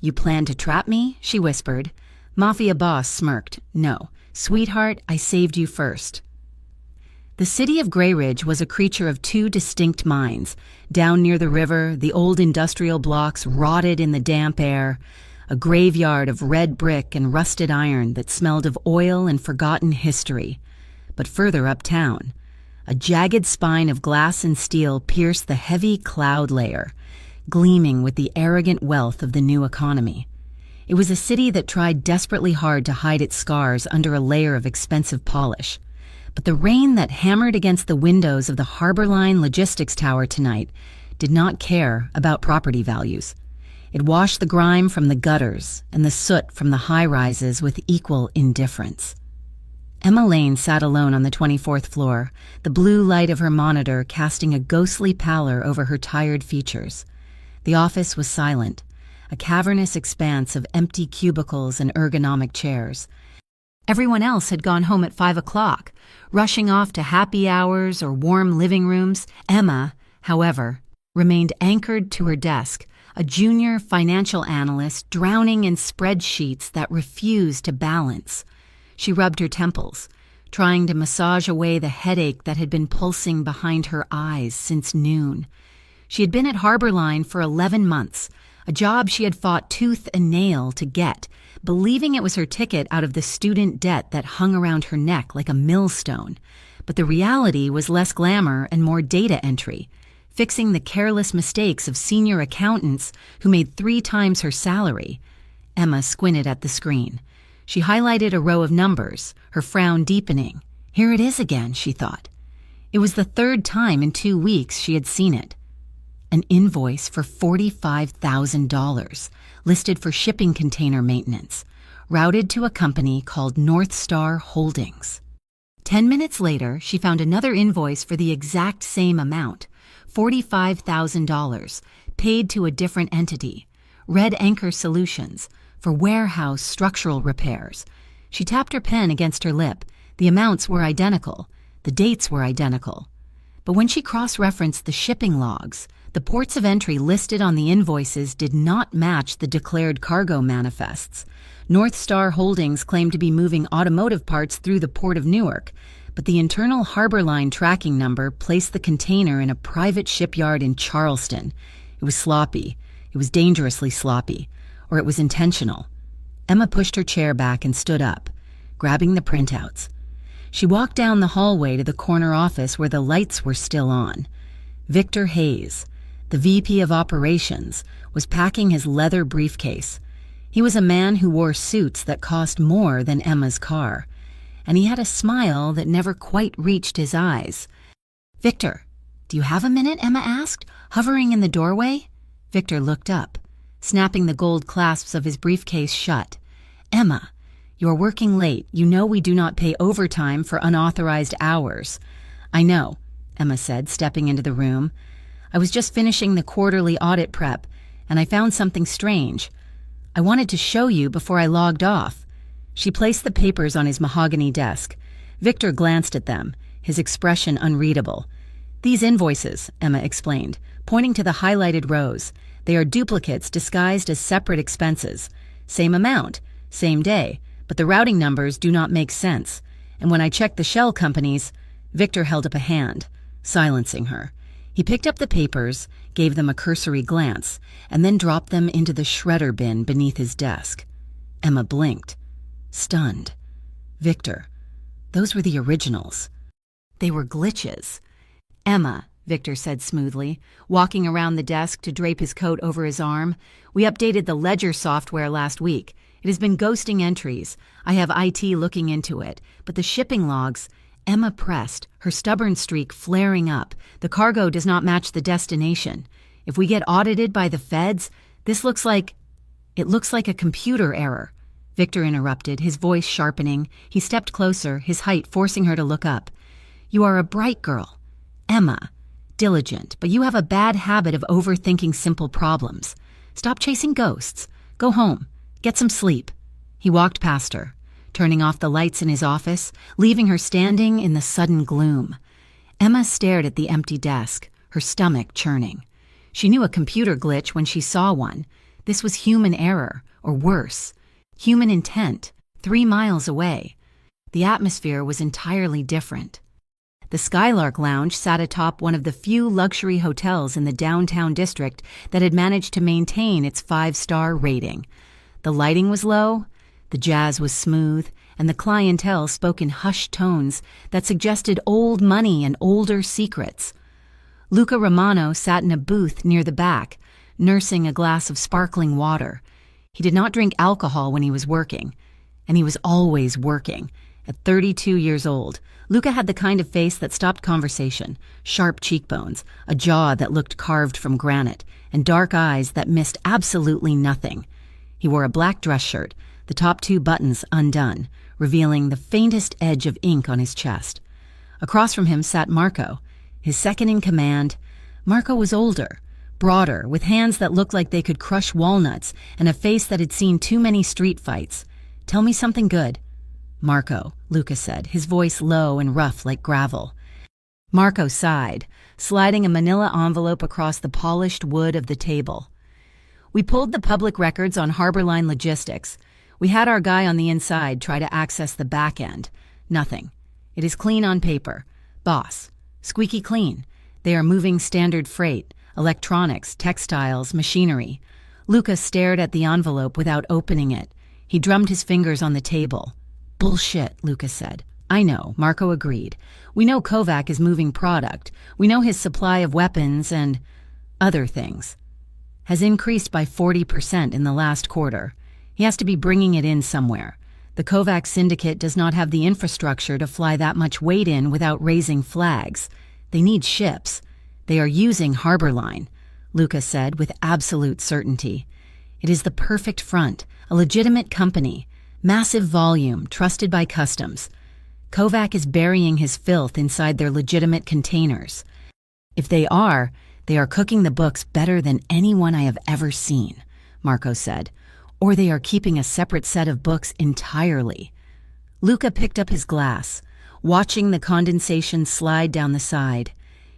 "You plan to trap me?" she whispered. Mafia boss smirked. "No. Sweetheart, I saved you first." The city of Grey Ridge was a creature of two distinct minds. Down near the river, the old industrial blocks rotted in the damp air, a graveyard of red brick and rusted iron that smelled of oil and forgotten history. But further uptown, a jagged spine of glass and steel pierced the heavy cloud layer, gleaming with the arrogant wealth of the new economy. It was a city that tried desperately hard to hide its scars under a layer of expensive polish. But the rain that hammered against the windows of the Harbor Line Logistics Tower tonight did not care about property values. It washed the grime from the gutters and the soot from the high-rises with equal indifference. Emma Lane sat alone on the 24th floor, the blue light of her monitor casting a ghostly pallor over her tired features. The office was silent, a cavernous expanse of empty cubicles and ergonomic chairs. Everyone else had gone home at 5 o'clock, rushing off to happy hours or warm living rooms. Emma, however, remained anchored to her desk, a junior financial analyst drowning in spreadsheets that refused to balance. She rubbed her temples, trying to massage away the headache that had been pulsing behind her eyes since noon. She had been at Harbor Line for 11 months, a job she had fought tooth and nail to get, believing it was her ticket out of the student debt that hung around her neck like a millstone. But the reality was less glamour and more data entry, fixing the careless mistakes of senior accountants who made 3 times her salary. Emma squinted at the screen. She highlighted a row of numbers, her frown deepening. Here it is again, she thought. It was the 3rd time in 2 weeks she had seen it. An invoice for $45,000, listed for shipping container maintenance, routed to a company called North Star Holdings. 10 minutes later, she found another invoice for the exact same amount, $45,000, paid to a different entity, Red Anchor Solutions, for warehouse structural repairs. She tapped her pen against her lip. The amounts were identical. The dates were identical. But when she cross-referenced the shipping logs, the ports of entry listed on the invoices did not match the declared cargo manifests. North Star Holdings claimed to be moving automotive parts through the port of Newark, but the internal Harbor Line tracking number placed the container in a private shipyard in Charleston. It was sloppy. It was dangerously sloppy. Or it was intentional. Emma pushed her chair back and stood up, grabbing the printouts. She walked down the hallway to the corner office where the lights were still on. Victor Hayes, the VP of Operations, was packing his leather briefcase. He was a man who wore suits that cost more than Emma's car, and he had a smile that never quite reached his eyes. "Victor, do you have a minute?" Emma asked, hovering in the doorway. Victor looked up, snapping the gold clasps of his briefcase shut. "Emma, you're working late. You know we do not pay overtime for unauthorized hours." "I know," Emma said, stepping into the room. "I was just finishing the quarterly audit prep, and I found something strange. I wanted to show you before I logged off." She placed the papers on his mahogany desk. Victor glanced at them, his expression unreadable. "These invoices," Emma explained, pointing to the highlighted rows. "They are duplicates disguised as separate expenses. Same amount, same day, but the routing numbers do not make sense. And when I checked the shell companies..." Victor held up a hand, silencing her. He picked up the papers, gave them a cursory glance, and then dropped them into the shredder bin beneath his desk. Emma blinked, stunned. Victor, those were the originals. They were glitches. "Emma," Victor said smoothly, walking around the desk to drape his coat over his arm, "we updated the ledger software last week. It has been ghosting entries. I have IT looking into it, but the shipping logs..." Emma pressed, her stubborn streak flaring up. "The cargo does not match the destination. If we get audited by the feds, this looks like..." "It looks like a computer error," Victor interrupted, his voice sharpening. He stepped closer, his height forcing her to look up. "You are a bright girl, Emma, diligent, but you have a bad habit of overthinking simple problems. Stop chasing ghosts. Go home. Get some sleep." He walked past her, turning off the lights in his office, leaving her standing in the sudden gloom. Emma stared at the empty desk, her stomach churning. She knew a computer glitch when she saw one. This was human error, or worse, human intent, 3 miles away. The atmosphere was entirely different. The Skylark Lounge sat atop one of the few luxury hotels in the downtown district that had managed to maintain its 5-star rating. The lighting was low, the jazz was smooth, and the clientele spoke in hushed tones that suggested old money and older secrets. Luca Romano sat in a booth near the back, nursing a glass of sparkling water. He did not drink alcohol when he was working, and he was always working. At 32 years old, Luca had the kind of face that stopped conversation, sharp cheekbones, a jaw that looked carved from granite, and dark eyes that missed absolutely nothing. He wore a black dress shirt, the top 2 buttons undone, revealing the faintest edge of ink on his chest. Across from him sat Marco, his second in command. Marco was older, broader, with hands that looked like they could crush walnuts, and a face that had seen too many street fights. "Tell me something good." "Marco," Luca said, his voice low and rough like gravel. Marco sighed, sliding a manila envelope across the polished wood of the table. "We pulled the public records on Harborline Logistics. We had our guy on the inside try to access the back end. Nothing. It is clean on paper. Boss. Squeaky clean. They are moving standard freight, electronics, textiles, machinery." Luca stared at the envelope without opening it. He drummed his fingers on the table. "Bullshit," Luca said. "I know," Marco agreed. "We know Kovac is moving product. We know his supply of weapons and other things has increased by 40% in the last quarter. He has to be bringing it in somewhere. The Kovac syndicate does not have the infrastructure to fly that much weight in without raising flags. They need ships. They are using Harborline," Luca said with absolute certainty. "It is the perfect front, a legitimate company. Massive volume, trusted by customs. Kovac is burying his filth inside their legitimate containers. If they are cooking the books better than anyone I have ever seen," Marco said. "Or they are keeping a separate set of books entirely." Luca picked up his glass, watching the condensation slide down the side.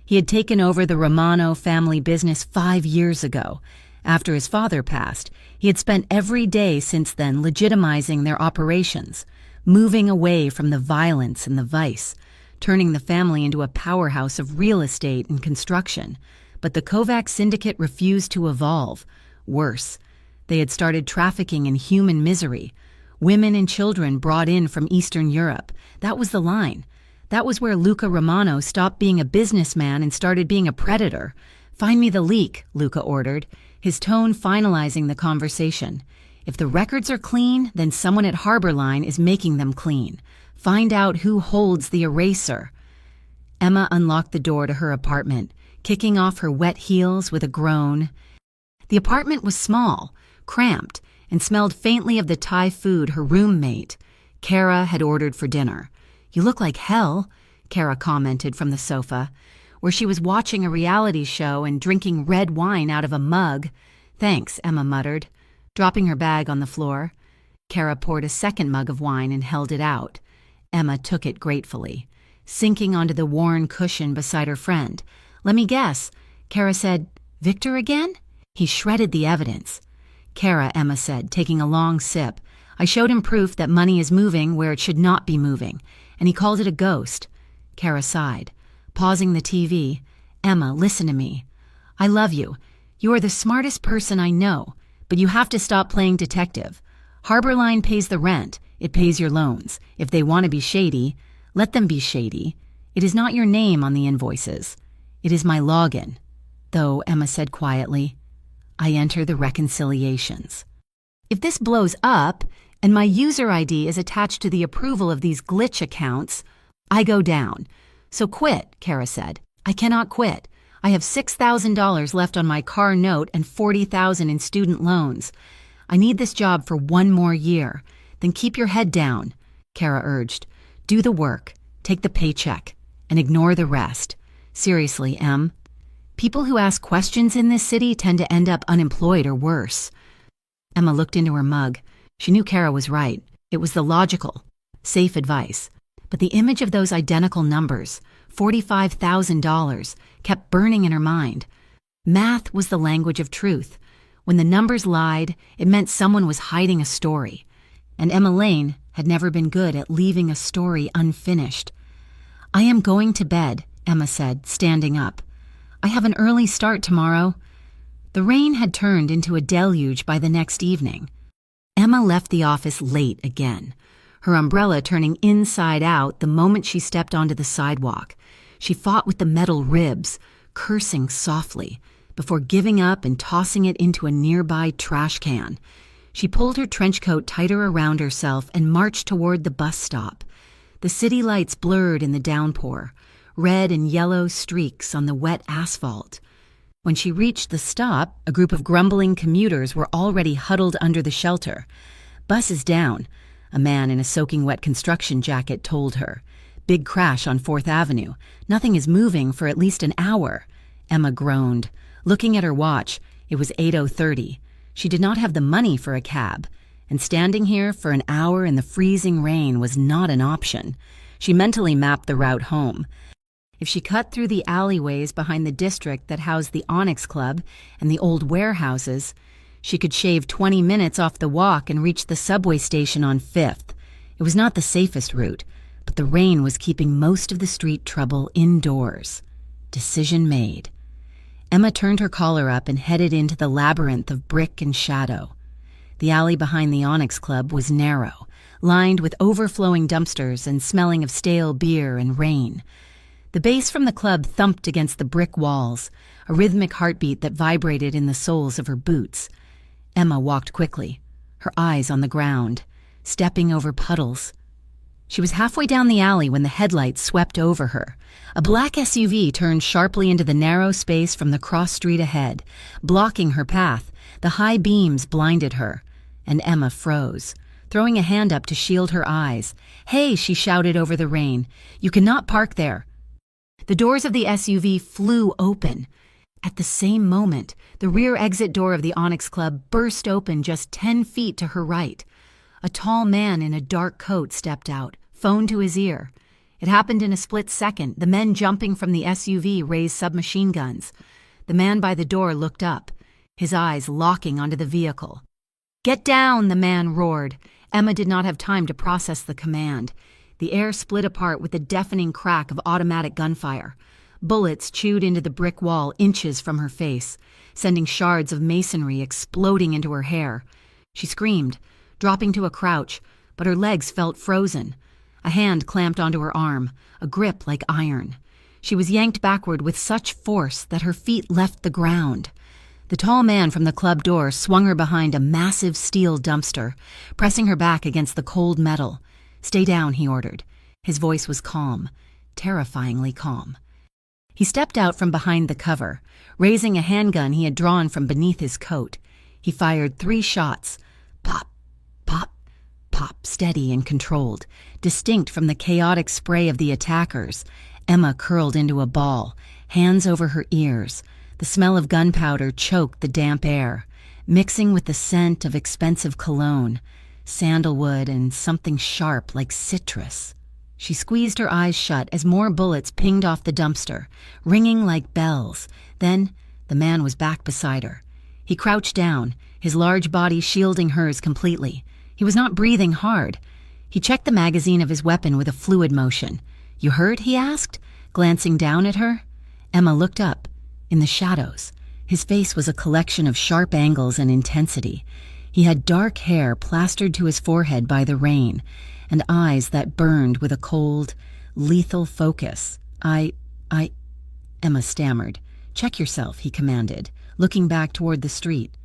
He had taken over the Romano family business 5 years ago. After his father passed, he had spent every day since then legitimizing their operations, moving away from the violence and the vice, turning the family into a powerhouse of real estate and construction. But the Kovac syndicate refused to evolve. Worse, they had started trafficking in human misery. Women and children brought in from Eastern Europe. That was the line. That was where Luca Romano stopped being a businessman and started being a predator. "Find me the leak," Luca ordered, his tone finalizing the conversation. "If the records are clean, then someone at Harborline is making them clean. Find out who holds the eraser." Emma unlocked the door to her apartment, kicking off her wet heels with a groan. The apartment was small, cramped, and smelled faintly of the Thai food her roommate, Kara, had ordered for dinner. "You look like hell," Kara commented from the sofa, where she was watching a reality show and drinking red wine out of a mug. "Thanks," Emma muttered, dropping her bag on the floor. Kara poured a second mug of wine and held it out. Emma took it gratefully, sinking onto the worn cushion beside her friend. "Let me guess," Kara said. "Victor again?" "He shredded the evidence." "Kara," Emma said, taking a long sip, "I showed him proof that money is moving where it should not be moving, and he called it a ghost." Kara sighed, pausing the TV. "Emma, listen to me. I love you. You are the smartest person I know, but you have to stop playing detective. Harborline pays the rent. It pays your loans. If they want to be shady, let them be shady. It is not your name on the invoices. It is my login. Though," Emma said quietly, "I enter the reconciliations. If this blows up, and my user ID is attached to the approval of these glitch accounts, I go down. So quit," Kara said. "I cannot quit. I have $6,000 left on my car note and $40,000 in student loans. I need this job for 1 more year. Then keep your head down," Kara urged. "Do the work, take the paycheck, and ignore the rest. Seriously, Em. People who ask questions in this city tend to end up unemployed or worse." Emma looked into her mug. She knew Kara was right. It was the logical, safe advice. But the image of those identical numbers, $45,000, kept burning in her mind. Math was the language of truth. When the numbers lied, it meant someone was hiding a story, and Emma Lane had never been good at leaving a story unfinished. "I am going to bed," Emma said, standing up. "I have an early start tomorrow." The rain had turned into a deluge by the next evening. Emma left the office late again, her umbrella turning inside out the moment she stepped onto the sidewalk. She fought with the metal ribs, cursing softly, before giving up and tossing it into a nearby trash can. She pulled her trench coat tighter around herself and marched toward the bus stop. The city lights blurred in the downpour, red and yellow streaks on the wet asphalt. When she reached the stop, a group of grumbling commuters were already huddled under the shelter. "Bus is down," a man in a soaking wet construction jacket told her. "Big crash on 4th Avenue. Nothing is moving for at least an hour." Emma groaned. Looking at her watch, it was 8:30. She did not have the money for a cab, and standing here for an hour in the freezing rain was not an option. She mentally mapped the route home. If she cut through the alleyways behind the district that housed the Onyx Club and the old warehouses, she could shave 20 minutes off the walk and reach the subway station on 5th. It was not the safest route, but the rain was keeping most of the street trouble indoors. Decision made. Emma turned her collar up and headed into the labyrinth of brick and shadow. The alley behind the Onyx Club was narrow, lined with overflowing dumpsters and smelling of stale beer and rain. The bass from the club thumped against the brick walls, a rhythmic heartbeat that vibrated in the soles of her boots. Emma walked quickly, her eyes on the ground, stepping over puddles. She was halfway down the alley when the headlights swept over her. A black SUV turned sharply into the narrow space from the cross street ahead, blocking her path. The high beams blinded her, and Emma froze, throwing a hand up to shield her eyes. "Hey," she shouted over the rain, "you cannot park there." The doors of the SUV flew open. At the same moment, the rear exit door of the Onyx Club burst open just 10 feet to her right. A tall man in a dark coat stepped out, phone to his ear. It happened in a split second. The men jumping from the SUV raised submachine guns. The man by the door looked up, his eyes locking onto the vehicle. "Get down," the man roared. Emma did not have time to process the command. The air split apart with the deafening crack of automatic gunfire. Bullets chewed into the brick wall inches from her face, sending shards of masonry exploding into her hair. She screamed, dropping to a crouch, but her legs felt frozen. A hand clamped onto her arm, a grip like iron. She was yanked backward with such force that her feet left the ground. The tall man from the club door swung her behind a massive steel dumpster, pressing her back against the cold metal. "Stay down," he ordered. His voice was calm, terrifyingly calm. He stepped out from behind the cover, raising a handgun he had drawn from beneath his coat. He fired 3 shots. Pop, pop, pop, steady and controlled, distinct from the chaotic spray of the attackers. Emma curled into a ball, hands over her ears. The smell of gunpowder choked the damp air, mixing with the scent of expensive cologne, sandalwood, and something sharp like citrus. She squeezed her eyes shut as more bullets pinged off the dumpster, ringing like bells. Then the man was back beside her. He crouched down, his large body shielding hers completely. He was not breathing hard. He checked the magazine of his weapon with a fluid motion. "You hurt?" he asked, glancing down at her. Emma looked up. In the shadows, his face was a collection of sharp angles and intensity. He had dark hair plastered to his forehead by the rain, and eyes that burned with a cold, lethal focus. Emma stammered. "Check yourself," he commanded, looking back toward the street.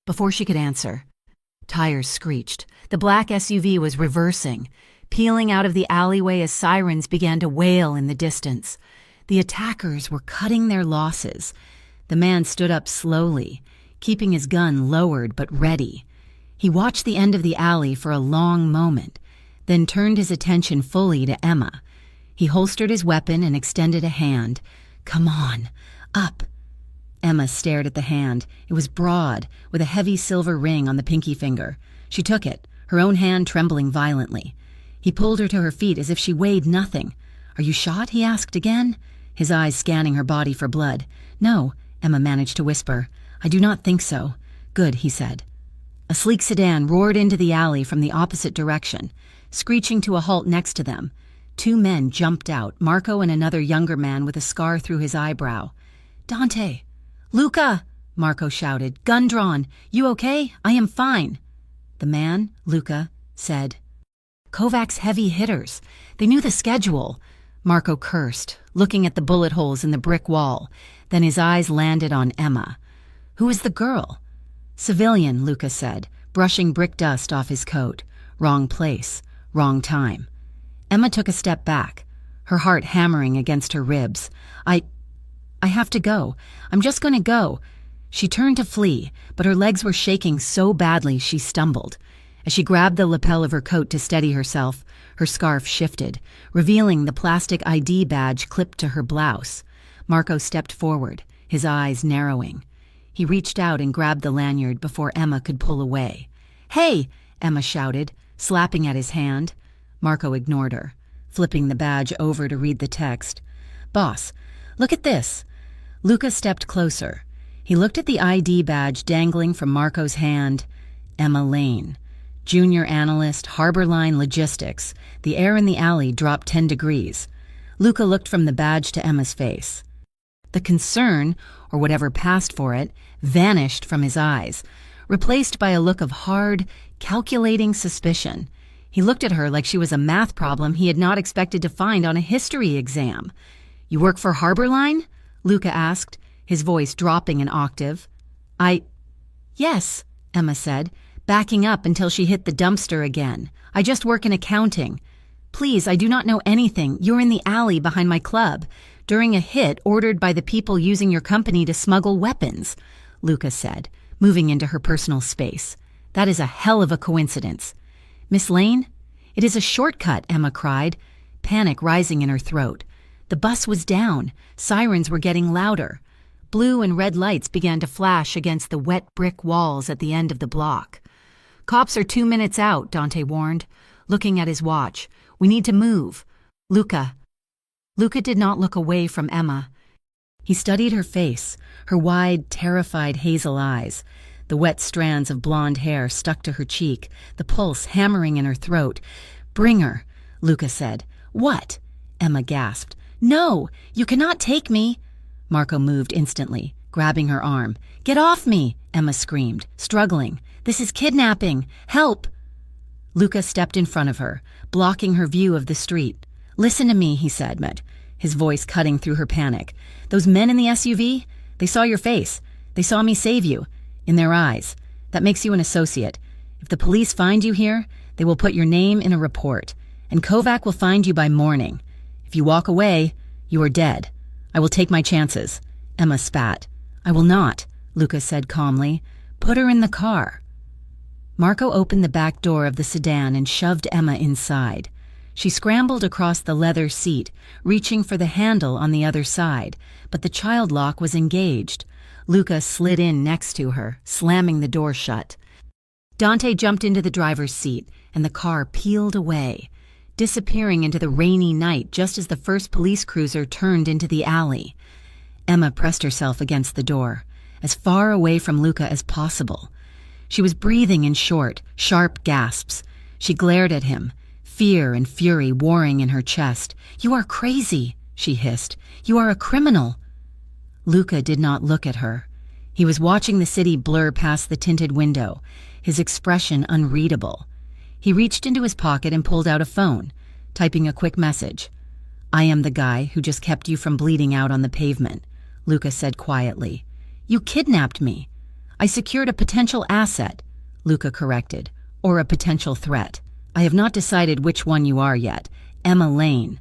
Before she could answer, tires screeched. The black SUV was reversing, peeling out of the alleyway as sirens began to wail in the distance. The attackers were cutting their losses. The man stood up slowly, keeping his gun lowered but ready. He watched the end of the alley for a long moment, then turned his attention fully to Emma. He holstered his weapon and extended a hand. "Come on, up." Emma stared at the hand. It was broad, with a heavy silver ring on the pinky finger. She took it, her own hand trembling violently. He pulled her to her feet as if she weighed nothing. "Are you shot?" he asked again, his eyes scanning her body for blood. "No," Emma managed to whisper. "I do not think so. Good, he said. A sleek sedan roared into the alley from the opposite direction, screeching to a halt next to them. Two men jumped out, Marco and another younger man with a scar through his eyebrow. Dante! Luca! Marco shouted, gun drawn. You okay? I am fine. The man, Luca, said, Kovac's heavy hitters. They knew the schedule. Marco cursed, looking at the bullet holes in the brick wall. Then his eyes landed on Emma. Who is the girl? Civilian, Luca said, brushing brick dust off his coat. Wrong place, wrong time. Emma took a step back, her heart hammering against her ribs. I have to go. I'm just going to go. She turned to flee, but her legs were shaking so badly she stumbled. As she grabbed the lapel of her coat to steady herself, her scarf shifted, revealing the plastic ID badge clipped to her blouse. Marco stepped forward, his eyes narrowing. He reached out and grabbed the lanyard before Emma could pull away. Hey! Emma shouted, slapping at his hand. Marco ignored her, flipping the badge over to read the text. Boss, look at this. Luca stepped closer. He looked at the ID badge dangling from Marco's hand. Emma Lane. Junior analyst, Harbor Line Logistics. The air in the alley dropped 10 degrees. Luca looked from the badge to Emma's face. The concern, or whatever passed for it, vanished from his eyes, replaced by a look of hard, calculating suspicion. He looked at her like she was a math problem he had not expected to find on a history exam. You work for Harbor Line? Luca asked, his voice dropping an octave. Yes, Emma said, backing up until she hit the dumpster again. I just work in accounting. Please, I do not know anything. You're in the alley behind my club, during a hit ordered by the people using your company to smuggle weapons, Luca said, moving into her personal space. That is a hell of a coincidence. Miss Lane? It is a shortcut, Emma cried, panic rising in her throat. The bus was down. Sirens were getting louder. Blue and red lights began to flash against the wet brick walls at the end of the block. Cops are 2 minutes out, Dante warned, looking at his watch. We need to move. Luca did not look away from Emma. He studied her face, her wide, terrified hazel eyes. The wet strands of blonde hair stuck to her cheek, the pulse hammering in her throat. Bring her, Luca said. What? Emma gasped. No, you cannot take me. Marco moved instantly, grabbing her arm. Get off me, Emma screamed, struggling. This is kidnapping. Help! Luca stepped in front of her, blocking her view of the street. Listen to me, he said, his voice cutting through her panic. Those men in the SUV? They saw your face. They saw me save you. In their eyes. That makes you an associate. If the police find you here, they will put your name in a report, and Kovac will find you by morning. If you walk away, you are dead. I will take my chances. Emma spat. I will not, Luca said calmly. Put her in the car. Marco opened the back door of the sedan and shoved Emma inside. She scrambled across the leather seat, reaching for the handle on the other side, but the child lock was engaged. Luca slid in next to her, slamming the door shut. Dante jumped into the driver's seat, and the car peeled away, disappearing into the rainy night just as the first police cruiser turned into the alley. Emma pressed herself against the door, as far away from Luca as possible. She was breathing in short, sharp gasps. She glared at him, fear and fury warring in her chest. You are crazy, she hissed. You are a criminal. Luca did not look at her. He was watching the city blur past the tinted window, his expression unreadable. He reached into his pocket and pulled out a phone, typing a quick message. I am the guy who just kept you from bleeding out on the pavement, Luca said quietly. You kidnapped me. I secured a potential asset, Luca corrected, or a potential threat. I have not decided which one you are yet. Emma Lane.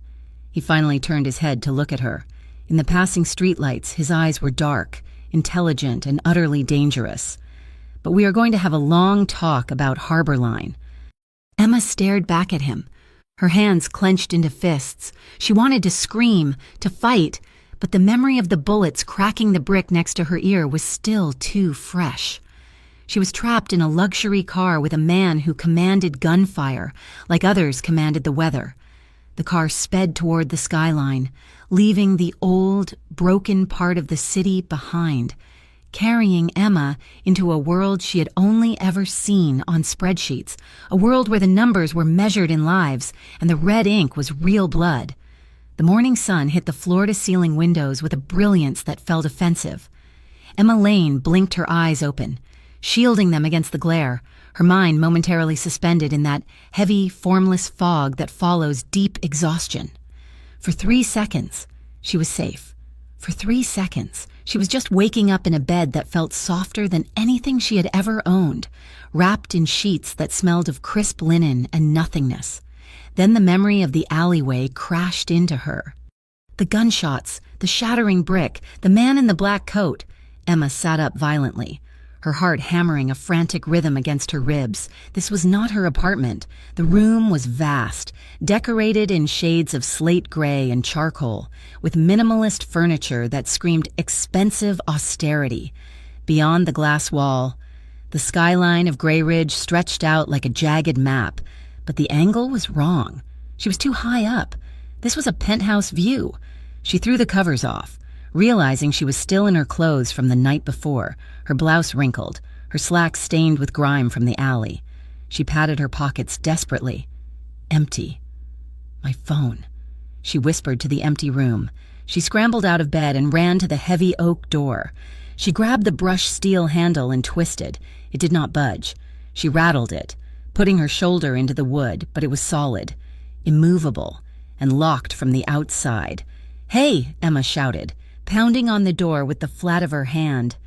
He finally turned his head to look at her. In the passing streetlights, his eyes were dark, intelligent, and utterly dangerous. But we are going to have a long talk about Harbor Line. Emma stared back at him, her hands clenched into fists. She wanted to scream, to fight, but the memory of the bullets cracking the brick next to her ear was still too fresh. She was trapped in a luxury car with a man who commanded gunfire, like others commanded the weather. The car sped toward the skyline, leaving the old, broken part of the city behind, carrying Emma into a world she had only ever seen on spreadsheets, a world where the numbers were measured in lives and the red ink was real blood. The morning sun hit the floor-to-ceiling windows with a brilliance that felt offensive. Emma Lane blinked her eyes open, shielding them against the glare, her mind momentarily suspended in that heavy, formless fog that follows deep exhaustion. For 3 seconds, she was safe. For 3 seconds, she was just waking up in a bed that felt softer than anything she had ever owned, wrapped in sheets that smelled of crisp linen and nothingness. Then the memory of the alleyway crashed into her. The gunshots, the shattering brick, the man in the black coat. Emma sat up violently, her heart hammering a frantic rhythm against her ribs. This was not her apartment. The room was vast, decorated in shades of slate gray and charcoal, with minimalist furniture that screamed expensive austerity. Beyond the glass wall, the skyline of Grey Ridge stretched out like a jagged map, but the angle was wrong. She was too high up. This was a penthouse view. She threw the covers off, realizing she was still in her clothes from the night before, her blouse wrinkled, her slacks stained with grime from the alley. She patted her pockets desperately. Empty. My phone. She whispered to the empty room. She scrambled out of bed and ran to the heavy oak door. She grabbed the brushed steel handle and twisted. It did not budge. She rattled it, putting her shoulder into the wood, but it was solid, immovable, and locked from the outside. "Hey!" Emma shouted, pounding on the door with the flat of her hand.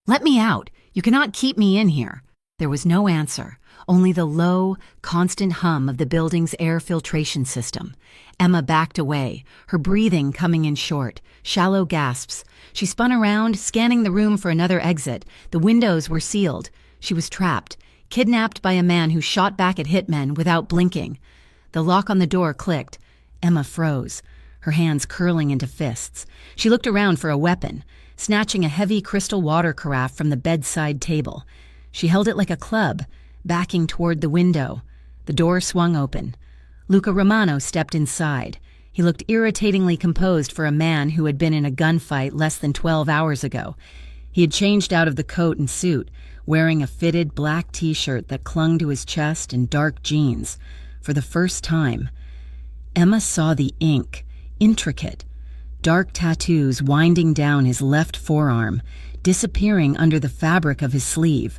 "Let me out! You cannot keep me in here!" There was no answer, only the low, constant hum of the building's air filtration system. Emma backed away, her breathing coming in short, shallow gasps. She spun around, scanning the room for another exit. The windows were sealed. She was trapped, kidnapped by a man who shot back at hitmen without blinking. The lock on the door clicked. Emma froze, her hands curling into fists. She looked around for a weapon, snatching a heavy crystal water carafe from the bedside table. She held it like a club, backing toward the window. The door swung open. Luca Romano stepped inside. He looked irritatingly composed for a man who had been in a gunfight less than 12 hours ago. He had changed out of the coat and suit, wearing a fitted black t-shirt that clung to his chest and dark jeans. For the first time, Emma saw the ink, intricate, dark tattoos winding down his left forearm, disappearing under the fabric of his sleeve.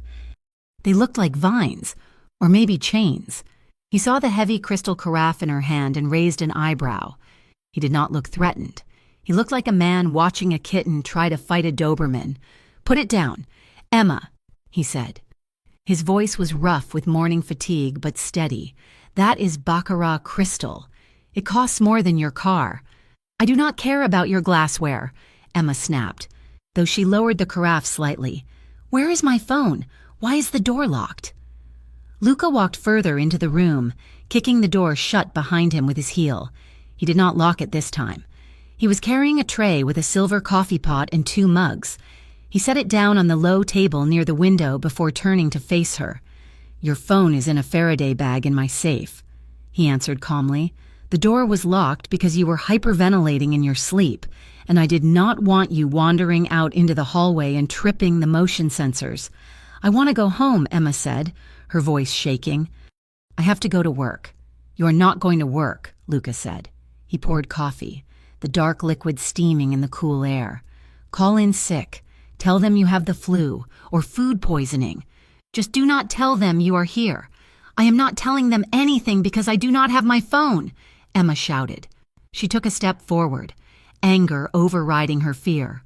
They looked like vines, or maybe chains. He saw the heavy crystal carafe in her hand and raised an eyebrow. He did not look threatened. He looked like a man watching a kitten try to fight a Doberman. "Put it down. Emma," he said. His voice was rough with morning fatigue, but steady. "That is Baccarat crystal. It costs more than your car." "I do not care about your glassware," Emma snapped, though she lowered the carafe slightly. "Where is my phone? Why is the door locked?" Luca walked further into the room, kicking the door shut behind him with his heel. He did not lock it this time. He was carrying a tray with a silver coffee pot and 2 mugs. He set it down on the low table near the window before turning to face her. "Your phone is in a Faraday bag in my safe," he answered calmly. "The door was locked because you were hyperventilating in your sleep, and I did not want you wandering out into the hallway and tripping the motion sensors." "I want to go home," Emma said, her voice shaking. "I have to go to work." "You are not going to work," Luca said. He poured coffee, the dark liquid steaming in the cool air. "Call in sick. Tell them you have the flu or food poisoning. Just do not tell them you are here." "I am not telling them anything because I do not have my phone," Emma shouted. She took a step forward, anger overriding her fear.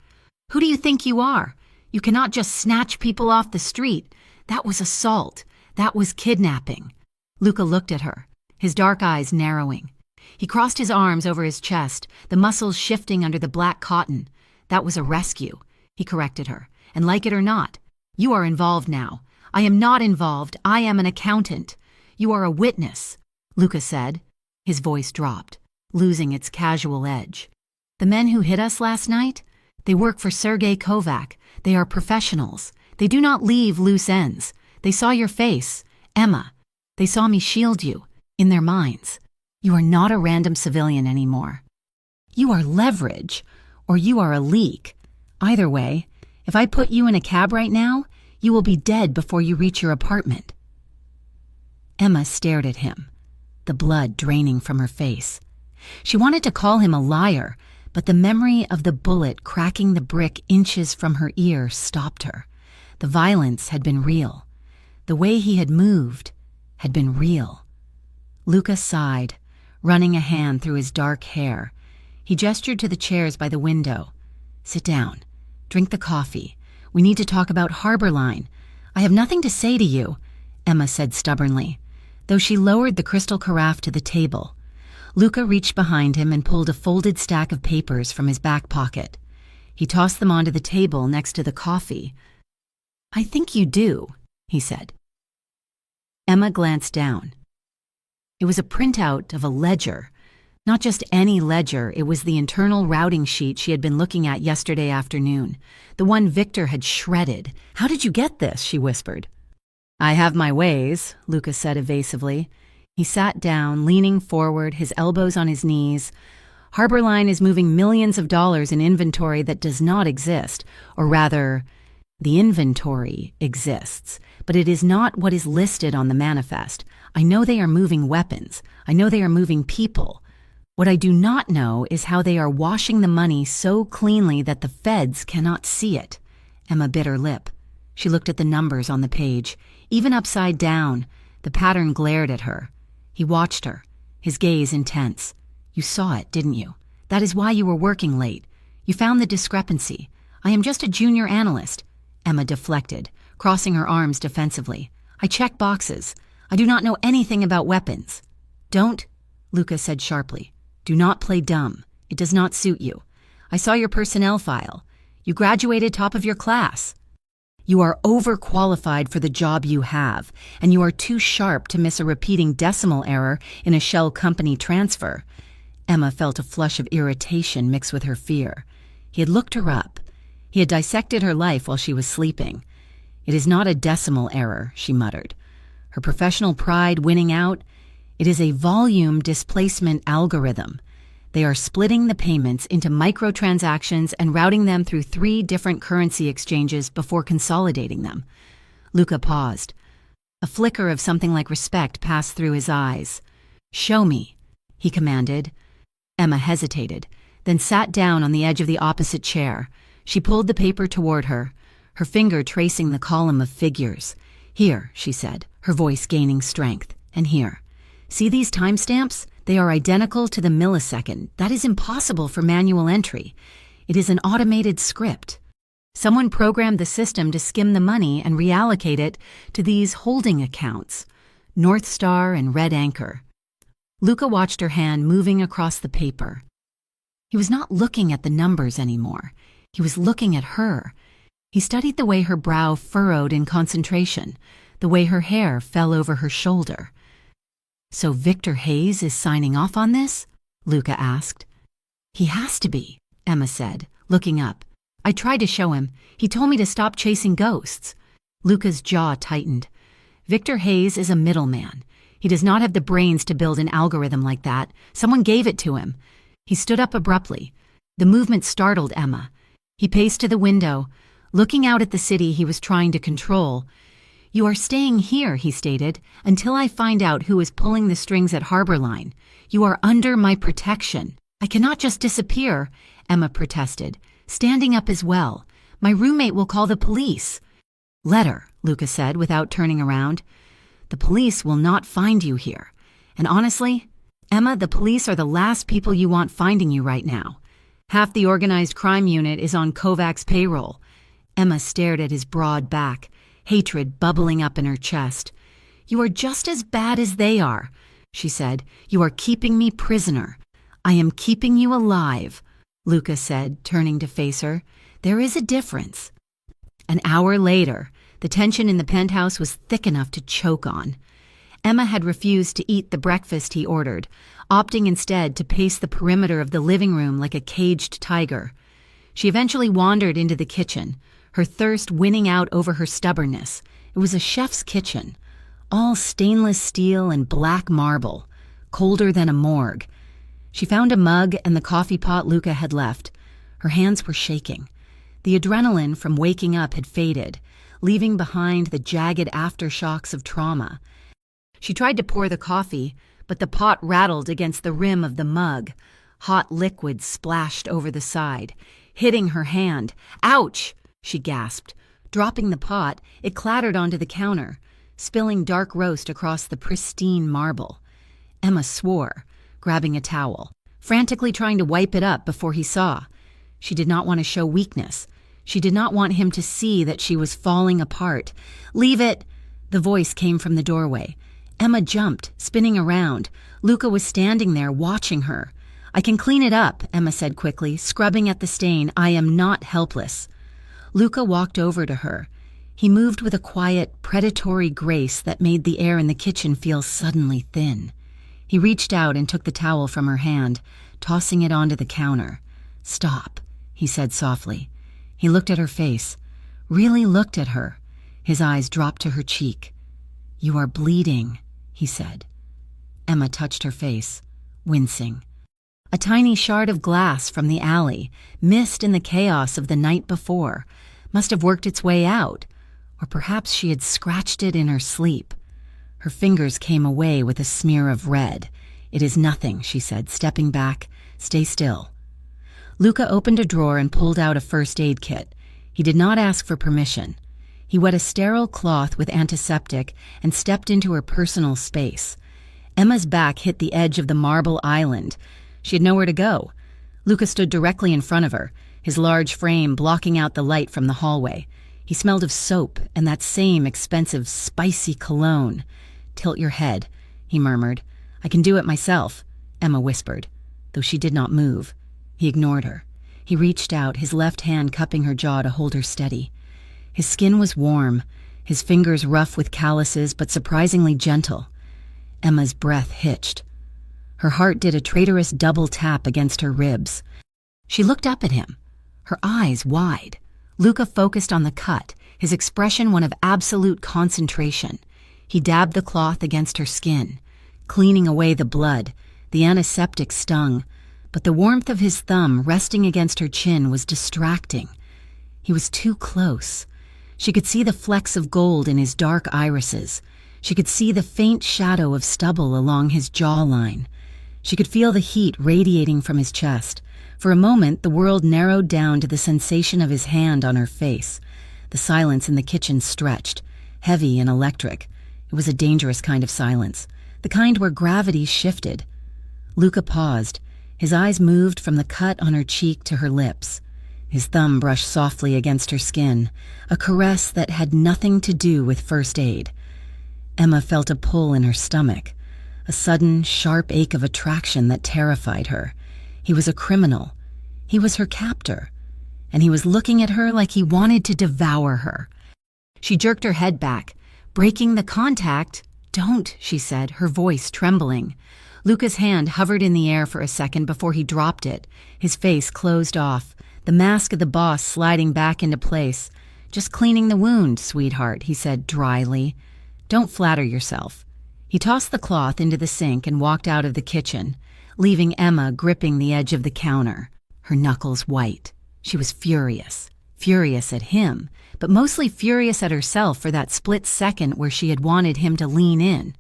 "Who do you think you are? You cannot just snatch people off the street. That was assault. That was kidnapping." Luca looked at her, his dark eyes narrowing. He crossed his arms over his chest, the muscles shifting under the black cotton. "That was a rescue," he corrected her. "And like it or not, you are involved now." "I am not involved. I am an accountant." "You are a witness," Luca said. His voice dropped, losing its casual edge. "The men who hit us last night? They work for Sergei Kovac. They are professionals. They do not leave loose ends. They saw your face, Emma. They saw me shield you, in their minds. You are not a random civilian anymore. You are leverage, or you are a leak. Either way, If I put you in a cab right now, you will be dead before you reach your apartment." Emma stared at him, the blood draining from her face. She wanted to call him a liar, but the memory of the bullet cracking the brick inches from her ear stopped her. The violence had been real. The way he had moved had been real. Luca sighed, running a hand through his dark hair. He gestured to the chairs by the window. "Sit down. Drink the coffee. We need to talk about Harborline. I have nothing to say to you," Emma said stubbornly, though she lowered the crystal carafe to the table. Luca reached behind him and pulled a folded stack of papers from his back pocket. He tossed them onto the table next to the coffee. "I think you do," he said. Emma glanced down. It was a printout of a ledger. Not just any ledger, it was the internal routing sheet she had been looking at yesterday afternoon, the one Victor had shredded. "How did you get this?" she whispered. "I have my ways," Luca said evasively. He sat down, leaning forward, his elbows on his knees. "Harborline is moving millions of dollars in inventory that does not exist, or rather, the inventory exists, but it is not what is listed on the manifest. I know they are moving weapons. I know they are moving people. What I do not know is how they are washing the money so cleanly that the feds cannot see it." Emma bit her lip. She looked at the numbers on the page. Even upside down, the pattern glared at her. He watched her, his gaze intense. "You saw it, didn't you? That is why you were working late. You found the discrepancy. I am just a junior analyst." Emma deflected, crossing her arms defensively. "I check boxes. I do not know anything about weapons." "Don't," Luca said sharply. "Do not play dumb. It does not suit you. I saw your personnel file. You graduated top of your class. You are overqualified for the job you have, and you are too sharp to miss a repeating decimal error in a shell company transfer." Emma felt a flush of irritation mixed with her fear. He had looked her up. He had dissected her life while she was sleeping. "It is not a decimal error," she muttered. Her professional pride winning out. "It is a volume displacement algorithm. They are splitting the payments into microtransactions and routing them through 3 different currency exchanges before consolidating them." Luca paused. A flicker of something like respect passed through his eyes. "Show me," he commanded. Emma hesitated, then sat down on the edge of the opposite chair. She pulled the paper toward her, her finger tracing the column of figures. "Here," she said, her voice gaining strength, "and here. See these timestamps? They are identical to the millisecond. That is impossible for manual entry. It is an automated script. Someone programmed the system to skim the money and reallocate it to these holding accounts, North Star and Red Anchor." Luca watched her hand moving across the paper. He was not looking at the numbers anymore. He was looking at her. He studied the way her brow furrowed in concentration, the way her hair fell over her shoulder. "So Victor Hayes is signing off on this?" Luca asked. "He has to be," Emma said, looking up. "I tried to show him. He told me to stop chasing ghosts." Luca's jaw tightened. "Victor Hayes is a middleman. He does not have the brains to build an algorithm like that. Someone gave it to him." He stood up abruptly. The movement startled Emma. He paced to the window, looking out at the city he was trying to control. "You are staying here," he stated, "until I find out who is pulling the strings at Harborline. You are under my protection." "I cannot just disappear," Emma protested, standing up as well. "My roommate will call the police." "Let her," Luca said without turning around. "The police will not find you here. And honestly, Emma, the police are the last people you want finding you right now. Half the organized crime unit is on Kovac's payroll." Emma stared at his broad back, hatred bubbling up in her chest. "You are just as bad as they are," she said. "You are keeping me prisoner." "I am keeping you alive," Luca said, turning to face her. "There is a difference." An hour later, the tension in the penthouse was thick enough to choke on. Emma had refused to eat the breakfast he ordered, opting instead to pace the perimeter of the living room like a caged tiger. She eventually wandered into the kitchen, her thirst winning out over her stubbornness. It was a chef's kitchen, all stainless steel and black marble, colder than a morgue. She found a mug and the coffee pot Luca had left. Her hands were shaking. The adrenaline from waking up had faded, leaving behind the jagged aftershocks of trauma. She tried to pour the coffee, but the pot rattled against the rim of the mug. Hot liquid splashed over the side, hitting her hand. "Ouch!" she gasped. Dropping the pot, it clattered onto the counter, spilling dark roast across the pristine marble. Emma swore, grabbing a towel, frantically trying to wipe it up before he saw. She did not want to show weakness. She did not want him to see that she was falling apart. "Leave it!" The voice came from the doorway. Emma jumped, spinning around. Luca was standing there, watching her. "I can clean it up," Emma said quickly, scrubbing at the stain. "I am not helpless." Luca walked over to her. He moved with a quiet, predatory grace that made the air in the kitchen feel suddenly thin. He reached out and took the towel from her hand, tossing it onto the counter. "Stop," he said softly. He looked at her face, really looked at her. His eyes dropped to her cheek. "You are bleeding," he said. Emma touched her face, wincing. A tiny shard of glass from the alley, missed in the chaos of the night before, must have worked its way out, or perhaps she had scratched it in her sleep. Her fingers came away with a smear of red. "It is nothing," she said, stepping back. "Stay still." Luca opened a drawer and pulled out a first aid kit. He did not ask for permission. He wet a sterile cloth with antiseptic and stepped into her personal space. Emma's back hit the edge of the marble island. She had nowhere to go. Luca stood directly in front of her, his large frame blocking out the light from the hallway. He smelled of soap and that same expensive, spicy cologne. "Tilt your head," he murmured. "I can do it myself," Emma whispered, though she did not move. He ignored her. He reached out, his left hand cupping her jaw to hold her steady. His skin was warm, his fingers rough with calluses but surprisingly gentle. Emma's breath hitched. Her heart did a traitorous double tap against her ribs. She looked up at him, her eyes wide. Luca focused on the cut, his expression one of absolute concentration. He dabbed the cloth against her skin, cleaning away the blood. The antiseptic stung, but the warmth of his thumb resting against her chin was distracting. He was too close. She could see the flecks of gold in his dark irises. She could see the faint shadow of stubble along his jawline. She could feel the heat radiating from his chest. For a moment, the world narrowed down to the sensation of his hand on her face. The silence in the kitchen stretched, heavy and electric. It was a dangerous kind of silence, the kind where gravity shifted. Luca paused. His eyes moved from the cut on her cheek to her lips. His thumb brushed softly against her skin, a caress that had nothing to do with first aid. Emma felt a pull in her stomach, a sudden, sharp ache of attraction that terrified her. He was a criminal. He was her captor, and he was looking at her like he wanted to devour her. She jerked her head back, breaking the contact. "Don't," she said, her voice trembling. Luca's hand hovered in the air for a second before he dropped it, his face closed off, the mask of the boss sliding back into place. "Just cleaning the wound, sweetheart," he said dryly. "Don't flatter yourself." He tossed the cloth into the sink and walked out of the kitchen, leaving Emma gripping the edge of the counter, her knuckles white. She was furious. Furious at him, but mostly furious at herself for that split second where she had wanted him to lean in.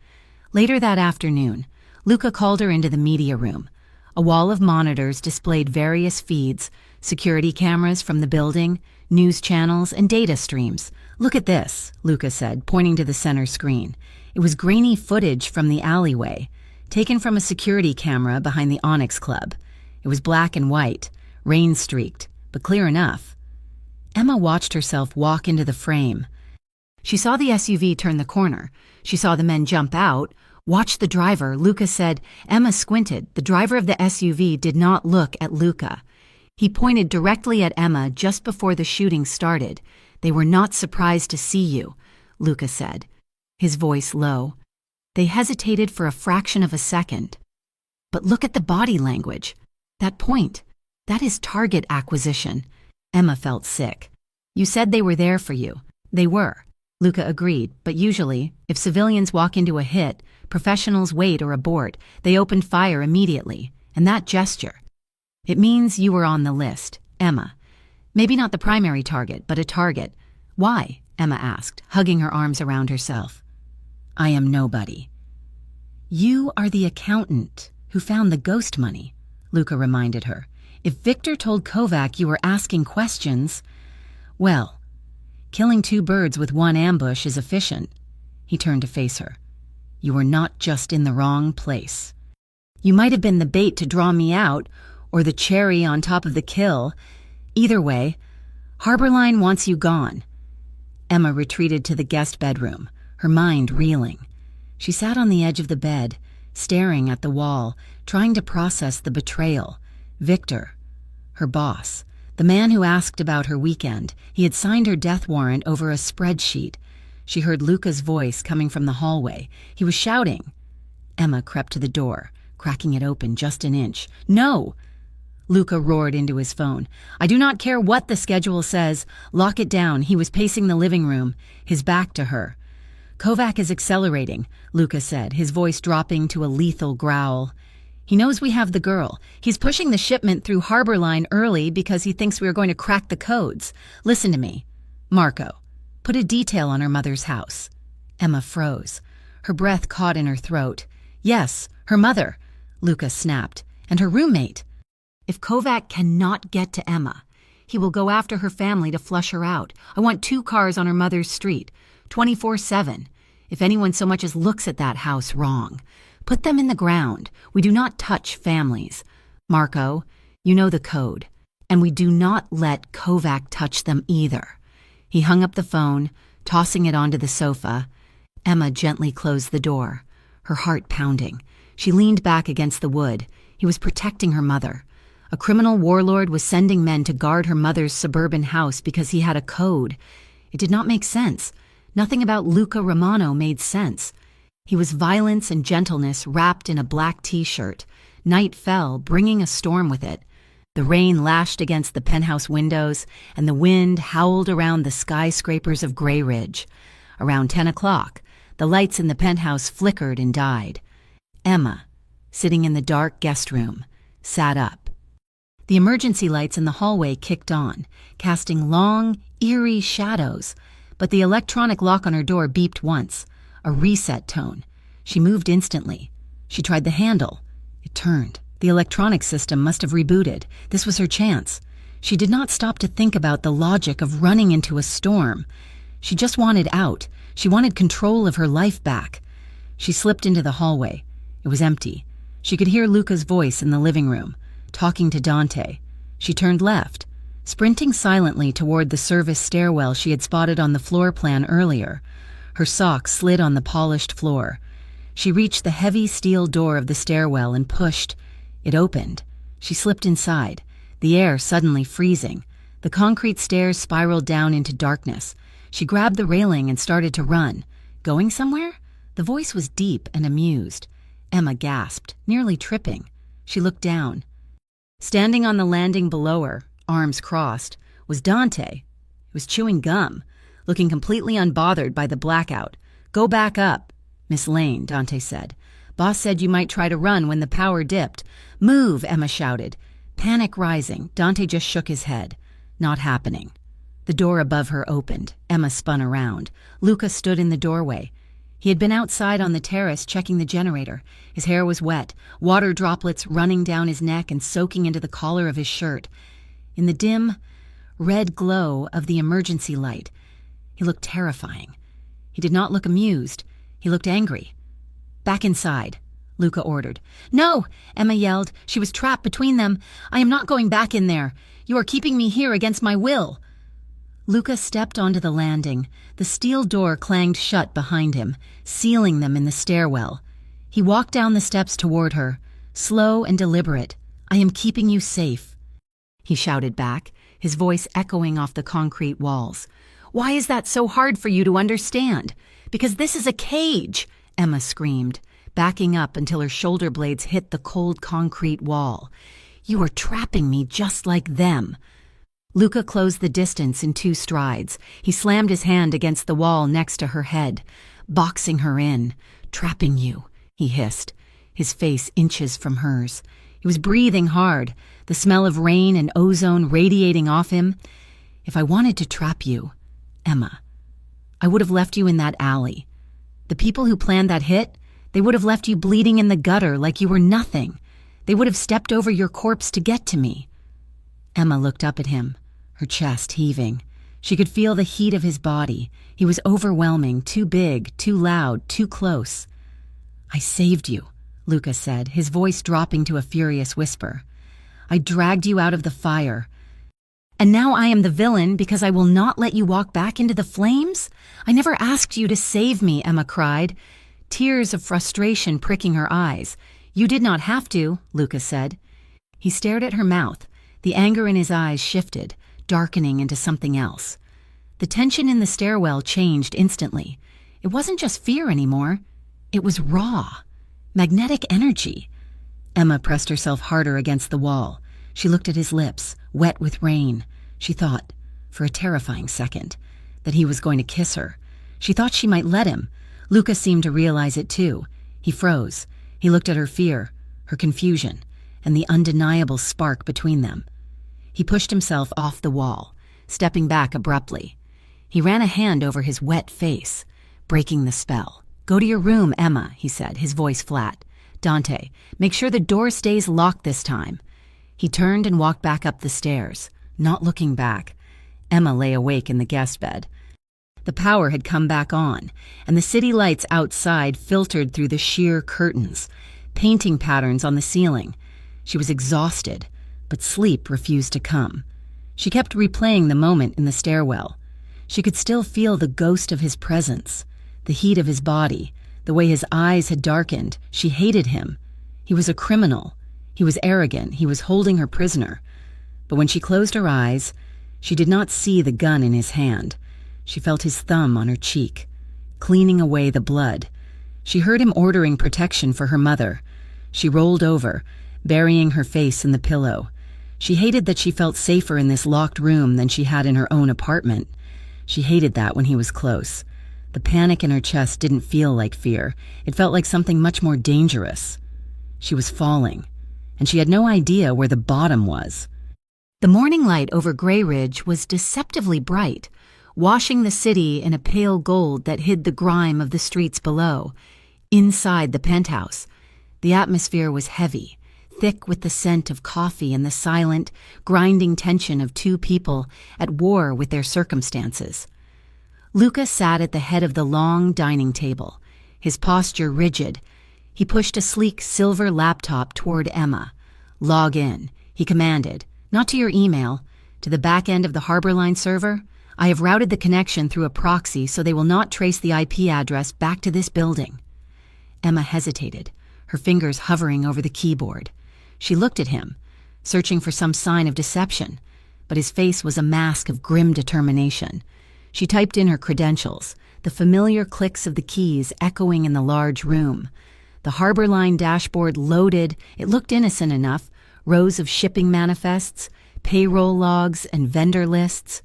Later that afternoon, Luca called her into the media room. A wall of monitors displayed various feeds, security cameras from the building, news channels, and data streams. "Look at this," Luca said, pointing to the center screen. It was grainy footage from the alleyway, taken from a security camera behind the Onyx Club. It was black and white, rain-streaked, but clear enough. Emma watched herself walk into the frame. She saw the SUV turn the corner. She saw the men jump out. "Watch the driver," Luca said. Emma squinted. The driver of the SUV did not look at Luca. He pointed directly at Emma just before the shooting started. "They were not surprised to see you," Luca said, his voice low. They hesitated for a fraction of a second. "But look at the body language. That point. That is target acquisition." Emma felt sick. "You said they were there for you." "They were," Luca agreed, "but usually, if civilians walk into a hit, professionals wait or abort. They opened fire immediately, and that gesture. It means you were on the list, Emma. Maybe not the primary target, but a target. Why? Emma asked, hugging her arms around herself. I am nobody. You are the accountant who found the ghost money, Luca reminded her. If Victor told Kovac you were asking questions, well, killing 2 birds with 1 ambush is efficient. He turned to face her. You were not just in the wrong place. You might have been the bait to draw me out, or the cherry on top of the kill. Either way, Harborline wants you gone. Emma retreated to the guest bedroom, her mind reeling. She sat on the edge of the bed, staring at the wall, trying to process the betrayal. Victor, her boss, the man who asked about her weekend, he had signed her death warrant over a spreadsheet. She heard Luca's voice coming from the hallway. He was shouting. Emma crept to the door, cracking it open just an inch. No! Luca roared into his phone. I do not care what the schedule says. Lock it down. He was pacing the living room, his back to her. Kovac is accelerating, Luca said, his voice dropping to a lethal growl. He knows we have the girl. He's pushing the shipment through Harborline early because he thinks we are going to crack the codes. Listen to me. Marco, put a detail on her mother's house. Emma froze. Her breath caught in her throat. Yes, her mother, Luca snapped, and her roommate. If Kovac cannot get to Emma, he will go after her family to flush her out. I want 2 cars on her mother's street, 24/7. If anyone so much as looks at that house wrong, put them in the ground. We do not touch families. Marco, you know the code. And we do not let Kovac touch them either. He hung up the phone, tossing it onto the sofa. Emma gently closed the door, her heart pounding. She leaned back against the wood. He was protecting her mother. A criminal warlord was sending men to guard her mother's suburban house because he had a code. It did not make sense. Nothing about Luca Romano made sense. He was violence and gentleness wrapped in a black t-shirt. Night fell, bringing a storm with it. The rain lashed against the penthouse windows, and the wind howled around the skyscrapers of Grey Ridge. Around 10 o'clock, the lights in the penthouse flickered and died. Emma, sitting in the dark guest room, sat up. The emergency lights in the hallway kicked on, casting long, eerie shadows, but the electronic lock on her door beeped once, a reset tone. She moved instantly. She tried the handle. It turned. The electronic system must have rebooted. This was her chance. She did not stop to think about the logic of running into a storm. She just wanted out. She wanted control of her life back. She slipped into the hallway. It was empty. She could hear Luca's voice in the living room, talking to Dante. She turned left, sprinting silently toward the service stairwell she had spotted on the floor plan earlier. Her socks slid on the polished floor. She reached the heavy steel door of the stairwell and pushed. It opened. She slipped inside, the air suddenly freezing. The concrete stairs spiraled down into darkness. She grabbed the railing and started to run. Going somewhere? The voice was deep and amused. Emma gasped, nearly tripping. She looked down. Standing on the landing below her, arms crossed, was Dante. He was chewing gum, looking completely unbothered by the blackout. Go back up. Miss Lane, Dante said. Boss said you might try to run when the power dipped. Move, Emma shouted. Panic rising, Dante just shook his head. Not happening. The door above her opened. Emma spun around. Luca stood in the doorway. He had been outside on the terrace checking the generator. His hair was wet, water droplets running down his neck and soaking into the collar of his shirt. In the dim, red glow of the emergency light, he looked terrifying. He did not look amused. He looked angry. Back inside, Luca ordered. No, Emma yelled. She was trapped between them. I am not going back in there. You are keeping me here against my will. Luca stepped onto the landing. The steel door clanged shut behind him, sealing them in the stairwell. He walked down the steps toward her, slow and deliberate. I am keeping you safe, he shouted back, his voice echoing off the concrete walls. Why is that so hard for you to understand? Because this is a cage, Emma screamed, backing up until her shoulder blades hit the cold concrete wall. You are trapping me just like them. Luca closed the distance in 2 strides. He slammed his hand against the wall next to her head, boxing her in. Trapping you, he hissed, his face inches from hers. He was breathing hard, the smell of rain and ozone radiating off him. If I wanted to trap you, Emma, I would have left you in that alley. The people who planned that hit, they would have left you bleeding in the gutter like you were nothing. They would have stepped over your corpse to get to me." Emma looked up at him, her chest heaving. She could feel the heat of his body. He was overwhelming, too big, too loud, too close. "I saved you," Lucas said, his voice dropping to a furious whisper. "I dragged you out of the fire. And now I am the villain because I will not let you walk back into the flames? I never asked you to save me," Emma cried, tears of frustration pricking her eyes. "You did not have to," Lucas said. He stared at her mouth. The anger in his eyes shifted, darkening into something else. The tension in the stairwell changed instantly. It wasn't just fear anymore. It was raw, magnetic energy. Emma pressed herself harder against the wall. She looked at his lips, wet with rain. She thought, for a terrifying second, that he was going to kiss her. She thought she might let him. Lucas seemed to realize it too. He froze. He looked at her fear, her confusion, and the undeniable spark between them. He pushed himself off the wall, stepping back abruptly. He ran a hand over his wet face, breaking the spell. "Go to your room, Emma," he said, his voice flat. "Dante, make sure the door stays locked this time." He turned and walked back up the stairs, not looking back. Emma lay awake in the guest bed. The power had come back on, and the city lights outside filtered through the sheer curtains, painting patterns on the ceiling. She was exhausted, but sleep refused to come. She kept replaying the moment in the stairwell. She could still feel the ghost of his presence, the heat of his body, the way his eyes had darkened. She hated him. He was a criminal. He was arrogant. He was holding her prisoner. But when she closed her eyes, she did not see the gun in his hand. She felt his thumb on her cheek, cleaning away the blood. She heard him ordering protection for her mother. She rolled over, burying her face in the pillow. She hated that she felt safer in this locked room than she had in her own apartment. She hated that when he was close. The panic in her chest didn't feel like fear. It felt like something much more dangerous. She was falling, and she had no idea where the bottom was. The morning light over Grey Ridge was deceptively bright, washing the city in a pale gold that hid the grime of the streets below. Inside the penthouse, the atmosphere was heavy, thick with the scent of coffee and the silent, grinding tension of two people at war with their circumstances. Lucas sat at the head of the long dining table, his posture rigid. He pushed a sleek silver laptop toward Emma. "Log in," he commanded. "Not to your email, to the back end of the Harborline server. I have routed the connection through a proxy so they will not trace the IP address back to this building." Emma hesitated, her fingers hovering over the keyboard. She looked at him, searching for some sign of deception, but his face was a mask of grim determination. She typed in her credentials, the familiar clicks of the keys echoing in the large room. The Harborline dashboard loaded. It looked innocent enough. Rows of shipping manifests, payroll logs, and vendor lists.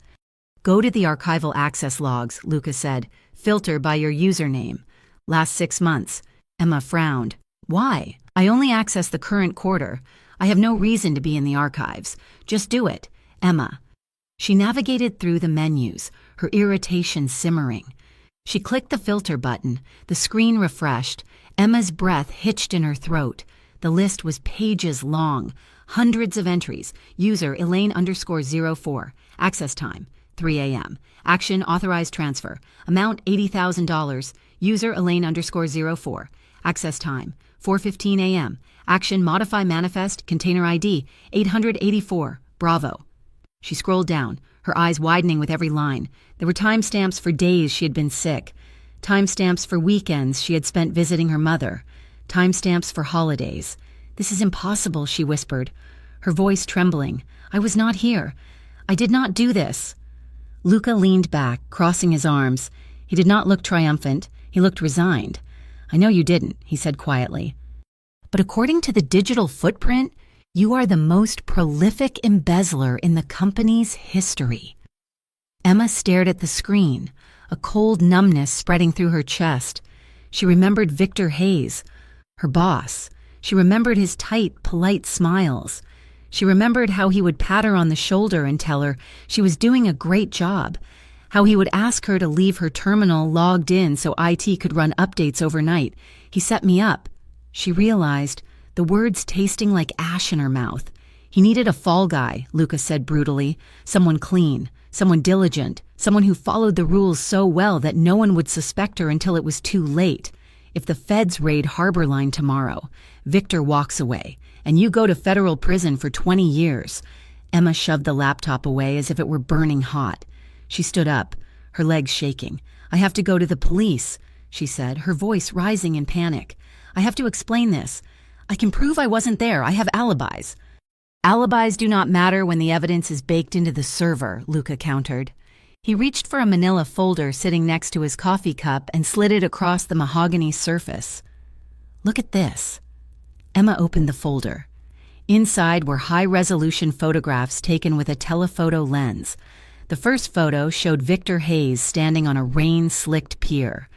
"Go to the archival access logs," Lucas said. "Filter by your username. Last 6 months." Emma frowned. "Why? I only access the current quarter. I have no reason to be in the archives. Just do it, Emma." She navigated through the menus, her irritation simmering. She clicked the filter button. The screen refreshed. Emma's breath hitched in her throat. The list was pages long. Hundreds of entries. User Elaine_04. Access time 3 a.m. Action authorized transfer. Amount $80,000. User Elaine_04. Access time 4:15 a.m. Action modify manifest container ID 884. Bravo. She scrolled down, her eyes widening with every line. There were timestamps for days she had been sick, timestamps for weekends she had spent visiting her mother, timestamps for holidays. "This is impossible," she whispered, her voice trembling. "I was not here. I did not do this." Luca leaned back, crossing his arms. He did not look triumphant. He looked resigned. "I know you didn't," he said quietly. "But according to the digital footprint, you are the most prolific embezzler in the company's history." Emma stared at the screen, a cold numbness spreading through her chest. She remembered Victor Hayes, her boss. She remembered his tight, polite smiles. She remembered how he would pat her on the shoulder and tell her she was doing a great job, how he would ask her to leave her terminal logged in so IT could run updates overnight. He set me up. She realized, the words tasting like ash in her mouth. He needed a fall guy, Luca said brutally, someone clean, someone diligent, someone who followed the rules so well that no one would suspect her until it was too late. If the feds raid Harbor Line tomorrow, Victor walks away, and you go to federal prison for 20 years. Emma shoved the laptop away as if it were burning hot. She stood up, her legs shaking. I have to go to the police, she said, her voice rising in panic. I have to explain this. I can prove I wasn't there. I have alibis. Alibis do not matter when the evidence is baked into the server, Luca countered. He reached for a manila folder sitting next to his coffee cup and slid it across the mahogany surface. Look at this. Emma opened the folder. Inside were high-resolution photographs taken with a telephoto lens. The first photo showed Victor Hayes standing on a rain-slicked pier.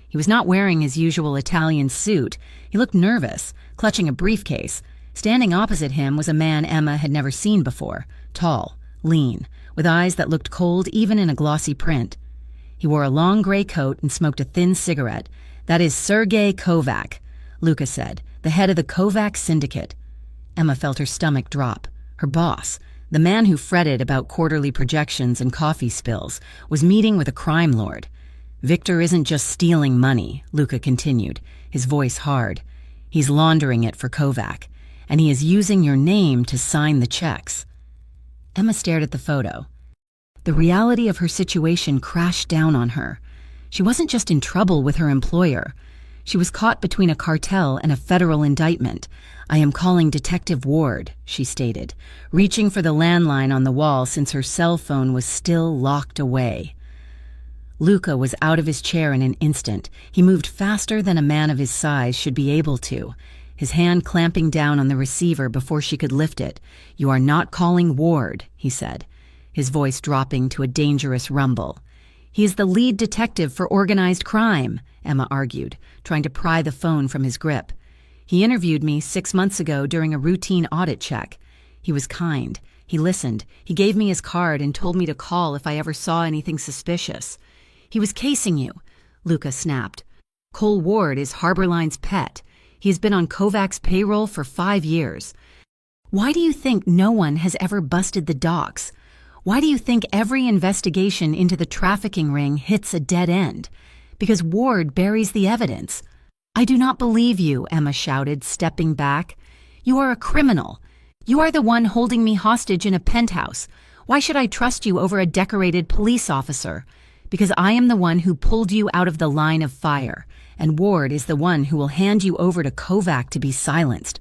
He was not wearing his usual Italian suit. He looked nervous, clutching a briefcase. Standing opposite him was a man Emma had never seen before, tall, lean, with eyes that looked cold even in a glossy print. He wore a long gray coat and smoked a thin cigarette. That is Sergei Kovac, Luca said, the head of the Kovac syndicate. Emma felt her stomach drop. Her boss, the man who fretted about quarterly projections and coffee spills, was meeting with a crime lord. Victor isn't just stealing money, Luca continued, his voice hard. He's laundering it for Kovac, and he is using your name to sign the checks. Emma stared at the photo. The reality of her situation crashed down on her. She wasn't just in trouble with her employer. She was caught between a cartel and a federal indictment. I am calling Detective Ward, she stated, reaching for the landline on the wall since her cell phone was still locked away. Luca was out of his chair in an instant. He moved faster than a man of his size should be able to, his hand clamping down on the receiver before she could lift it. You are not calling Ward, he said, his voice dropping to a dangerous rumble. He is the lead detective for organized crime, Emma argued, trying to pry the phone from his grip. He interviewed me 6 months ago during a routine audit check. He was kind. He listened. He gave me his card and told me to call if I ever saw anything suspicious. He was casing you, Luca snapped. Cole Ward is Harbor Line's pet. He has been on Kovac's payroll for 5 years. Why do you think no one has ever busted the docks? Why do you think every investigation into the trafficking ring hits a dead end? Because Ward buries the evidence. I do not believe you, Emma shouted, stepping back. You are a criminal. You are the one holding me hostage in a penthouse. Why should I trust you over a decorated police officer? Because I am the one who pulled you out of the line of fire, and Ward is the one who will hand you over to Kovac to be silenced.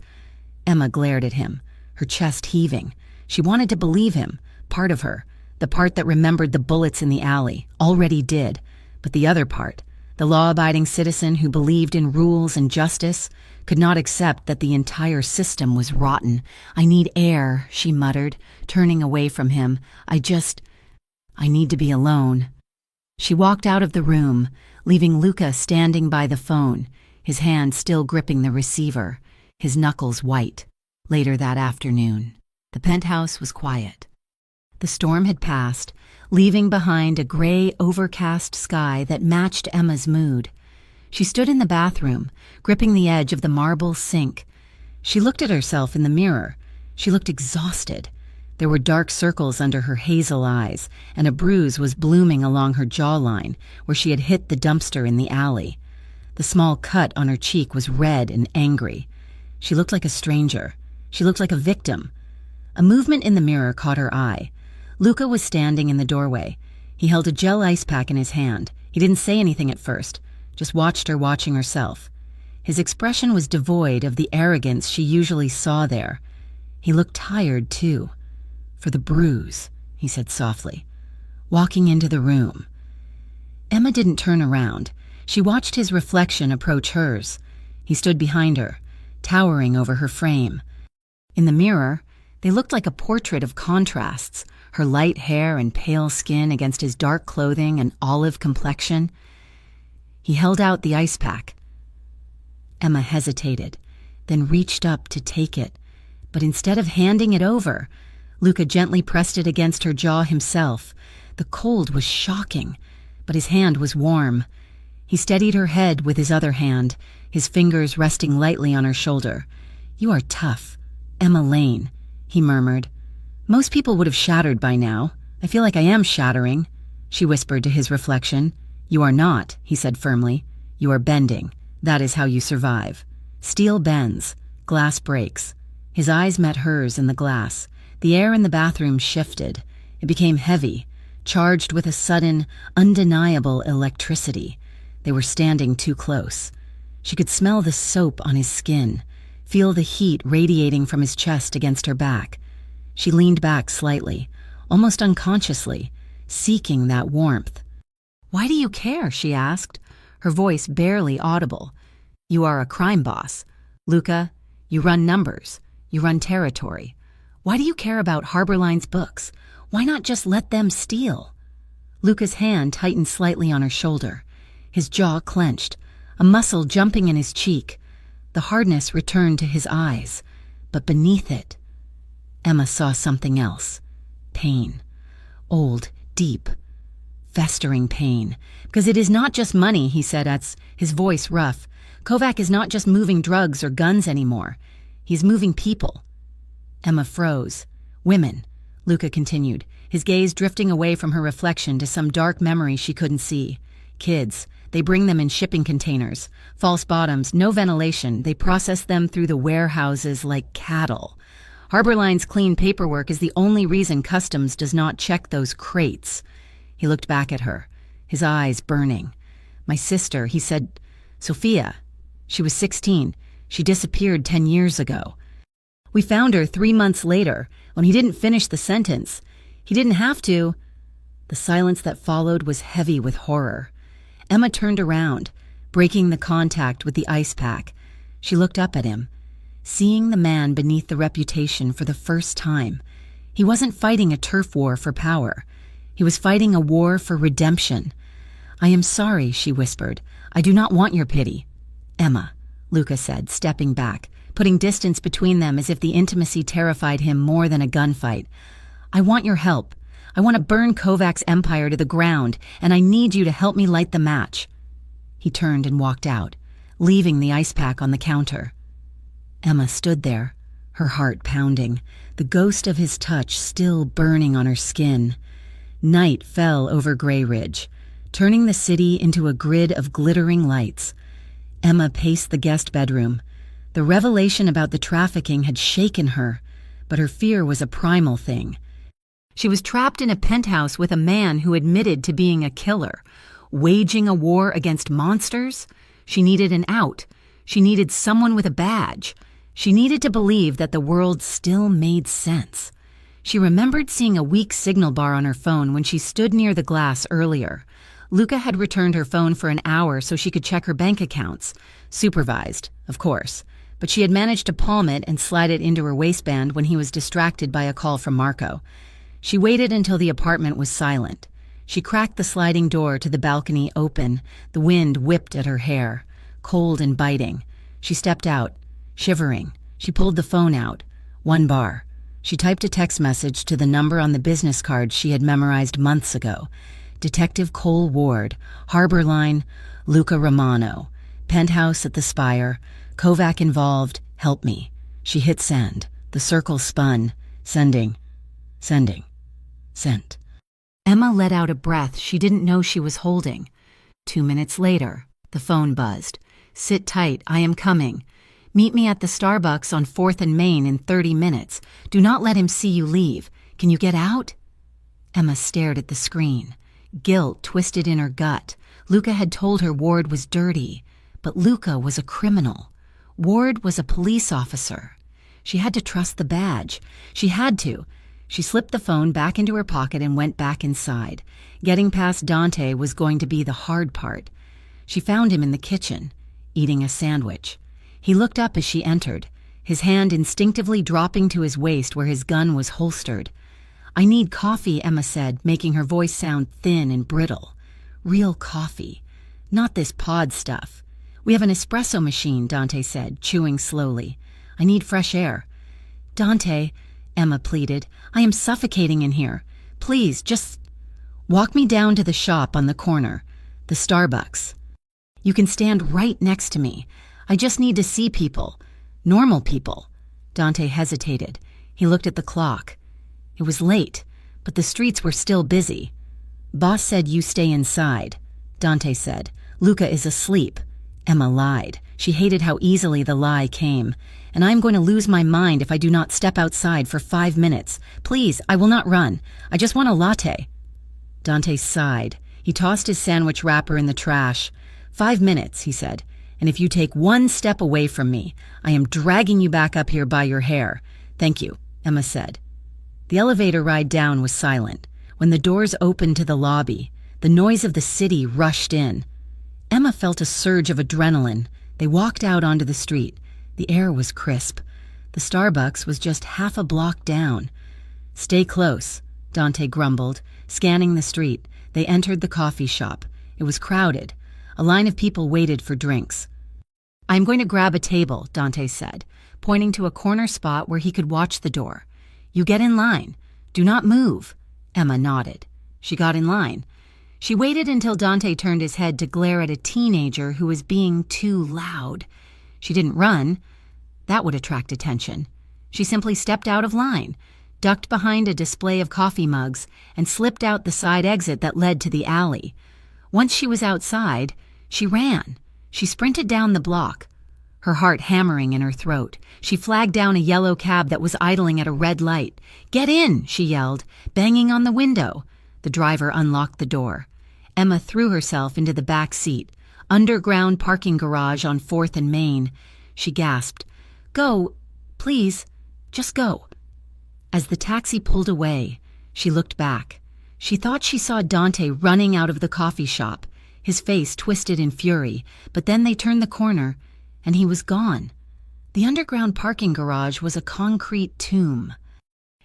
Emma glared at him, her chest heaving. She wanted to believe him. Part of her, the part that remembered the bullets in the alley, already did. But the other part, the law-abiding citizen who believed in rules and justice, could not accept that the entire system was rotten. I need air, she muttered, turning away from him. I need to be alone. She walked out of the room, leaving Luca standing by the phone, his hand still gripping the receiver, his knuckles white. Later that afternoon, the penthouse was quiet. The storm had passed, leaving behind a gray, overcast sky that matched Emma's mood. She stood in the bathroom, gripping the edge of the marble sink. She looked at herself in the mirror. She looked exhausted. There were dark circles under her hazel eyes, and a bruise was blooming along her jawline, where she had hit the dumpster in the alley. The small cut on her cheek was red and angry. She looked like a stranger. She looked like a victim. A movement in the mirror caught her eye. Luca was standing in the doorway. He held a gel ice pack in his hand. He didn't say anything at first, just watched her watching herself. His expression was devoid of the arrogance she usually saw there. He looked tired, too. For the bruise, he said softly, walking into the room. Emma didn't turn around. She watched his reflection approach hers. He stood behind her, towering over her frame. In the mirror, they looked like a portrait of contrasts, her light hair and pale skin against his dark clothing and olive complexion. He held out the ice pack. Emma hesitated, then reached up to take it, But instead of handing it over, Luca gently pressed it against her jaw himself. The cold was shocking, but his hand was warm. He steadied her head with his other hand, his fingers resting lightly on her shoulder. "You are tough. Emma Lane," he murmured. "Most people would have shattered by now. I feel like I am shattering," she whispered to his reflection. "You are not," he said firmly. "You are bending. That is how you survive. Steel bends. Glass breaks." His eyes met hers in the glass. The air in the bathroom shifted. It became heavy, charged with a sudden, undeniable electricity. They were standing too close. She could smell the soap on his skin, feel the heat radiating from his chest against her back. She leaned back slightly, almost unconsciously, seeking that warmth. "Why do you care?" she asked, her voice barely audible. "You are a crime boss. Luca, you run numbers. You run territory. Why do you care about Harbor Line's books? Why not just let them steal?" Luca's hand tightened slightly on her shoulder. His jaw clenched, a muscle jumping in his cheek. The hardness returned to his eyes, but beneath it, Emma saw something else. Pain. Old, deep, festering pain. "Because it is not just money," he said, his voice rough. "Kovac is not just moving drugs or guns anymore. He's moving people." Emma froze. "Women," Luca continued, his gaze drifting away from her reflection to some dark memory she couldn't see. "Kids. They bring them in shipping containers. False bottoms, no ventilation. They process them through the warehouses like cattle. Harbor Line's clean paperwork is the only reason Customs does not check those crates." He looked back at her, his eyes burning. "My sister," he said. "Sophia. She was 16. She disappeared 10 years ago. We found her 3 months later, when he didn't finish the sentence. He didn't have to." The silence that followed was heavy with horror. Emma turned around, breaking the contact with the ice pack. She looked up at him, seeing the man beneath the reputation for the first time. He wasn't fighting a turf war for power. He was fighting a war for redemption. "I am sorry," she whispered. "I do not want your pity." "Emma," Luca said, stepping back, putting distance between them as if the intimacy terrified him more than a gunfight. "I want your help. I want to burn Kovac's empire to the ground, and I need you to help me light the match." He turned and walked out, leaving the ice pack on the counter. Emma stood there, her heart pounding, the ghost of his touch still burning on her skin. Night fell over Grey Ridge, turning the city into a grid of glittering lights. Emma paced the guest bedroom. The revelation about the trafficking had shaken her, but her fear was a primal thing. She was trapped in a penthouse with a man who admitted to being a killer, waging a war against monsters. She needed an out. She needed someone with a badge. She needed to believe that the world still made sense. She remembered seeing a weak signal bar on her phone when she stood near the glass earlier. Luca had returned her phone for an hour so she could check her bank accounts. Supervised, of course. But she had managed to palm it and slide it into her waistband when he was distracted by a call from Marco. She waited until the apartment was silent. She cracked the sliding door to the balcony open. The wind whipped at her hair, cold and biting. She stepped out, shivering. She pulled the phone out. 1 bar. She typed a text message to the number on the business card she had memorized months ago. Detective Cole Ward, Harbor Line, Luca Romano. Penthouse at the Spire. Kovac involved. Help me. She hit send. The circle spun. Sending. Sending. Sent. Emma let out a breath she didn't know she was holding. 2 minutes later, the phone buzzed. "Sit tight, I am coming. Meet me at the Starbucks on 4th and Main in 30 minutes. Do not let him see you leave. Can you get out?" Emma stared at the screen. Guilt twisted in her gut. Luca had told her Ward was dirty, but Luca was a criminal. Ward was a police officer. She had to trust the badge. She had to. She slipped the phone back into her pocket and went back inside. Getting past Dante was going to be the hard part. She found him in the kitchen, eating a sandwich. He looked up as she entered, his hand instinctively dropping to his waist where his gun was holstered. "I need coffee," Emma said, making her voice sound thin and brittle. "Real coffee. Not this pod stuff." "We have an espresso machine," Dante said, chewing slowly. "I need fresh air." Dante, Emma pleaded, I am suffocating in here. Please, just walk me down to the shop on the corner, the Starbucks. You can stand right next to me. I just need to see people. Normal people. Dante hesitated. He looked at the clock. It was late, but the streets were still busy. Boss said you stay inside. Dante said, Luca is asleep. Emma lied. She hated how easily the lie came. And I'm going to lose my mind if I do not step outside for 5 minutes. Please, I will not run. I just want a latte. Dante sighed. He tossed his sandwich wrapper in the trash. 5 minutes, he said. And if you take 1 step away from me, I am dragging you back up here by your hair. Thank you, Emma said. The elevator ride down was silent. When the doors opened to the lobby, the noise of the city rushed in. Emma felt a surge of adrenaline. They walked out onto the street. The air was crisp. The Starbucks was just half a block down. Stay close, Dante grumbled. Scanning the street, they entered the coffee shop. It was crowded. A line of people waited for drinks. I'm going to grab a table, Dante said, pointing to a corner spot where he could watch the door. You get in line. Do not move. Emma nodded. She got in line. She waited until Dante turned his head to glare at a teenager who was being too loud. She didn't run. That would attract attention. She simply stepped out of line, ducked behind a display of coffee mugs, and slipped out the side exit that led to the alley. Once she was outside, she ran. She sprinted down the block, her heart hammering in her throat. She flagged down a yellow cab that was idling at a red light. Get in, she yelled, banging on the window. The driver unlocked the door. Emma threw herself into the back seat. Underground parking garage on 4th and Main. She gasped, Go, please, just go. As the taxi pulled away, she looked back. She thought she saw Dante running out of the coffee shop, his face twisted in fury, but then they turned the corner, and he was gone. The underground parking garage was a concrete tomb.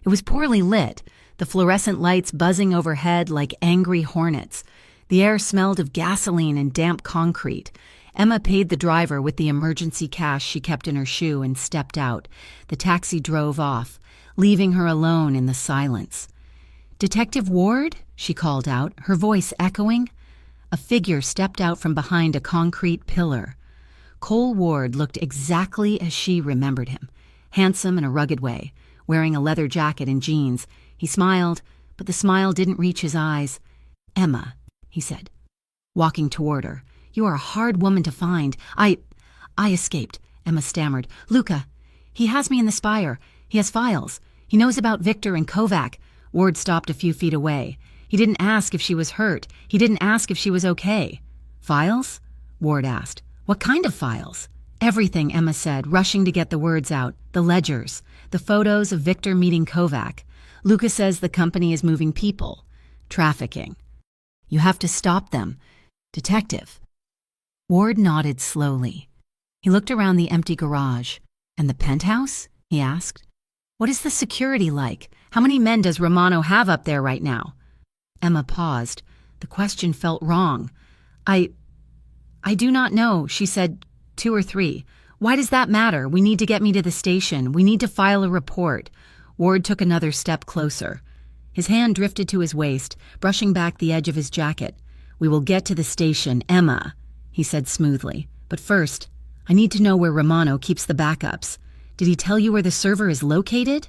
It was poorly lit, the fluorescent lights buzzing overhead like angry hornets. The air smelled of gasoline and damp concrete. Emma paid the driver with the emergency cash she kept in her shoe and stepped out. The taxi drove off, leaving her alone in the silence. Detective Ward? She called out, her voice echoing. A figure stepped out from behind a concrete pillar. Cole Ward looked exactly as she remembered him, handsome in a rugged way, wearing a leather jacket and jeans. He smiled, but the smile didn't reach his eyes. Emma, he said, walking toward her. You are a hard woman to find. I escaped, Emma stammered. Luca, he has me in the spire. He has files. He knows about Victor and Kovac. Ward stopped a few feet away. He didn't ask if she was hurt. He didn't ask if she was okay. Files? Ward asked. What kind of files? Everything, Emma said, rushing to get the words out. The ledgers, the photos of Victor meeting Kovac. Luca says the company is moving people. Trafficking. You have to stop them. Detective. Ward nodded slowly. He looked around the empty garage. And the penthouse? He asked. What is the security like? How many men does Romano have up there right now? Emma paused. The question felt wrong. I do not know, she said. 2 or 3. Why does that matter? We need to get me to the station. We need to file a report. Ward took another step closer. His hand drifted to his waist, brushing back the edge of his jacket. We will get to the station, Emma, he said smoothly. But first, I need to know where Romano keeps the backups. Did he tell you where the server is located?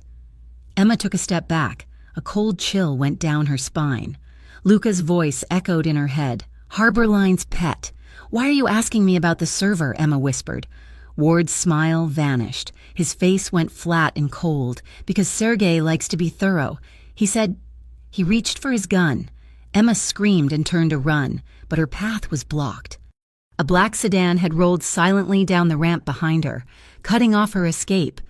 Emma took a step back. A cold chill went down her spine. Luca's voice echoed in her head. Harborline's pet. Why are you asking me about the server? Emma whispered. Ward's smile vanished. His face went flat and cold, because Sergei likes to be thorough. He said, he reached for his gun. Emma screamed and turned to run, but her path was blocked. A black sedan had rolled silently down the ramp behind her, cutting off her escape.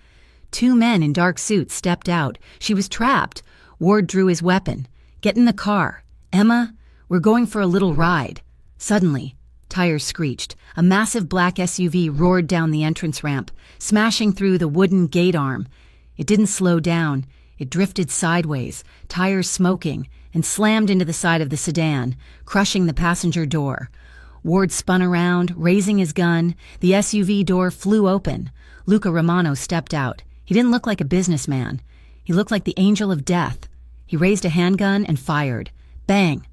2 men in dark suits stepped out. She was trapped. Ward drew his weapon. Get in the car. Emma, we're going for a little ride. Suddenly, tires screeched. A massive black SUV roared down the entrance ramp, smashing through the wooden gate arm. It didn't slow down. It drifted sideways, tires smoking, and slammed into the side of the sedan, crushing the passenger door. Ward spun around, raising his gun. The SUV door flew open. Luca Romano stepped out. He didn't look like a businessman. He looked like the angel of death. He raised a handgun and fired. Bang!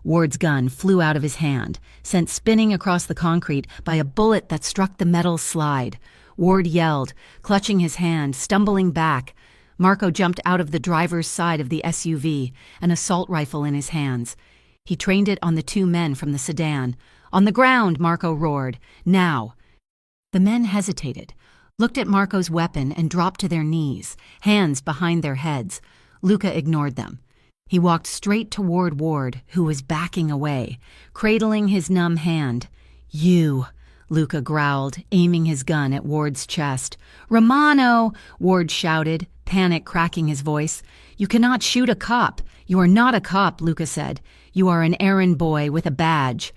Ward's gun flew out of his hand, sent spinning across the concrete by a bullet that struck the metal slide. Ward yelled, clutching his hand, stumbling back. Marco jumped out of the driver's side of the SUV, an assault rifle in his hands. He trained it on the two men from the sedan. "On the ground!" Marco roared. "Now!" The men hesitated, looked at Marco's weapon and dropped to their knees, hands behind their heads. Luca ignored them. He walked straight toward Ward, who was backing away, cradling his numb hand. "You," Luca growled, aiming his gun at Ward's chest. "Romano!" Ward shouted, panic cracking his voice. "You cannot shoot a cop." "You are not a cop," Luca said. "You are an errand boy with a badge."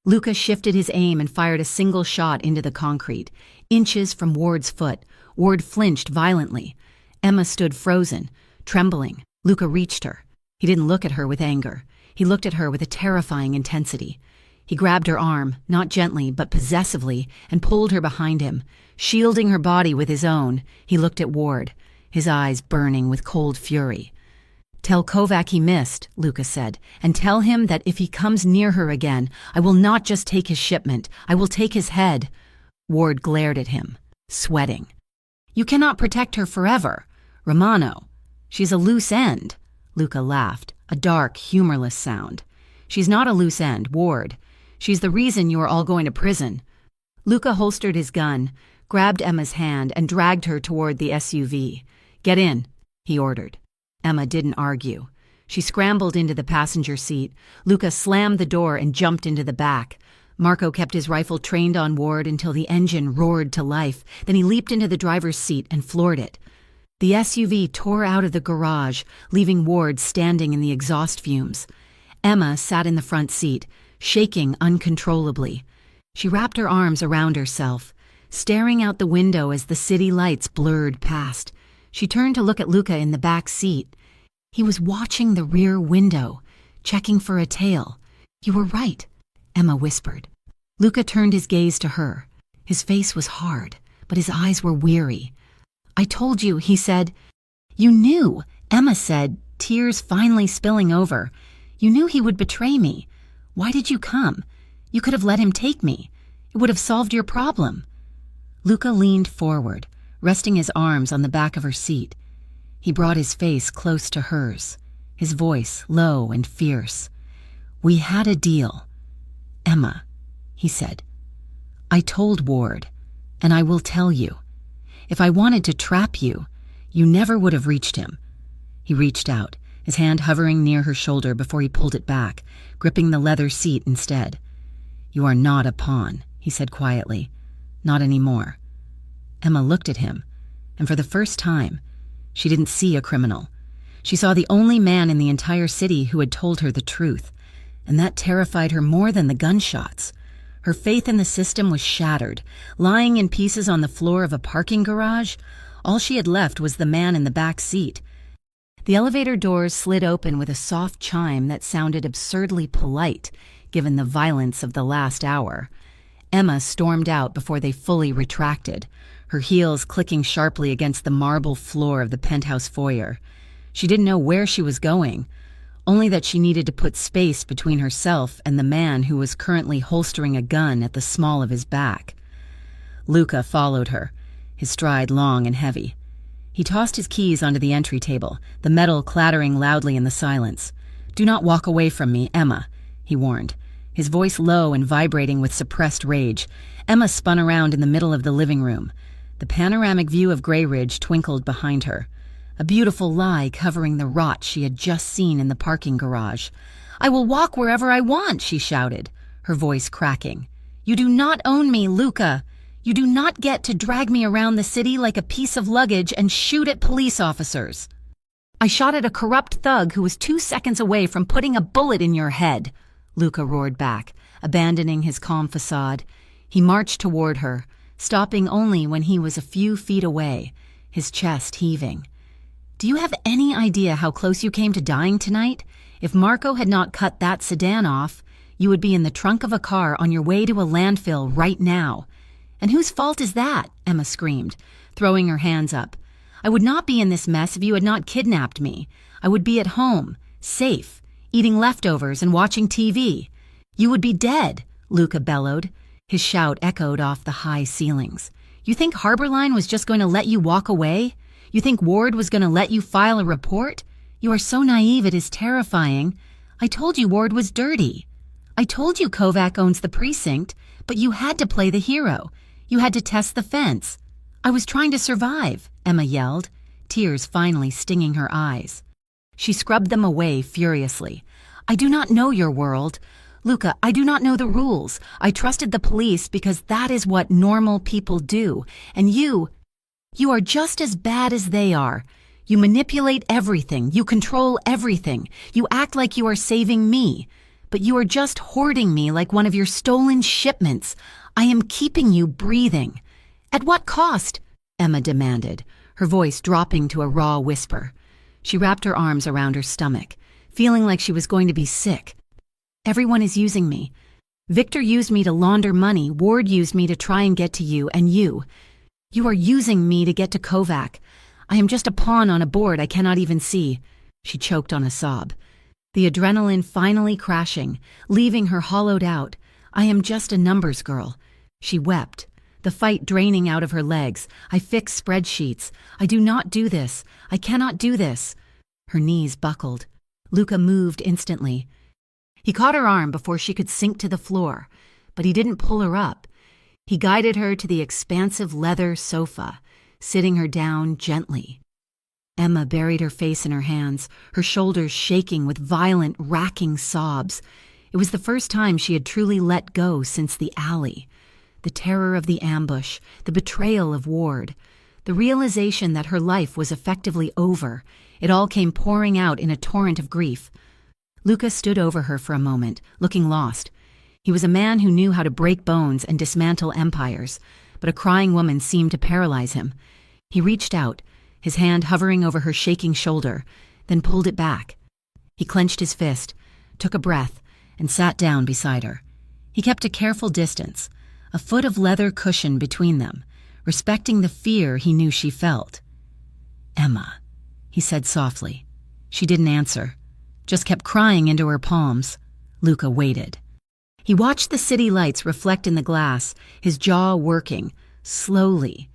Luca shifted his aim and fired a single shot into the concrete, inches from Ward's foot. Ward flinched violently. Emma stood frozen, trembling. Luca reached her. He didn't look at her with anger. He looked at her with a terrifying intensity. He grabbed her arm, not gently but possessively, and pulled her behind him. Shielding her body with his own, he looked at Ward, his eyes burning with cold fury. "Tell Kovac he missed," Luca said, "and tell him that if he comes near her again, I will not just take his shipment, I will take his head." Ward glared at him, sweating. "You cannot protect her forever. Romano, she's a loose end." Luca laughed, a dark, humorless sound. "She's not a loose end, Ward. She's the reason you are all going to prison." Luca holstered his gun, grabbed Emma's hand, and dragged her toward the SUV. "Get in," he ordered. Emma didn't argue. She scrambled into the passenger seat. Luca slammed the door and jumped into the back. Marco kept his rifle trained on Ward until the engine roared to life. Then he leaped into the driver's seat and floored it. The SUV tore out of the garage, leaving Ward standing in the exhaust fumes. Emma sat in the front seat, shaking uncontrollably. She wrapped her arms around herself, staring out the window as the city lights blurred past. She turned to look at Luca in the back seat. He was watching the rear window, checking for a tail. "You were right," Emma whispered. Luca turned his gaze to her. His face was hard, but his eyes were weary. "I told you," he said. "You knew," Emma said, tears finally spilling over. "You knew he would betray me. Why did you come? You could have let him take me. It would have solved your problem." Luca leaned forward, resting his arms on the back of her seat. He brought his face close to hers, his voice low and fierce. "We had a deal. Emma," he said. "I told Ward, and I will tell you. If I wanted to trap you, you never would have reached him." He reached out, his hand hovering near her shoulder before he pulled it back, gripping the leather seat instead. "You are not a pawn," he said quietly. "Not anymore." Emma looked at him, and for the first time, she didn't see a criminal. She saw the only man in the entire city who had told her the truth, and that terrified her more than the gunshots. Her faith in the system was shattered. Lying in pieces on the floor of a parking garage, all she had left was the man in the back seat. The elevator doors slid open with a soft chime that sounded absurdly polite, given the violence of the last hour. Emma stormed out before they fully retracted, her heels clicking sharply against the marble floor of the penthouse foyer. She didn't know where she was going, only that she needed to put space between herself and the man who was currently holstering a gun at the small of his back. Luca followed her, his stride long and heavy. He tossed his keys onto the entry table, the metal clattering loudly in the silence. "Do not walk away from me, Emma," he warned, his voice low and vibrating with suppressed rage. Emma spun around in the middle of the living room. The panoramic view of Grey Ridge twinkled behind her, a beautiful lie covering the rot she had just seen in the parking garage. "I will walk wherever I want," she shouted, her voice cracking. "You do not own me, Luca. You do not get to drag me around the city like a piece of luggage and shoot at police officers. I shot at a corrupt thug who was 2 seconds away from putting a bullet in your head," Luca roared back, abandoning his calm facade. He marched toward her, stopping only when he was a few feet away, his chest heaving. "Do you have any idea how close you came to dying tonight? If Marco had not cut that sedan off, you would be in the trunk of a car on your way to a landfill right now." "And whose fault is that?" Emma screamed, throwing her hands up. I would not be in this mess if you had not kidnapped me. I would be at home, safe, eating leftovers and watching TV. You would be dead, Luca bellowed. His shout echoed off the high ceilings. You think Harborline was just going to let you walk away? You think Ward was going to let you file a report? You are so naive it is terrifying. I told you Ward was dirty. I told you Kovac owns the precinct, but you had to play the hero. You had to test the fence. I was trying to survive, Emma yelled, tears finally stinging her eyes. She scrubbed them away furiously. I do not know your world. Luca, I do not know the rules. I trusted the police because that is what normal people do. And you are just as bad as they are. You manipulate everything. You control everything. You act like you are saving me. But you are just hoarding me like one of your stolen shipments. I am keeping you breathing. At what cost? Emma demanded, her voice dropping to a raw whisper. She wrapped her arms around her stomach, feeling like she was going to be sick. Everyone is using me. Victor used me to launder money. Ward used me to try and get to you, and you. You are using me to get to Kovac. I am just a pawn on a board I cannot even see. She choked on a sob. The adrenaline finally crashing, leaving her hollowed out. I am just a numbers girl. She wept, the fight draining out of her legs. I fix spreadsheets. I do not do this. I cannot do this. Her knees buckled. Luca moved instantly. He caught her arm before she could sink to the floor, but he didn't pull her up. He guided her to the expansive leather sofa, sitting her down gently. Emma buried her face in her hands, her shoulders shaking with violent, racking sobs. It was the first time she had truly let go since the alley. The terror of the ambush, the betrayal of Ward, the realization that her life was effectively over. It all came pouring out in a torrent of grief. Luca stood over her for a moment, looking lost. He was a man who knew how to break bones and dismantle empires, but a crying woman seemed to paralyze him. He reached out, his hand hovering over her shaking shoulder, then pulled it back. He clenched his fist, took a breath, and sat down beside her. He kept a careful distance, a foot of leather cushion between them, respecting the fear he knew she felt. Emma, he said softly. She didn't answer, just kept crying into her palms. Luca waited. He watched the city lights reflect in the glass, his jaw working, slowly,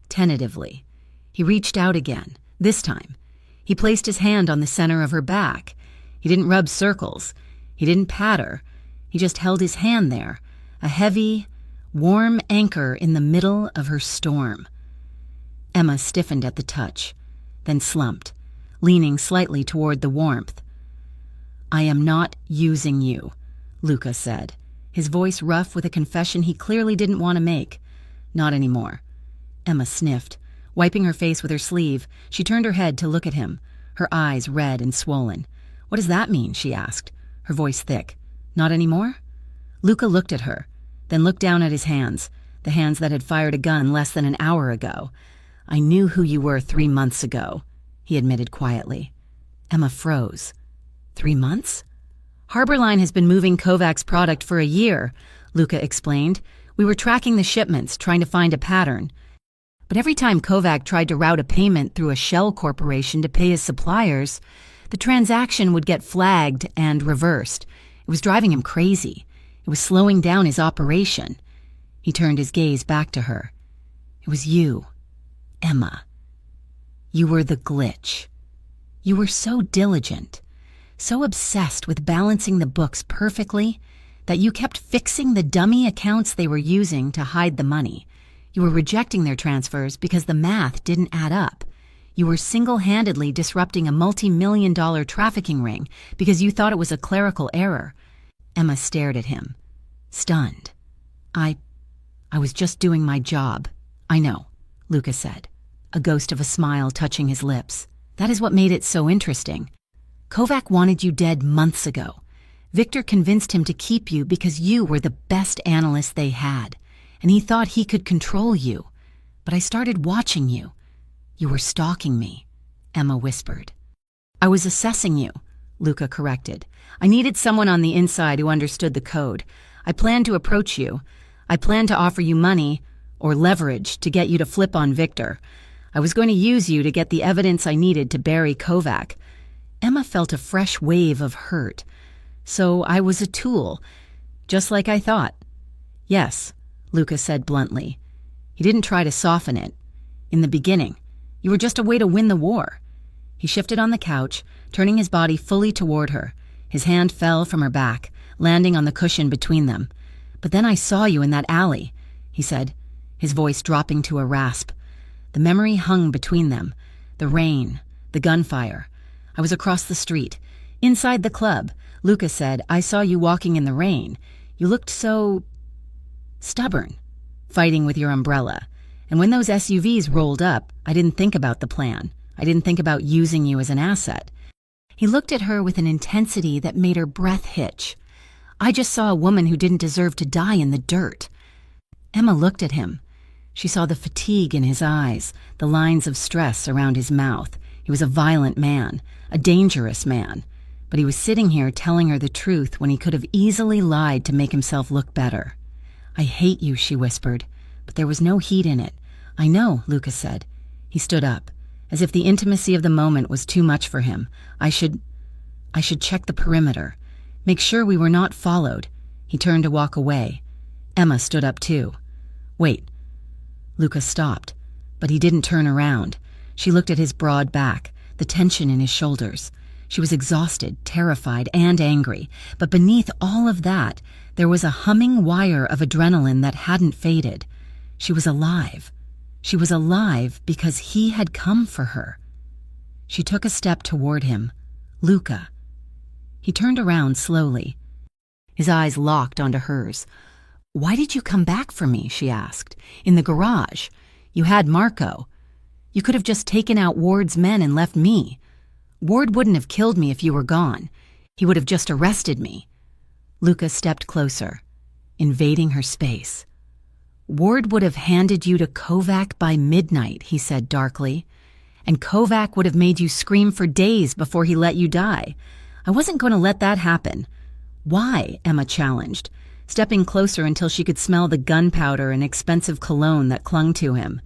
tentatively. He reached out again, this time. He placed his hand on the center of her back. He didn't rub circles. He didn't pat her. He just held his hand there, a heavy, warm anchor in the middle of her storm. Emma stiffened at the touch, then slumped, leaning slightly toward the warmth. I am not using you, Luca said, his voice rough with a confession he clearly didn't want to make. Not anymore. Emma sniffed. Wiping her face with her sleeve, she turned her head to look at him, her eyes red and swollen. What does that mean? She asked, her voice thick. Not anymore? Luca looked at her, then looked down at his hands, the hands that had fired a gun less than an hour ago. I knew who you were 3 months ago, he admitted quietly. Emma froze. 3 months? Harborline has been moving Kovac's product for a year, Luca explained. We were tracking the shipments, trying to find a pattern. But every time Kovac tried to route a payment through a shell corporation to pay his suppliers, the transaction would get flagged and reversed. It was driving him crazy. It was slowing down his operation. He turned his gaze back to her. It was you, Emma. You were the glitch. You were so diligent, so obsessed with balancing the books perfectly that you kept fixing the dummy accounts they were using to hide the money. You were rejecting their transfers because the math didn't add up. You were single-handedly disrupting a multi-million-dollar trafficking ring because you thought it was a clerical error. Emma stared at him, stunned. I was just doing my job. I know, Luca said, a ghost of a smile touching his lips. That is what made it so interesting. Kovac wanted you dead months ago. Victor convinced him to keep you because you were the best analyst they had, and he thought he could control you. But I started watching you. You were stalking me, Emma whispered. I was assessing you, Luca corrected. I needed someone on the inside who understood the code. I planned to approach you. I planned to offer you money or leverage to get you to flip on Victor. I was going to use you to get the evidence I needed to bury Kovac. Emma felt a fresh wave of hurt. So I was a tool, just like I thought. Yes, Lucas said bluntly. He didn't try to soften it. In the beginning, you were just a way to win the war. He shifted on the couch, turning his body fully toward her. His hand fell from her back, landing on the cushion between them. But then I saw you in that alley, he said, his voice dropping to a rasp. The memory hung between them. The rain, the gunfire. I was across the street. Inside the club, Lucas said, I saw you walking in the rain. You looked so stubborn, fighting with your umbrella. And when those SUVs rolled up, I didn't think about the plan. I didn't think about using you as an asset. He looked at her with an intensity that made her breath hitch. I just saw a woman who didn't deserve to die in the dirt. Emma looked at him. She saw the fatigue in his eyes, the lines of stress around his mouth. He was a violent man, a dangerous man. But he was sitting here telling her the truth when he could have easily lied to make himself look better. I hate you, she whispered, but there was no heat in it. I know, Lucas said. He stood up, as if the intimacy of the moment was too much for him. I should check the perimeter, make sure we were not followed. He turned to walk away. Emma stood up too. Wait. Lucas stopped, but he didn't turn around. She looked at his broad back, the tension in his shoulders. She was exhausted, terrified, and angry, but beneath all of that, there was a humming wire of adrenaline that hadn't faded. She was alive. She was alive because he had come for her. She took a step toward him. Luca. He turned around slowly. His eyes locked onto hers. Why did you come back for me, she asked. In the garage. You had Marco. You could have just taken out Ward's men and left me. Ward wouldn't have killed me if you were gone. He would have just arrested me. Luca stepped closer, invading her space. Ward would have handed you to Kovac by midnight, he said darkly. And Kovac would have made you scream for days before he let you die. I wasn't going to let that happen. Why? Emma challenged, stepping closer until she could smell the gunpowder and expensive cologne that clung to him.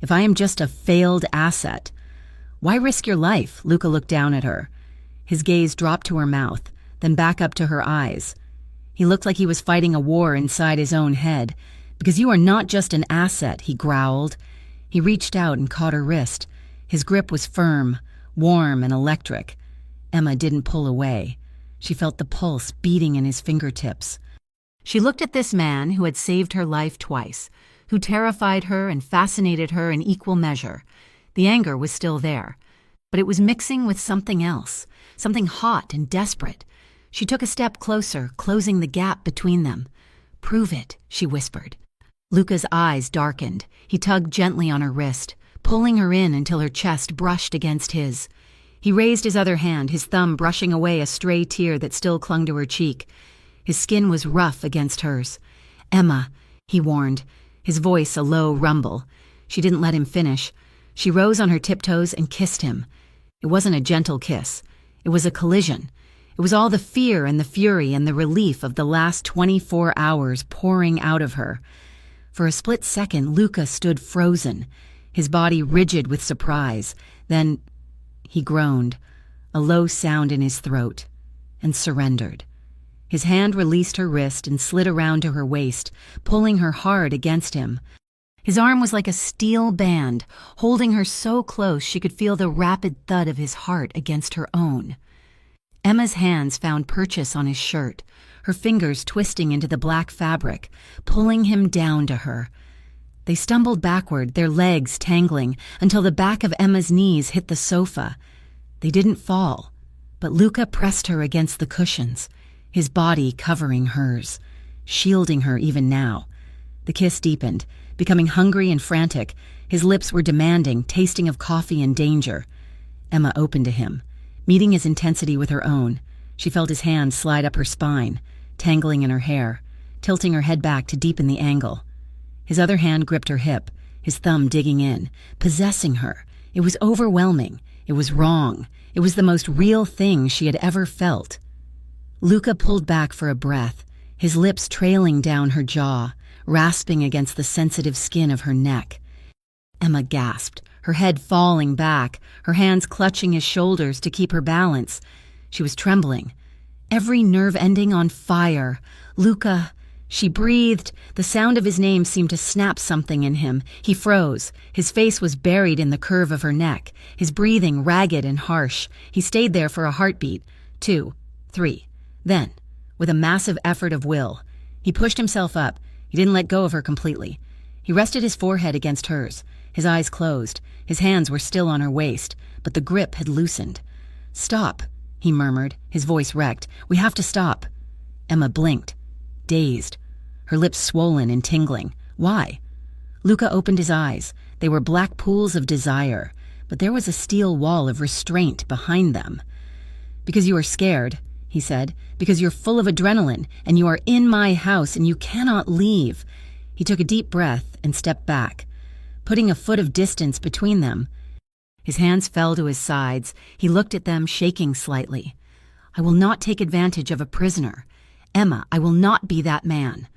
If I am just a failed asset. Why risk your life? Luca looked down at her. His gaze dropped to her mouth, then back up to her eyes. He looked like he was fighting a war inside his own head. Because you are not just an asset, he growled. He reached out and caught her wrist. His grip was firm, warm, and electric. Emma didn't pull away. She felt the pulse beating in his fingertips. She looked at this man who had saved her life twice, who terrified her and fascinated her in equal measure. The anger was still there, but it was mixing with something else, something hot and desperate. She took a step closer, closing the gap between them. Prove it, she whispered. Luca's eyes darkened. He tugged gently on her wrist, pulling her in until her chest brushed against his. He raised his other hand, his thumb brushing away a stray tear that still clung to her cheek. His skin was rough against hers. Emma, he warned, his voice a low rumble. She didn't let him finish. She rose on her tiptoes and kissed him. It wasn't a gentle kiss. It was a collision. It was all the fear and the fury and the relief of the last 24 hours pouring out of her. For a split second, Luca stood frozen, his body rigid with surprise. Then he groaned, a low sound in his throat, and surrendered. His hand released her wrist and slid around to her waist, pulling her hard against him. His arm was like a steel band, holding her so close she could feel the rapid thud of his heart against her own. Emma's hands found purchase on his shirt, her fingers twisting into the black fabric, pulling him down to her. They stumbled backward, their legs tangling, until the back of Emma's knees hit the sofa. They didn't fall, but Luca pressed her against the cushions, his body covering hers, shielding her even now. The kiss deepened, becoming hungry and frantic. His lips were demanding, tasting of coffee and danger. Emma opened to him, meeting his intensity with her own. She felt his hand slide up her spine, tangling in her hair, tilting her head back to deepen the angle. His other hand gripped her hip, his thumb digging in, possessing her. It was overwhelming. It was wrong. It was the most real thing she had ever felt. Luca pulled back for a breath, his lips trailing down her jaw, rasping against the sensitive skin of her neck. Emma gasped, her head falling back, her hands clutching his shoulders to keep her balance. She was trembling, every nerve ending on fire. Luca. She breathed. The sound of his name seemed to snap something in him. He froze. His face was buried in the curve of her neck, his breathing ragged and harsh. He stayed there for a heartbeat, 2, 3. Then, with a massive effort of will, he pushed himself up. He didn't let go of her completely. He rested his forehead against hers. His eyes closed. His hands were still on her waist, but the grip had loosened. "Stop," he murmured, his voice wrecked. "We have to stop." Emma blinked, dazed, her lips swollen and tingling. Why? Luca opened his eyes. They were black pools of desire, but there was a steel wall of restraint behind them. "Because you are scared," he said. "Because you're full of adrenaline, and you are in my house, and you cannot leave." He took a deep breath and stepped back, putting a foot of distance between them. His hands fell to his sides. He looked at them, shaking slightly. "I will not take advantage of a prisoner. Emma, I will not be that man."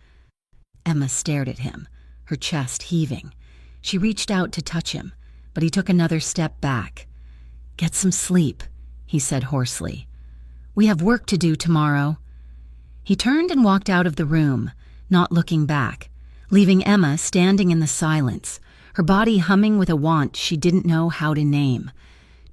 Emma stared at him, her chest heaving. She reached out to touch him, but he took another step back. "Get some sleep," he said hoarsely. "We have work to do tomorrow." He turned and walked out of the room, not looking back, leaving Emma standing in the silence, her body humming with a want she didn't know how to name.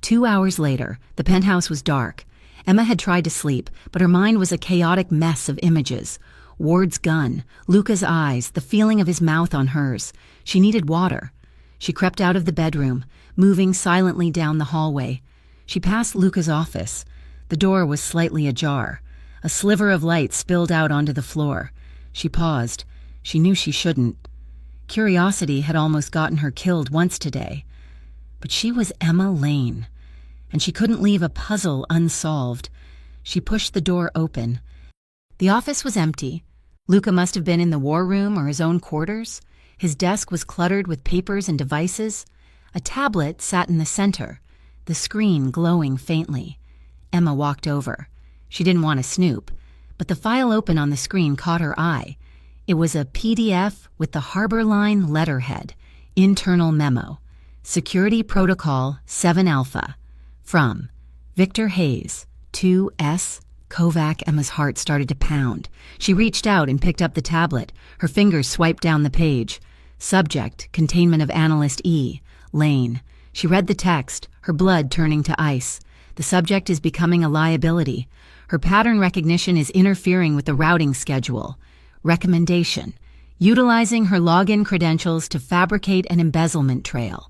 2 hours later, the penthouse was dark. Emma had tried to sleep, but her mind was a chaotic mess of images. Ward's gun, Luca's eyes, the feeling of his mouth on hers. She needed water. She crept out of the bedroom, moving silently down the hallway. She passed Luca's office. The door was slightly ajar. A sliver of light spilled out onto the floor. She paused. She knew she shouldn't. Curiosity had almost gotten her killed once today. But she was Emma Lane, and she couldn't leave a puzzle unsolved. She pushed the door open. The office was empty. Luca must have been in the war room or his own quarters. His desk was cluttered with papers and devices. A tablet sat in the center, the screen glowing faintly. Emma walked over. She didn't want to snoop, but the file open on the screen caught her eye. It was a PDF with the Harbor Line letterhead, internal memo, Security Protocol 7 Alpha, from Victor Hayes, 2S. Kovac. Emma's heart started to pound. She reached out and picked up the tablet. Her fingers swiped down the page. Subject, containment of Analyst E, Lane. She read the text, her blood turning to ice. The subject is becoming a liability. Her pattern recognition is interfering with the routing schedule. Recommendation: utilizing her login credentials to fabricate an embezzlement trail.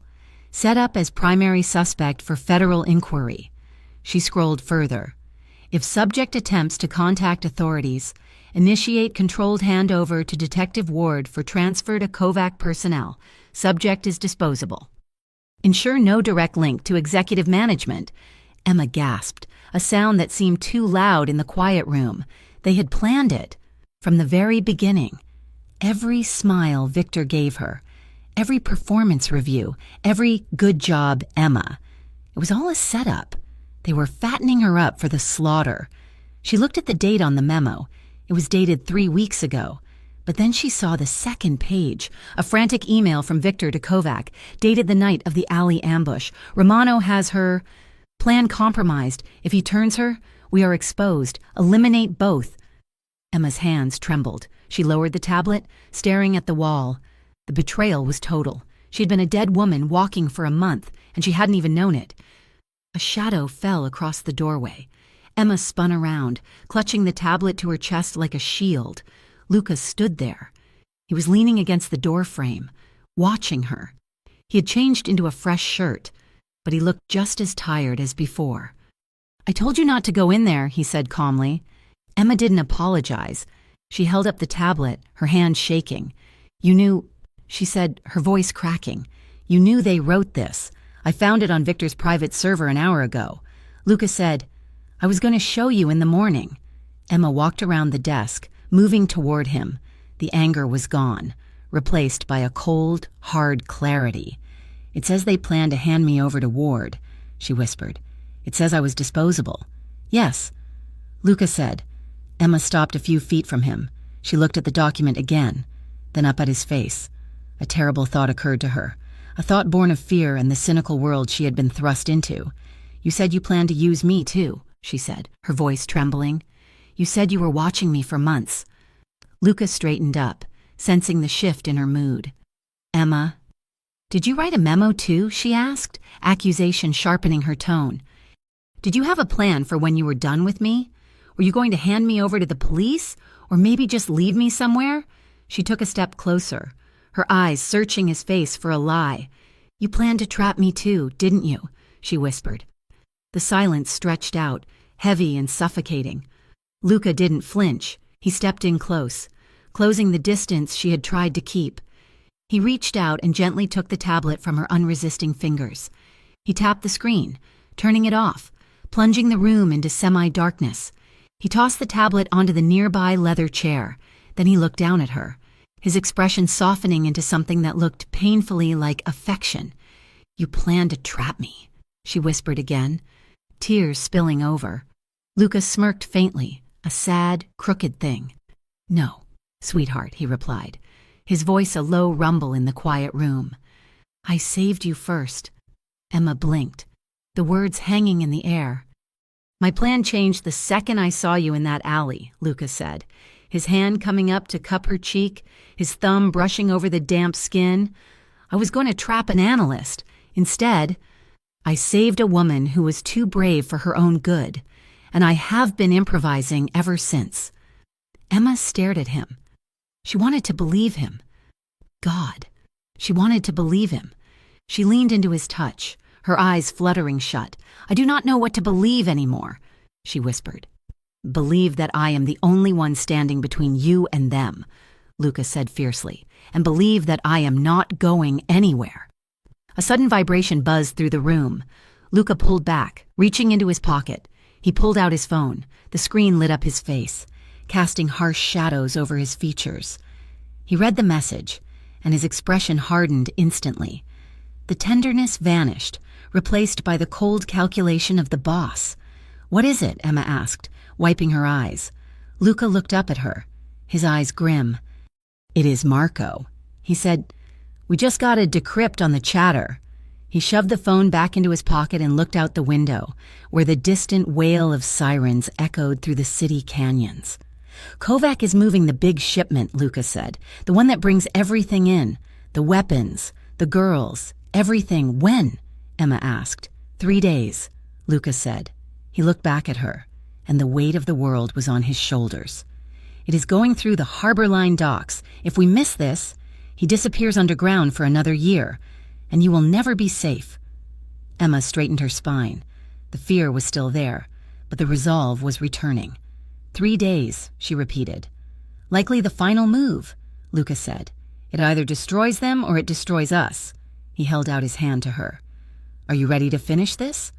Set up as primary suspect for federal inquiry. She scrolled further. If subject attempts to contact authorities, initiate controlled handover to Detective Ward for transfer to Kovac personnel. Subject is disposable. Ensure no direct link to executive management. Emma gasped, a sound that seemed too loud in the quiet room. They had planned it. From the very beginning. Every smile Victor gave her, every performance review, every "good job, Emma." It was all a setup. They were fattening her up for the slaughter. She looked at the date on the memo. It was dated 3 weeks ago. But then she saw the second page, a frantic email from Victor to Kovac, dated the night of the alley ambush. "Romano has her plan compromised. If he turns her, we are exposed. Eliminate both." Emma's hands trembled. She lowered the tablet, staring at the wall. The betrayal was total. She had been a dead woman walking for a month, and she hadn't even known it. A shadow fell across the doorway. Emma spun around, clutching the tablet to her chest like a shield. Luca stood there. He was leaning against the door frame, watching her. He had changed into a fresh shirt, but he looked just as tired as before. "I told you not to go in there," he said calmly. Emma didn't apologize. She held up the tablet, her hand shaking. "You knew," she said, her voice cracking. "You knew they wrote this. I found it on Victor's private server an hour ago." Luca said, "I was going to show you in the morning." Emma walked around the desk, moving toward him. The anger was gone, replaced by a cold, hard clarity. "It says they plan to hand me over to Ward," she whispered. "It says I was disposable." "Yes," Luca said. Emma stopped a few feet from him. She looked at the document again, then up at his face. A terrible thought occurred to her. a thought born of fear and the cynical world she had been thrust into. "You said you planned to use me, too," she said, her voice trembling. "You said you were watching me for months." Luca straightened up, sensing the shift in her mood. "Emma." "Did you write a memo, too?" she asked, accusation sharpening her tone. "Did you have a plan for when you were done with me? Were you going to hand me over to the police? Or maybe just leave me somewhere?" She took a step closer, her eyes searching his face for a lie. "You planned to trap me too, didn't you?" she whispered. The silence stretched out, heavy and suffocating. Luca didn't flinch. He stepped in close, closing the distance she had tried to keep. He reached out and gently took the tablet from her unresisting fingers. He tapped the screen, turning it off, plunging the room into semi-darkness. He tossed the tablet onto the nearby leather chair. Then he looked down at her, his expression softening into something that looked painfully like affection. "You planned to trap me," she whispered again, tears spilling over. Luca smirked faintly, a sad, crooked thing. "No, sweetheart," he replied, his voice a low rumble in the quiet room. "I saved you first." Emma blinked, the words hanging in the air. "My plan changed the second I saw you in that alley," Luca said, his hand coming up to cup her cheek, his thumb brushing over the damp skin. "I was going to trap an analyst. Instead, I saved a woman who was too brave for her own good, and I have been improvising ever since." Emma stared at him. She wanted to believe him. God, she wanted to believe him. She leaned into his touch, her eyes fluttering shut. "I do not know what to believe anymore," she whispered. "Believe that I am the only one standing between you and them," Luca said fiercely, "and believe that I am not going anywhere." A sudden vibration buzzed through the room. Luca pulled back, reaching into his pocket. He pulled out his phone. The screen lit up his face, casting harsh shadows over his features. He read the message, and his expression hardened instantly. The tenderness vanished, replaced by the cold calculation of the boss. "What is it?" Emma asked, wiping her eyes. Luca looked up at her, his eyes grim. "It is Marco," he said. "We just got a decrypt on the chatter." He shoved the phone back into his pocket and looked out the window, where the distant wail of sirens echoed through the city canyons. "Kovac is moving the big shipment," Luca said, "the one that brings everything in, the weapons, the girls, everything." "When?" Emma asked. 3 days, Luca said. He looked back at her, and the weight of the world was on his shoulders. "It is going through the Harbor Line docks. If we miss this, he disappears underground for another year, and you will never be safe." Emma straightened her spine. The fear was still there, but the resolve was returning. 3 days, she repeated. "Likely the final move," Luca said. "It either destroys them or it destroys us." He held out his hand to her. "Are you ready to finish this?"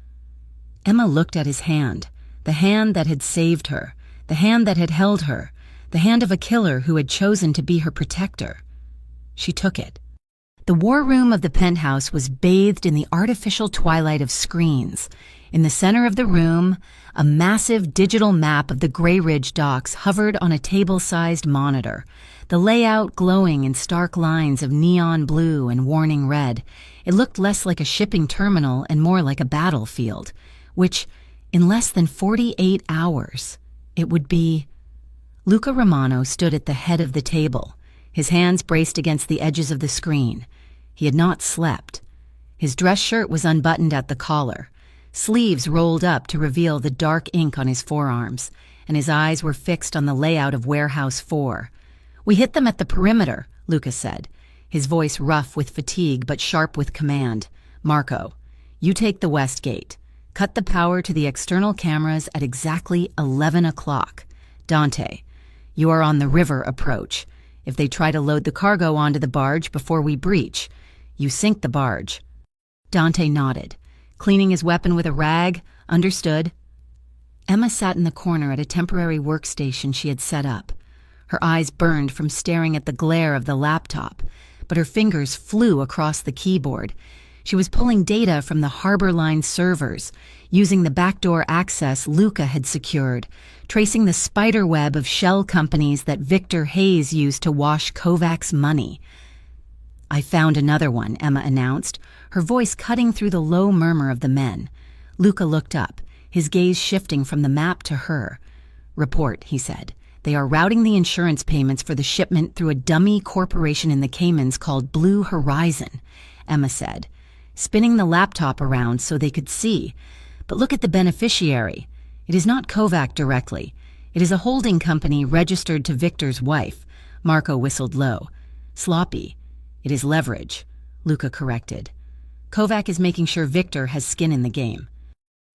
Emma looked at his hand, the hand that had saved her, the hand that had held her, the hand of a killer who had chosen to be her protector. She took it. The war room of the penthouse was bathed in the artificial twilight of screens. In the center of the room, a massive digital map of the Grey Ridge docks hovered on a table-sized monitor, the layout glowing in stark lines of neon blue and warning red. It looked less like a shipping terminal and more like a battlefield, which, in less than 48 hours, it would be. Luca Romano stood at the head of the table, his hands braced against the edges of the screen. He had not slept. His dress shirt was unbuttoned at the collar, sleeves rolled up to reveal the dark ink on his forearms, and his eyes were fixed on the layout of Warehouse 4. "We hit them at the perimeter," Luca said, his voice rough with fatigue but sharp with command. "Marco, you take the west gate. Cut the power to the external cameras at exactly 11 o'clock. Dante, you are on the river approach. If they try to load the cargo onto the barge before we breach, you sink the barge." Dante nodded, cleaning his weapon with a rag. "Understood." Emma sat in the corner at a temporary workstation she had set up. Her eyes burned from staring at the glare of the laptop, but her fingers flew across the keyboard. She was pulling data from the Harbor Line servers, using the backdoor access Luca had secured, tracing the spider web of shell companies that Victor Hayes used to wash Kovac's money. I found another one, Emma announced, her voice cutting through the low murmur of the men. Luca looked up, his gaze shifting from the map to her. Report, he said. They are routing the insurance payments for the shipment through a dummy corporation in the Caymans called Blue Horizon, Emma said, spinning the laptop around so they could see. But look at the beneficiary. It is not Kovac directly. It is a holding company registered to Victor's wife. Marco whistled low. Sloppy. It is leverage, Luca corrected. Kovac is making sure Victor has skin in the game.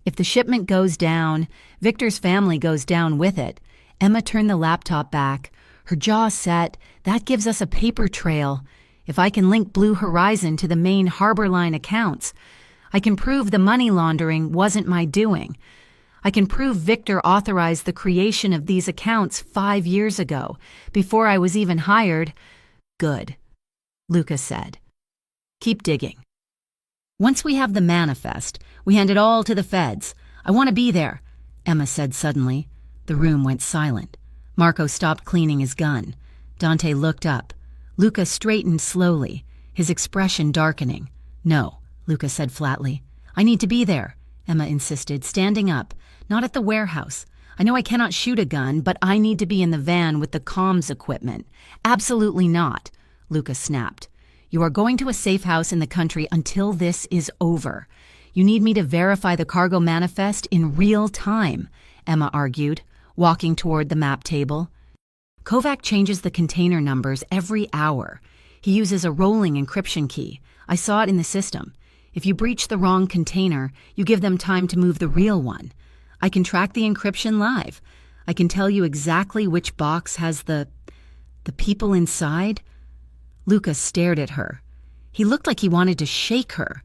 If the shipment goes down, Victor's family goes down with it. Emma turned the laptop back, her jaw set. That gives us a paper trail. If I can link Blue Horizon to the main Harbor Line accounts, I can prove the money laundering wasn't my doing. I can prove Victor authorized the creation of these accounts 5 years ago, before I was even hired. Good, Luca said. Keep digging. Once we have the manifest, we hand it all to the feds. I want to be there, Emma said suddenly. The room went silent. Marco stopped cleaning his gun. Dante looked up. Luca straightened slowly, his expression darkening. No, Luca said flatly. I need to be there, Emma insisted, standing up. Not at the warehouse. I know I cannot shoot a gun, but I need to be in the van with the comms equipment. Absolutely not, Luca snapped. You are going to a safe house in the country until this is over. You need me to verify the cargo manifest in real time, Emma argued, walking toward the map table. Kovac changes the container numbers every hour. He uses a rolling encryption key. I saw it in the system. If you breach the wrong container, you give them time to move the real one. I can track the encryption live. I can tell you exactly which box has the people inside. Luca stared at her. He looked like he wanted to shake her,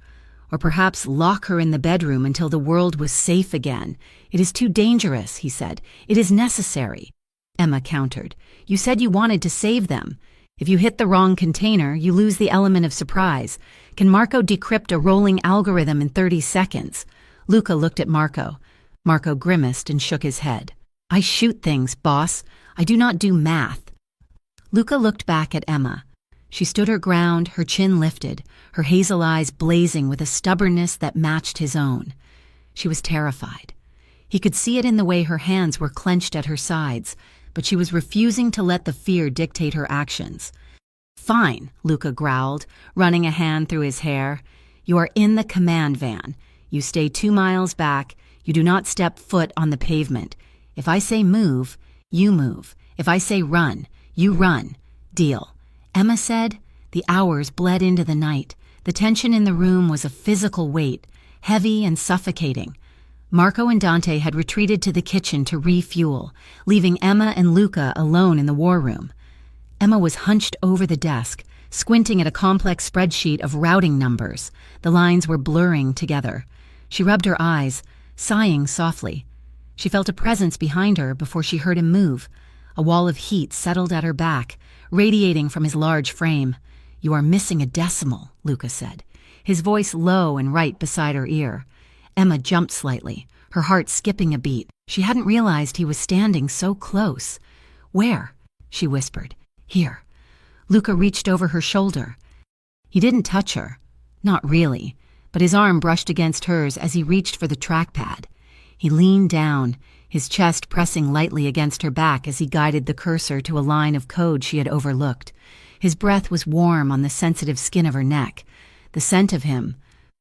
or perhaps lock her in the bedroom until the world was safe again. It is too dangerous, he said. It is necessary. Emma countered. You said you wanted to save them. If you hit the wrong container, you lose the element of surprise. Can Marco decrypt a rolling algorithm in 30 seconds? Luca looked at Marco. Marco grimaced and shook his head. I shoot things, boss. I do not do math. Luca looked back at Emma. She stood her ground, her chin lifted, her hazel eyes blazing with a stubbornness that matched his own. She was terrified. He could see it in the way her hands were clenched at her sides, but she was refusing to let the fear dictate her actions. Fine, Luca growled, running a hand through his hair. You are in the command van. You stay 2 miles back. You do not step foot on the pavement. If I say move, you move. If I say run, you run. Deal. Emma said. The hours bled into the night. The tension in the room was a physical weight, heavy and suffocating. Marco and Dante had retreated to the kitchen to refuel, leaving Emma and Luca alone in the war room. Emma was hunched over the desk, squinting at a complex spreadsheet of routing numbers. The lines were blurring together. She rubbed her eyes, sighing softly. She felt a presence behind her before she heard him move. A wall of heat settled at her back, radiating from his large frame. You are missing a decimal, Luca said, his voice low and right beside her ear. Emma jumped slightly, her heart skipping a beat. She hadn't realized he was standing so close. Where? She whispered. Here. Luca reached over her shoulder. He didn't touch her. Not really, but his arm brushed against hers as he reached for the trackpad. He leaned down, his chest pressing lightly against her back as he guided the cursor to a line of code she had overlooked. His breath was warm on the sensitive skin of her neck. The scent of him,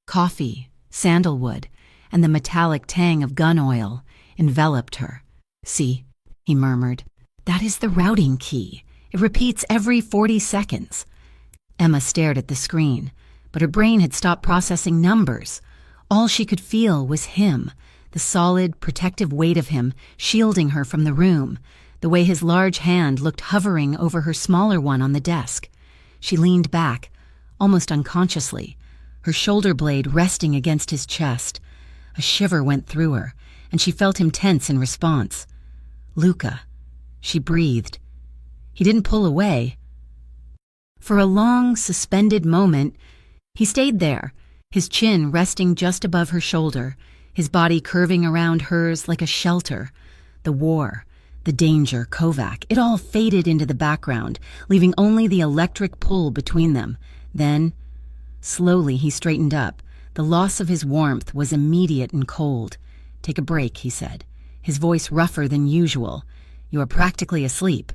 coffee, sandalwood, and the metallic tang of gun oil enveloped her. See, he murmured, that is the routing key. It repeats every 40 seconds. Emma stared at the screen, but her brain had stopped processing numbers. All she could feel was him, the solid, protective weight of him shielding her from the room, the way his large hand looked hovering over her smaller one on the desk. She leaned back, almost unconsciously, her shoulder blade resting against his chest. A shiver went through her, and she felt him tense in response. Luca, she breathed. He didn't pull away. For a long, suspended moment, he stayed there, his chin resting just above her shoulder, his body curving around hers like a shelter. The war, the danger, Kovac, it all faded into the background, leaving only the electric pull between them. Then, slowly, he straightened up. The loss of his warmth was immediate and cold. "Take a break," he said, his voice rougher than usual. "You are practically asleep."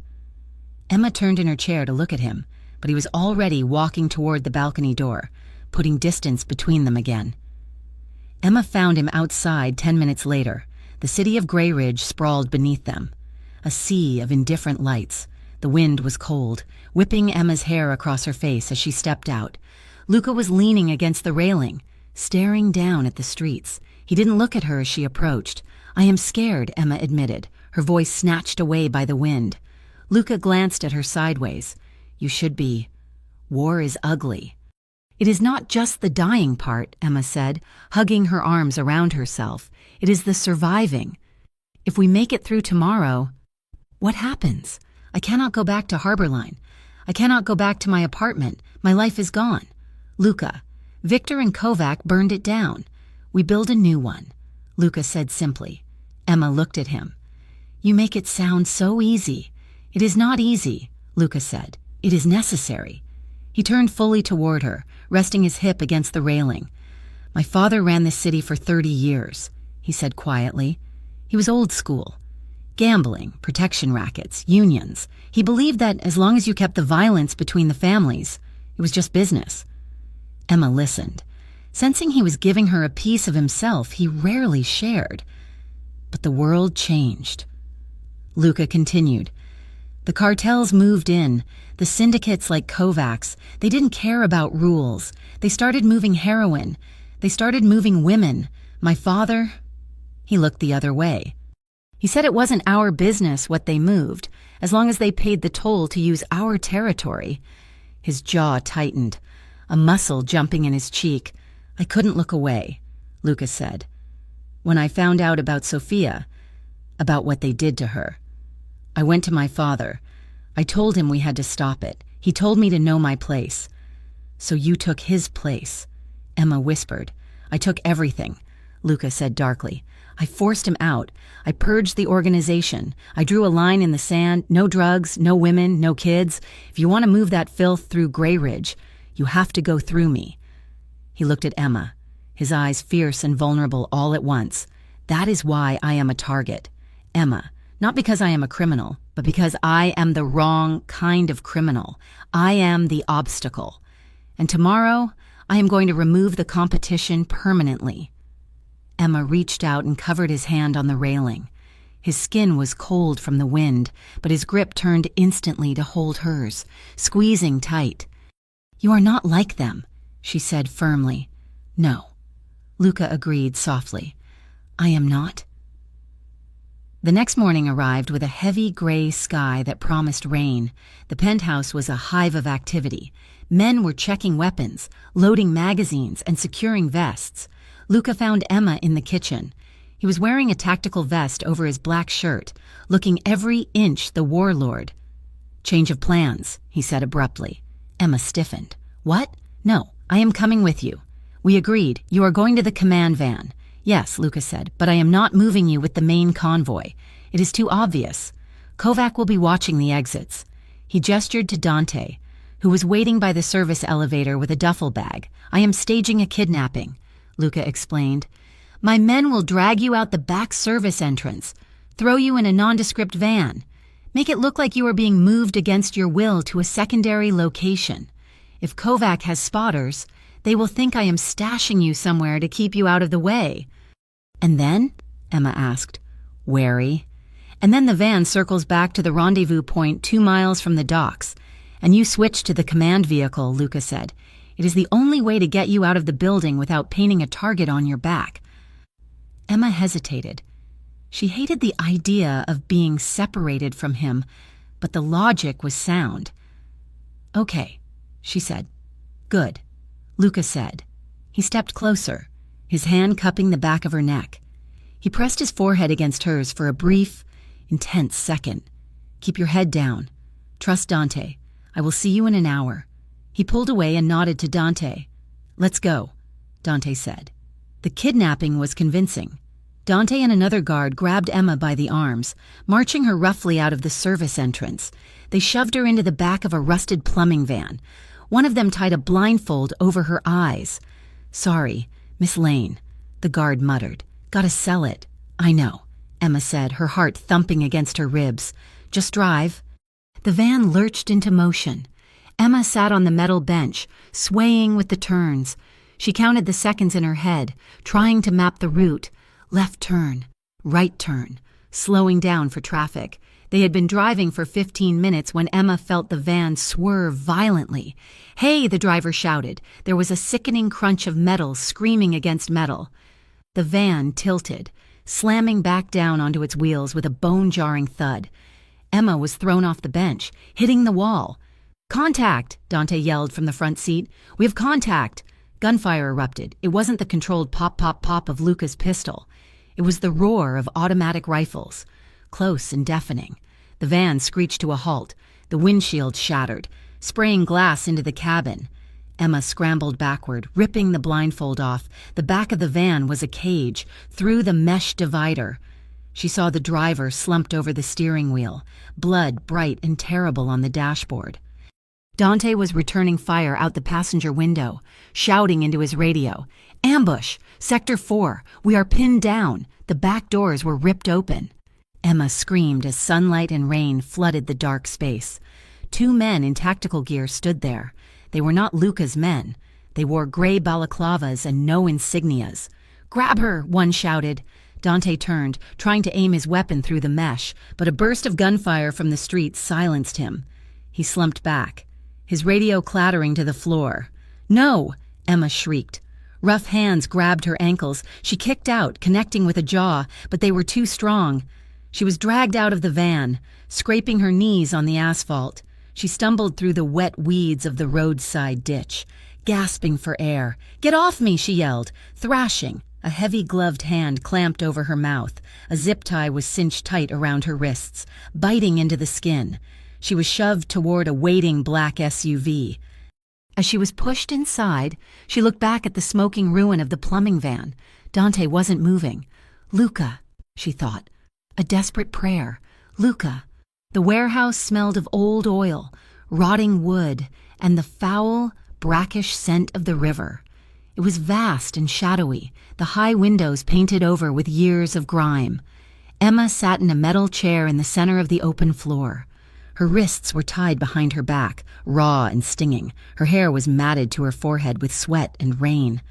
Emma turned in her chair to look at him, but he was already walking toward the balcony door, putting distance between them again. Emma found him outside 10 minutes later. The city of Grey Ridge sprawled beneath them, a sea of indifferent lights. The wind was cold, whipping Emma's hair across her face as she stepped out. Luca was leaning against the railing, staring down at the streets. He didn't look at her as she approached. "I am scared," Emma admitted, her voice snatched away by the wind. Luca glanced at her sideways. "You should be. War is ugly." "It is not just the dying part," Emma said, hugging her arms around herself. "It is the surviving. If we make it through tomorrow, what happens? I cannot go back to Harborline. I cannot go back to my apartment. My life is gone. Luca, Victor and Kovac burned it down. We build a new one," Luca said simply. Emma looked at him. "You make it sound so easy." "It is not easy," Luca said. "It is necessary." He turned fully toward her, resting his hip against the railing. "My father ran this city for 30 years, he said quietly. He was old school. Gambling, protection rackets, unions. He believed that as long as you kept the violence between the families, it was just business." Emma listened. Sensing he was giving her a piece of himself he rarely shared. But the world changed. Luca continued. "The cartels moved in. The syndicates like Kovac's, they didn't care about rules. They started moving heroin. They started moving women. My father..." He looked the other way. "He said it wasn't our business what they moved, as long as they paid the toll to use our territory." His jaw tightened, a muscle jumping in his cheek. "I couldn't look away," Luca said. "When I found out about Sophia, about what they did to her, I went to my father. I told him we had to stop it. He told me to know my place." "So you took his place," Emma whispered. "I took everything," Luca said darkly. "I forced him out. I purged the organization. I drew a line in the sand. No drugs, no women, no kids. If you want to move that filth through Grey Ridge, you have to go through me." He looked at Emma, his eyes fierce and vulnerable all at once. "That is why I am a target. Emma, not because I am a criminal, but because I am the wrong kind of criminal. I am the obstacle. And tomorrow, I am going to remove the competition permanently." Emma reached out and covered his hand on the railing. His skin was cold from the wind, but his grip turned instantly to hold hers, squeezing tight. "You are not like them," she said firmly. "No," Luca agreed softly. "I am not." The next morning arrived with a heavy gray sky that promised rain. The penthouse was a hive of activity. Men were checking weapons, loading magazines, and securing vests. Luca found Emma in the kitchen. He was wearing a tactical vest over his black shirt, looking every inch the warlord. "Change of plans," he said abruptly. Emma stiffened. "What? No, I am coming with you." "We agreed. You are going to the command van." "Yes," Luca said, "but I am not moving you with the main convoy. It is too obvious. Kovac will be watching the exits." He gestured to Dante, who was waiting by the service elevator with a duffel bag. "I am staging a kidnapping," Luca explained. "My men will drag you out the back service entrance, throw you in a nondescript van, make it look like you are being moved against your will to a secondary location. If Kovac has spotters, they will think I am stashing you somewhere to keep you out of the way." "And then?" Emma asked, wary. "And then the van circles back to the rendezvous point 2 miles from the docks, and you switch to the command vehicle," Luca said. "It is the only way to get you out of the building without painting a target on your back." Emma hesitated. She hated the idea of being separated from him, but the logic was sound. "Okay," she said. "Good," Luca said. He stepped closer, his hand cupping the back of her neck. He pressed his forehead against hers for a brief, intense second. "Keep your head down. Trust Dante. I will see you in an hour." He pulled away and nodded to Dante. "Let's go," Dante said. The kidnapping was convincing. Dante and another guard grabbed Emma by the arms, marching her roughly out of the service entrance. They shoved her into the back of a rusted plumbing van. One of them tied a blindfold over her eyes. "Sorry, Miss Lane," the guard muttered. "Gotta sell it." "I know," Emma said, her heart thumping against her ribs. "Just drive." The van lurched into motion. Emma sat on the metal bench, swaying with the turns. She counted the seconds in her head, trying to map the route. Left turn, right turn, slowing down for traffic. They had been driving for 15 minutes when Emma felt the van swerve violently. "Hey!" the driver shouted. There was a sickening crunch of metal screaming against metal. The van tilted, slamming back down onto its wheels with a bone-jarring thud. Emma was thrown off the bench, hitting the wall. "Contact!" Dante yelled from the front seat. "We have contact!" Gunfire erupted. It wasn't the controlled pop-pop-pop of Luca's pistol. It was the roar of automatic rifles, close and deafening. The van screeched to a halt. The windshield shattered, spraying glass into the cabin. Emma scrambled backward, ripping the blindfold off. The back of the van was a cage, through the mesh divider. She saw the driver slumped over the steering wheel, blood bright and terrible on the dashboard. Dante was returning fire out the passenger window, shouting into his radio. "Ambush! Sector 4! We are pinned down!" The back doors were ripped open. Emma screamed as sunlight and rain flooded the dark space. 2 men in tactical gear stood there. They were not Luca's men. They wore gray balaclavas and no insignias. "Grab her!" one shouted. Dante turned, trying to aim his weapon through the mesh, but a burst of gunfire from the street silenced him. He slumped back, his radio clattering to the floor. "No!" Emma shrieked. Rough hands grabbed her ankles. She kicked out, connecting with a jaw, but they were too strong. She was dragged out of the van, scraping her knees on the asphalt. She stumbled through the wet weeds of the roadside ditch, gasping for air. "Get off me!" she yelled, thrashing. A heavy gloved hand clamped over her mouth. A zip tie was cinched tight around her wrists, biting into the skin. She was shoved toward a waiting black SUV. As she was pushed inside, she looked back at the smoking ruin of the plumbing van. Dante wasn't moving. "Luca," she thought. A desperate prayer. "Luca." The warehouse smelled of old oil, rotting wood, and the foul, brackish scent of the river. It was vast and shadowy, the high windows painted over with years of grime. Emma sat in a metal chair in the center of the open floor. Her wrists were tied behind her back, raw and stinging. Her hair was matted to her forehead with sweat and rain.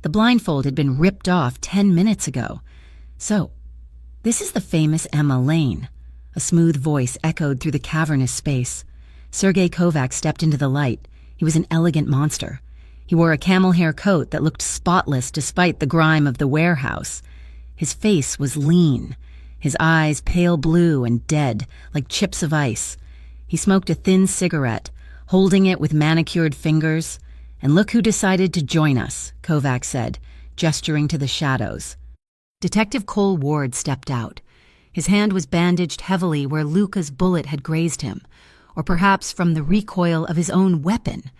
The blindfold had been ripped off 10 minutes ago. "So, this is the famous Emma Lane." A smooth voice echoed through the cavernous space. Sergei Kovac stepped into the light. He was an elegant monster. He wore a camel hair coat that looked spotless despite the grime of the warehouse. His face was lean, his eyes pale blue and dead, like chips of ice. He smoked a thin cigarette, holding it with manicured fingers. "And look who decided to join us," Kovac said, gesturing to the shadows. Detective Cole Ward stepped out. His hand was bandaged heavily where Luca's bullet had grazed him, or perhaps from the recoil of his own weapon.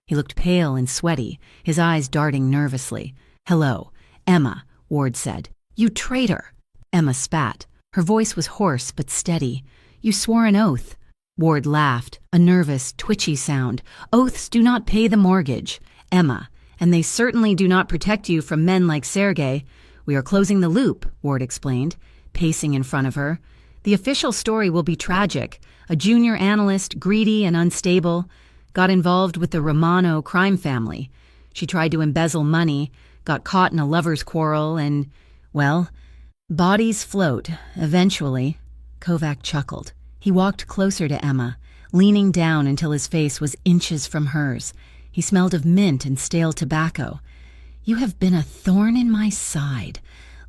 He looked pale and sweaty, his eyes darting nervously. "Hello, Emma," Ward said. "You traitor!" Emma spat. Her voice was hoarse but steady. "You swore an oath." Ward laughed, a nervous, twitchy sound. "Oaths do not pay the mortgage, Emma, and they certainly do not protect you from men like Sergei. We are closing the loop," Ward explained, pacing in front of her. "The official story will be tragic. A junior analyst, greedy and unstable, got involved with the Romano crime family. She tried to embezzle money, got caught in a lover's quarrel, and, well, bodies float, eventually." Kovac chuckled. He walked closer to Emma, leaning down until his face was inches from hers. He smelled of mint and stale tobacco. "You have been a thorn in my side,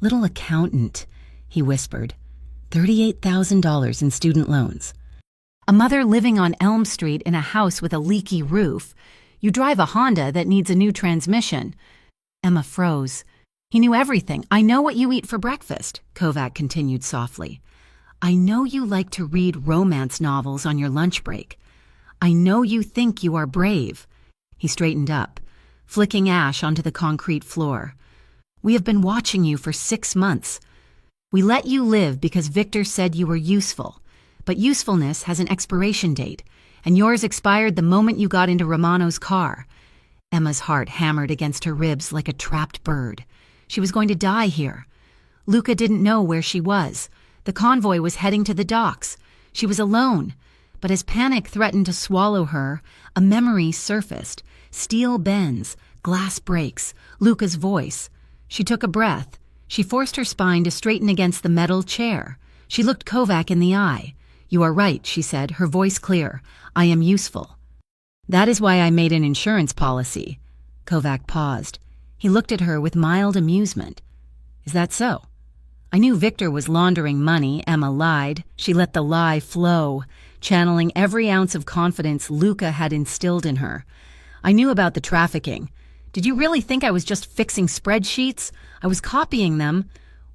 little accountant," he whispered. $38,000 in student loans. A mother living on Elm Street in a house with a leaky roof. You drive a Honda that needs a new transmission. Emma froze. "He knew everything. I know what you eat for breakfast," Kovac continued softly. "I know you like to read romance novels on your lunch break. I know you think you are brave." He straightened up, flicking ash onto the concrete floor. "We have been watching you for 6 months. We let you live because Victor said you were useful. But usefulness has an expiration date, and yours expired the moment you got into Romano's car. Emma's heart hammered against her ribs like a trapped bird. She was going to die here. Luca didn't know where she was. The convoy was heading to the docks. She was alone. But as panic threatened to swallow her, a memory surfaced. Steel bends, glass breaks, Luca's voice. She took a breath. She forced her spine to straighten against the metal chair. She looked Kovac in the eye. "You are right," she said, her voice clear. "I am useful. That is why I made an insurance policy." Kovac paused. He looked at her with mild amusement. "Is that so?" "I knew Victor was laundering money," Emma lied. She let the lie flow, channeling every ounce of confidence Luca had instilled in her. "I knew about the trafficking. Did you really think I was just fixing spreadsheets? I was copying them."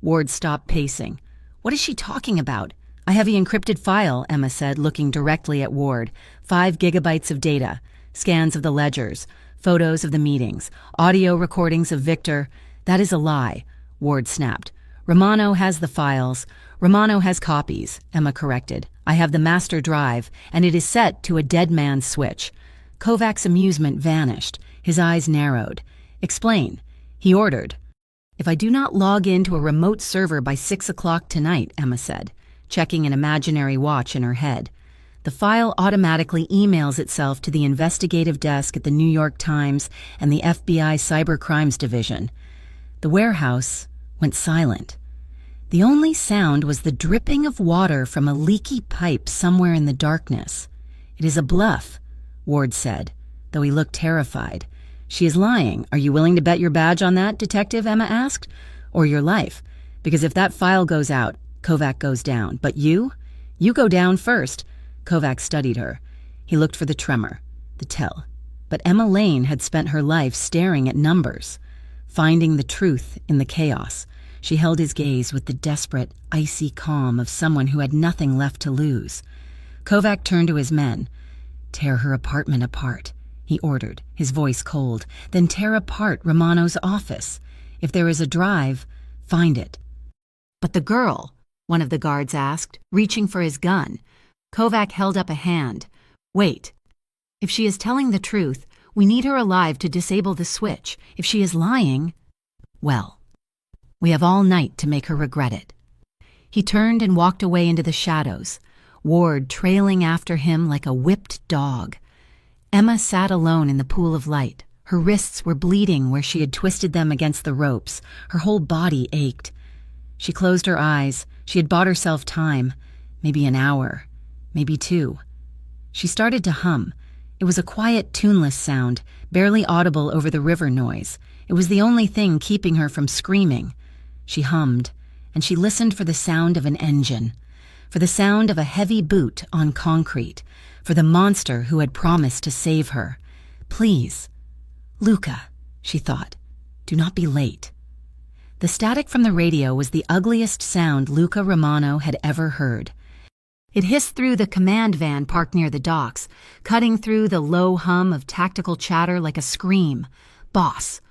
Ward stopped pacing. "What is she talking about?" "A heavy encrypted file," Emma said, looking directly at Ward. 5 gigabytes of data, scans of the ledgers, photos of the meetings, audio recordings of Victor. "That is a lie," Ward snapped. "Romano has the files. Romano has copies," Emma corrected. "I have the master drive, and it is set to a dead man's switch." Kovac's amusement vanished. His eyes narrowed. "Explain." He ordered. "If I do not log in to a remote server by 6 o'clock tonight," Emma said, checking an imaginary watch in her head, "the file automatically emails itself to the investigative desk at the New York Times and the FBI Cyber Crimes Division." The warehouse went silent. The only sound was the dripping of water from a leaky pipe somewhere in the darkness. "It is a bluff," Ward said, though he looked terrified. "She is lying. Are you willing to bet your badge on that, Detective?" Emma asked. "Or your life? Because if that file goes out, Kovac goes down. But you? You go down first." Kovac studied her. He looked for the tremor, the tell. But Emma Lane had spent her life staring at numbers, finding the truth in the chaos. She held his gaze with the desperate, icy calm of someone who had nothing left to lose. Kovac turned to his men. "Tear her apartment apart," he ordered, his voice cold. "Then tear apart Romano's office. If there is a drive, find it." "But the girl?" one of the guards asked, reaching for his gun. Kovac held up a hand. "Wait. If she is telling the truth, we need her alive to disable the switch. If she is lying, well, we have all night to make her regret it." He turned and walked away into the shadows, Ward trailing after him like a whipped dog. Emma sat alone in the pool of light. Her wrists were bleeding where she had twisted them against the ropes. Her whole body ached. She closed her eyes. She had bought herself time, maybe an hour, maybe 2. She started to hum. It was a quiet, tuneless sound, barely audible over the river noise. It was the only thing keeping her from screaming. She hummed, and she listened for the sound of an engine, for the sound of a heavy boot on concrete, for the monster who had promised to save her. "Please, Luca," she thought, "do not be late." The static from the radio was the ugliest sound Luca Romano had ever heard. It hissed through the command van parked near the docks, cutting through the low hum of tactical chatter like a scream. "Boss."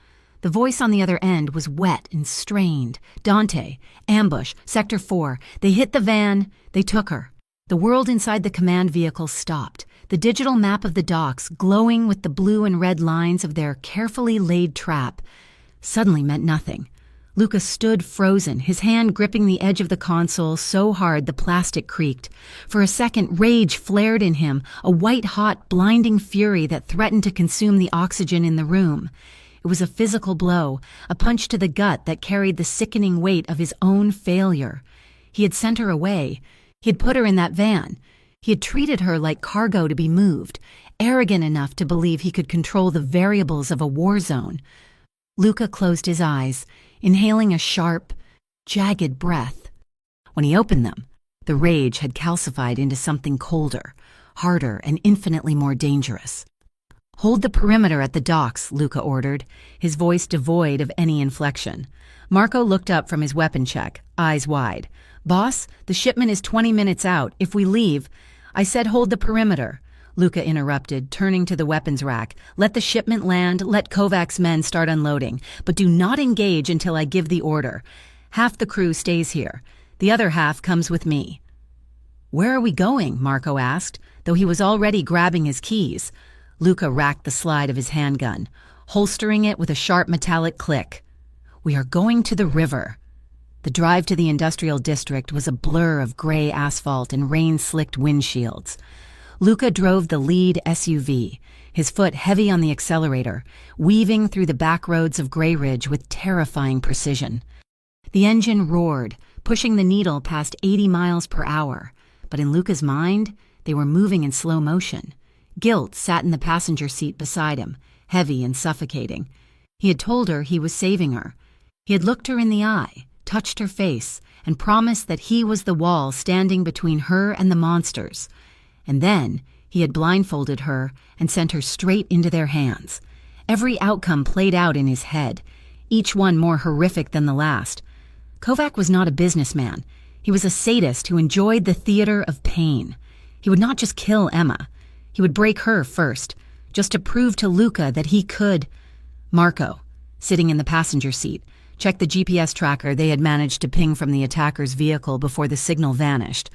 The voice on the other end was wet and strained. "Dante, ambush, Sector 4. They hit the van. They took her." The world inside the command vehicle stopped, the digital map of the docks glowing with the blue and red lines of their carefully laid trap. Suddenly meant nothing. Luca stood frozen, his hand gripping the edge of the console so hard the plastic creaked. For a second, rage flared in him, a white-hot, blinding fury that threatened to consume the oxygen in the room. It was a physical blow, a punch to the gut that carried the sickening weight of his own failure. He had sent her away. He had put her in that van. He had treated her like cargo to be moved, arrogant enough to believe he could control the variables of a war zone. Luca closed his eyes, inhaling a sharp, jagged breath. When he opened them, the rage had calcified into something colder, harder, and infinitely more dangerous. "Hold the perimeter at the docks," Luca ordered, his voice devoid of any inflection. Marco looked up from his weapon check, eyes wide. "Boss, the shipment is 20 minutes out. If we leave—" "I said hold the perimeter," Luca interrupted, turning to the weapons rack. "Let the shipment land, let Kovac's men start unloading, but do not engage until I give the order. Half the crew stays here. The other half comes with me." "Where are we going?" Marco asked. though he was already grabbing his keys. Luca racked the slide of his handgun, holstering it with a sharp metallic click. "We are going to the river." The drive to the industrial district was a blur of gray asphalt and rain-slicked windshields. Luca drove the lead SUV, his foot heavy on the accelerator, weaving through the back roads of Grey Ridge with terrifying precision. The engine roared, pushing the needle past 80 miles per hour, but in Luca's mind, they were moving in slow motion. Guilt sat in the passenger seat beside him, heavy and suffocating. He had told her he was saving her. He had looked her in the eye, touched her face, and promised that he was the wall standing between her and the monsters. And then he had blindfolded her and sent her straight into their hands. Every outcome played out in his head, each one more horrific than the last. Kovac was not a businessman. He was a sadist who enjoyed the theater of pain. He would not just kill Emma. He would break her first, just to prove to Luca that he could. Marco, sitting in the passenger seat, checked the GPS tracker they had managed to ping from the attacker's vehicle before the signal vanished.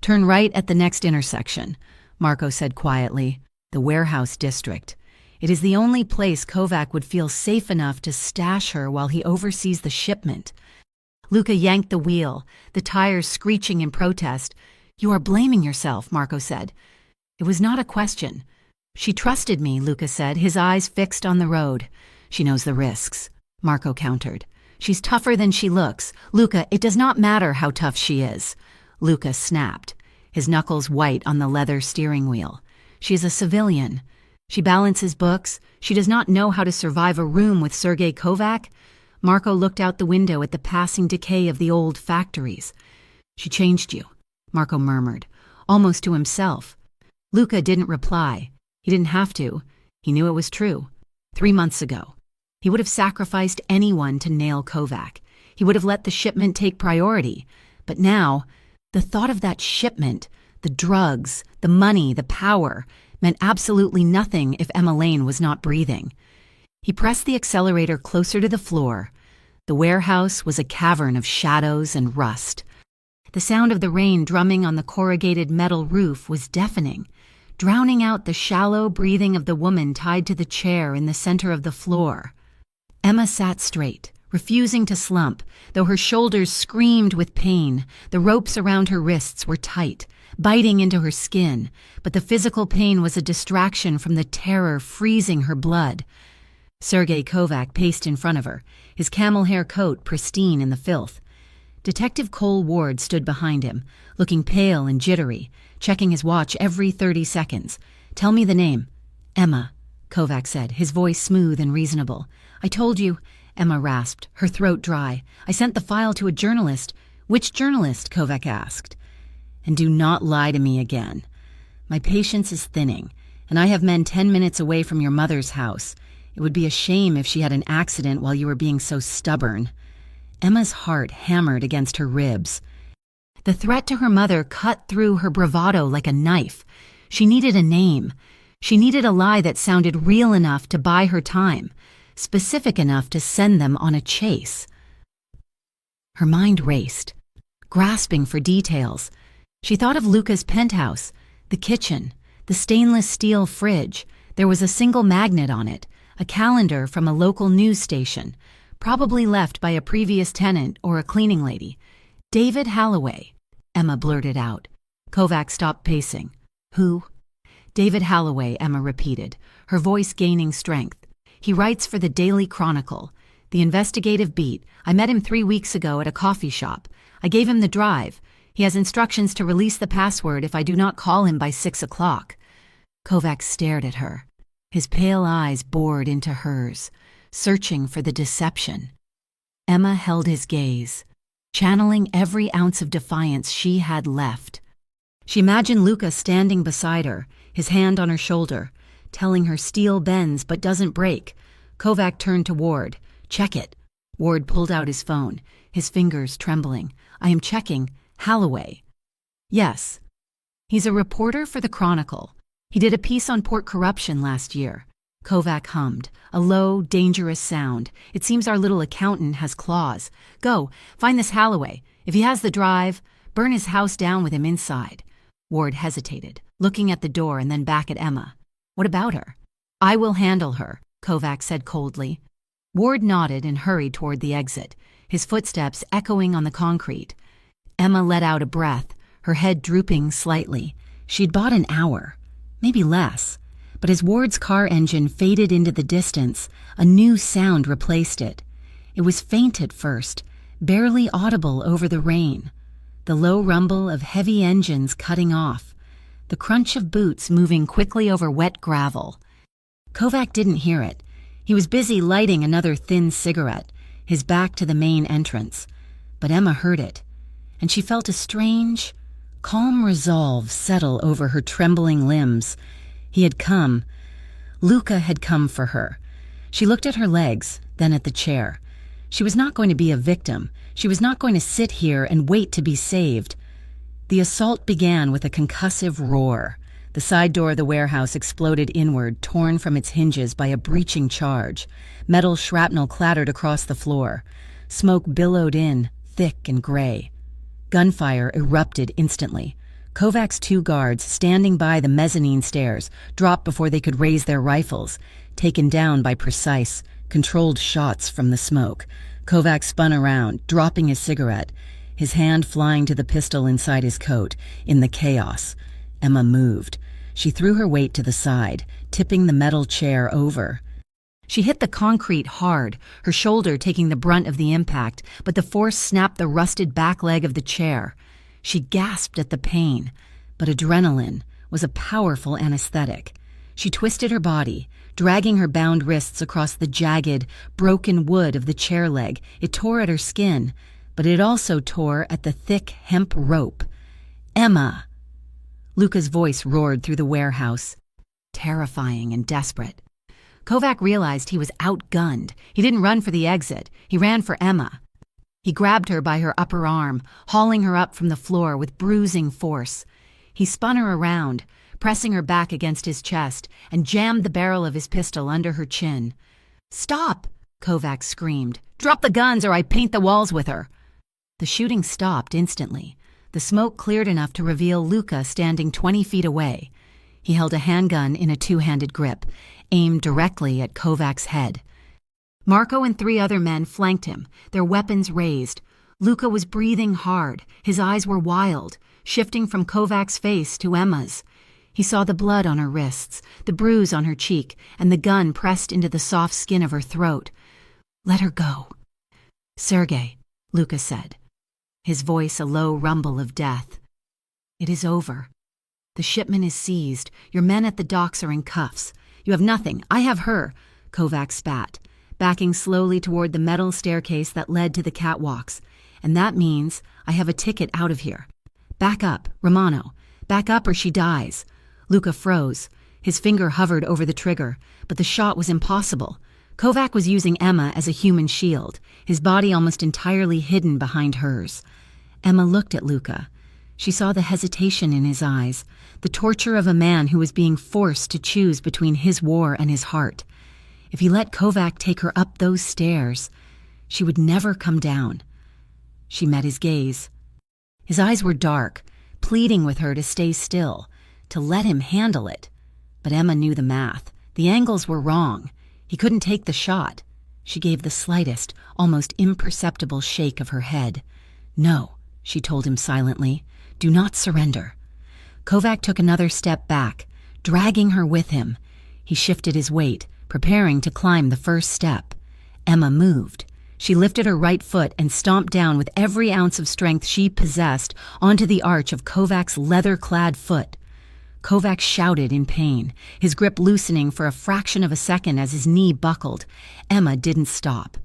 "Turn right at the next intersection," Marco said quietly. "The warehouse district. It is the only place Kovac would feel safe enough to stash her while he oversees the shipment." Luca yanked the wheel, the tires screeching in protest. "You are blaming yourself," Marco said. It was not a question. "She trusted me," Luca said, his eyes fixed on the road. "She knows the risks," Marco countered. "She's tougher than she looks. Luca, it does not matter how tough she is." Luca snapped, his knuckles white on the leather steering wheel. "She is a civilian. She balances books. She does not know how to survive a room with Sergei Kovac." Marco looked out the window at the passing decay of the old factories. "She changed you," Marco murmured, almost to himself. Luca didn't reply. He didn't have to. He knew it was true. 3 months ago, he would have sacrificed anyone to nail Kovac. He would have let the shipment take priority. But now, the thought of that shipment, the drugs, the money, the power, meant absolutely nothing if Emma Lane was not breathing. He pressed the accelerator closer to the floor. The warehouse was a cavern of shadows and rust. The sound of the rain drumming on the corrugated metal roof was deafening, drowning out the shallow breathing of the woman tied to the chair in the center of the floor. Emma sat straight, refusing to slump, though her shoulders screamed with pain. The ropes around her wrists were tight, biting into her skin, but the physical pain was a distraction from the terror freezing her blood. Sergei Kovac paced in front of her, his camel hair coat pristine in the filth. Detective Cole Ward stood behind him, looking pale and jittery, checking his watch every 30 seconds. "Tell me the name." "Emma," Kovac said, his voice smooth and reasonable. "I told you," Emma rasped, her throat dry. "I sent the file to a journalist." "Which journalist?" Kovac asked. "And do not lie to me again. My patience is thinning, and I have men 10 minutes away from your mother's house. It would be a shame if she had an accident while you were being so stubborn." Emma's heart hammered against her ribs. The threat to her mother cut through her bravado like a knife. She needed a name. She needed a lie that sounded real enough to buy her time, specific enough to send them on a chase. Her mind raced, grasping for details. She thought of Luca's penthouse, the kitchen, the stainless steel fridge. There was a single magnet on it, a calendar from a local news station, probably left by a previous tenant or a cleaning lady. "David Halloway," Emma blurted out. Kovac stopped pacing. "Who?" "David Halloway," Emma repeated, her voice gaining strength. "He writes for the Daily Chronicle, the investigative beat. I met him 3 weeks ago at a coffee shop. I gave him the drive. He has instructions to release the password if I do not call him by 6 o'clock. Kovac stared at her. His pale eyes bored into hers, searching for the deception. Emma held his gaze, channeling every ounce of defiance she had left. She imagined Luca standing beside her, his hand on her shoulder, telling her steel bends but doesn't break. Kovac turned to Ward. "Check it." Ward pulled out his phone, his fingers trembling. "I am checking. Halloway." "Yes. He's a reporter for the Chronicle. He did a piece on port corruption last year." Kovac hummed, a low, dangerous sound. "It seems our little accountant has claws. Go, find this Halloway. If he has the drive, burn his house down with him inside." Ward hesitated, looking at the door and then back at Emma. What about her? I will handle her, Kovac said coldly. Ward nodded and hurried toward the exit, his footsteps echoing on the concrete. Emma let out a breath, her head drooping slightly. She'd bought an hour, maybe less. But as Ward's car engine faded into the distance, a new sound replaced it. It was faint at first, barely audible over the rain. The low rumble of heavy engines cutting off, the crunch of boots moving quickly over wet gravel. Kovac didn't hear it. He was busy lighting another thin cigarette, his back to the main entrance. But Emma heard it, and she felt a strange, calm resolve settle over her trembling limbs. He had come. Luca had come for her. She looked at her legs, then at the chair. She was not going to be a victim. She was not going to sit here and wait to be saved. The assault began with a concussive roar. The side door of the warehouse exploded inward, torn from its hinges by a breaching charge. Metal shrapnel clattered across the floor. Smoke billowed in, thick and gray. Gunfire erupted instantly. Kovac's 2 guards, standing by the mezzanine stairs, dropped before they could raise their rifles, taken down by precise, controlled shots from the smoke. Kovac spun around, dropping his cigarette, his hand flying to the pistol inside his coat. In the chaos, Emma moved. She threw her weight to the side, tipping the metal chair over. She hit the concrete hard, her shoulder taking the brunt of the impact, but the force snapped the rusted back leg of the chair. She gasped at the pain, but adrenaline was a powerful anesthetic. She twisted her body, dragging her bound wrists across the jagged, broken wood of the chair leg. It tore at her skin, but it also tore at the thick hemp rope. Emma! Luca's voice roared through the warehouse, terrifying and desperate. Kovac realized he was outgunned. He didn't run for the exit. He ran for Emma. He grabbed her by her upper arm, hauling her up from the floor with bruising force. He spun her around, pressing her back against his chest, and jammed the barrel of his pistol under her chin. "Stop!" Kovac screamed. "Drop the guns or I paint the walls with her!" The shooting stopped instantly. The smoke cleared enough to reveal Luca standing 20 feet away. He held a handgun in a 2-handed grip, aimed directly at Kovac's head. Marco and 3 other men flanked him, their weapons raised. Luca was breathing hard. His eyes were wild, shifting from Kovac's face to Emma's. He saw the blood on her wrists, the bruise on her cheek, and the gun pressed into the soft skin of her throat. "Let her go." "Sergei," Luca said, his voice a low rumble of death. "It is over. The shipment is seized. Your men at the docks are in cuffs. You have nothing. I have her," Kovac spat, backing slowly toward the metal staircase that led to the catwalks. "And that means I have a ticket out of here. Back up, Romano. Back up or she dies." Luca froze. His finger hovered over the trigger, but the shot was impossible. Kovac was using Emma as a human shield, his body almost entirely hidden behind hers. Emma looked at Luca. She saw the hesitation in his eyes, the torture of a man who was being forced to choose between his war and his heart. If he let Kovac take her up those stairs, she would never come down. She met his gaze. His eyes were dark, pleading with her to stay still, to let him handle it. But Emma knew the math. The angles were wrong. He couldn't take the shot. She gave the slightest, almost imperceptible shake of her head. "No," she told him silently. "Do not surrender." Kovac took another step back, dragging her with him. He shifted his weight, preparing to climb the first step. Emma moved. She lifted her right foot and stomped down with every ounce of strength she possessed onto the arch of Kovac's leather-clad foot. Kovac shouted in pain, his grip loosening for a fraction of a second as his knee buckled. Emma didn't stop.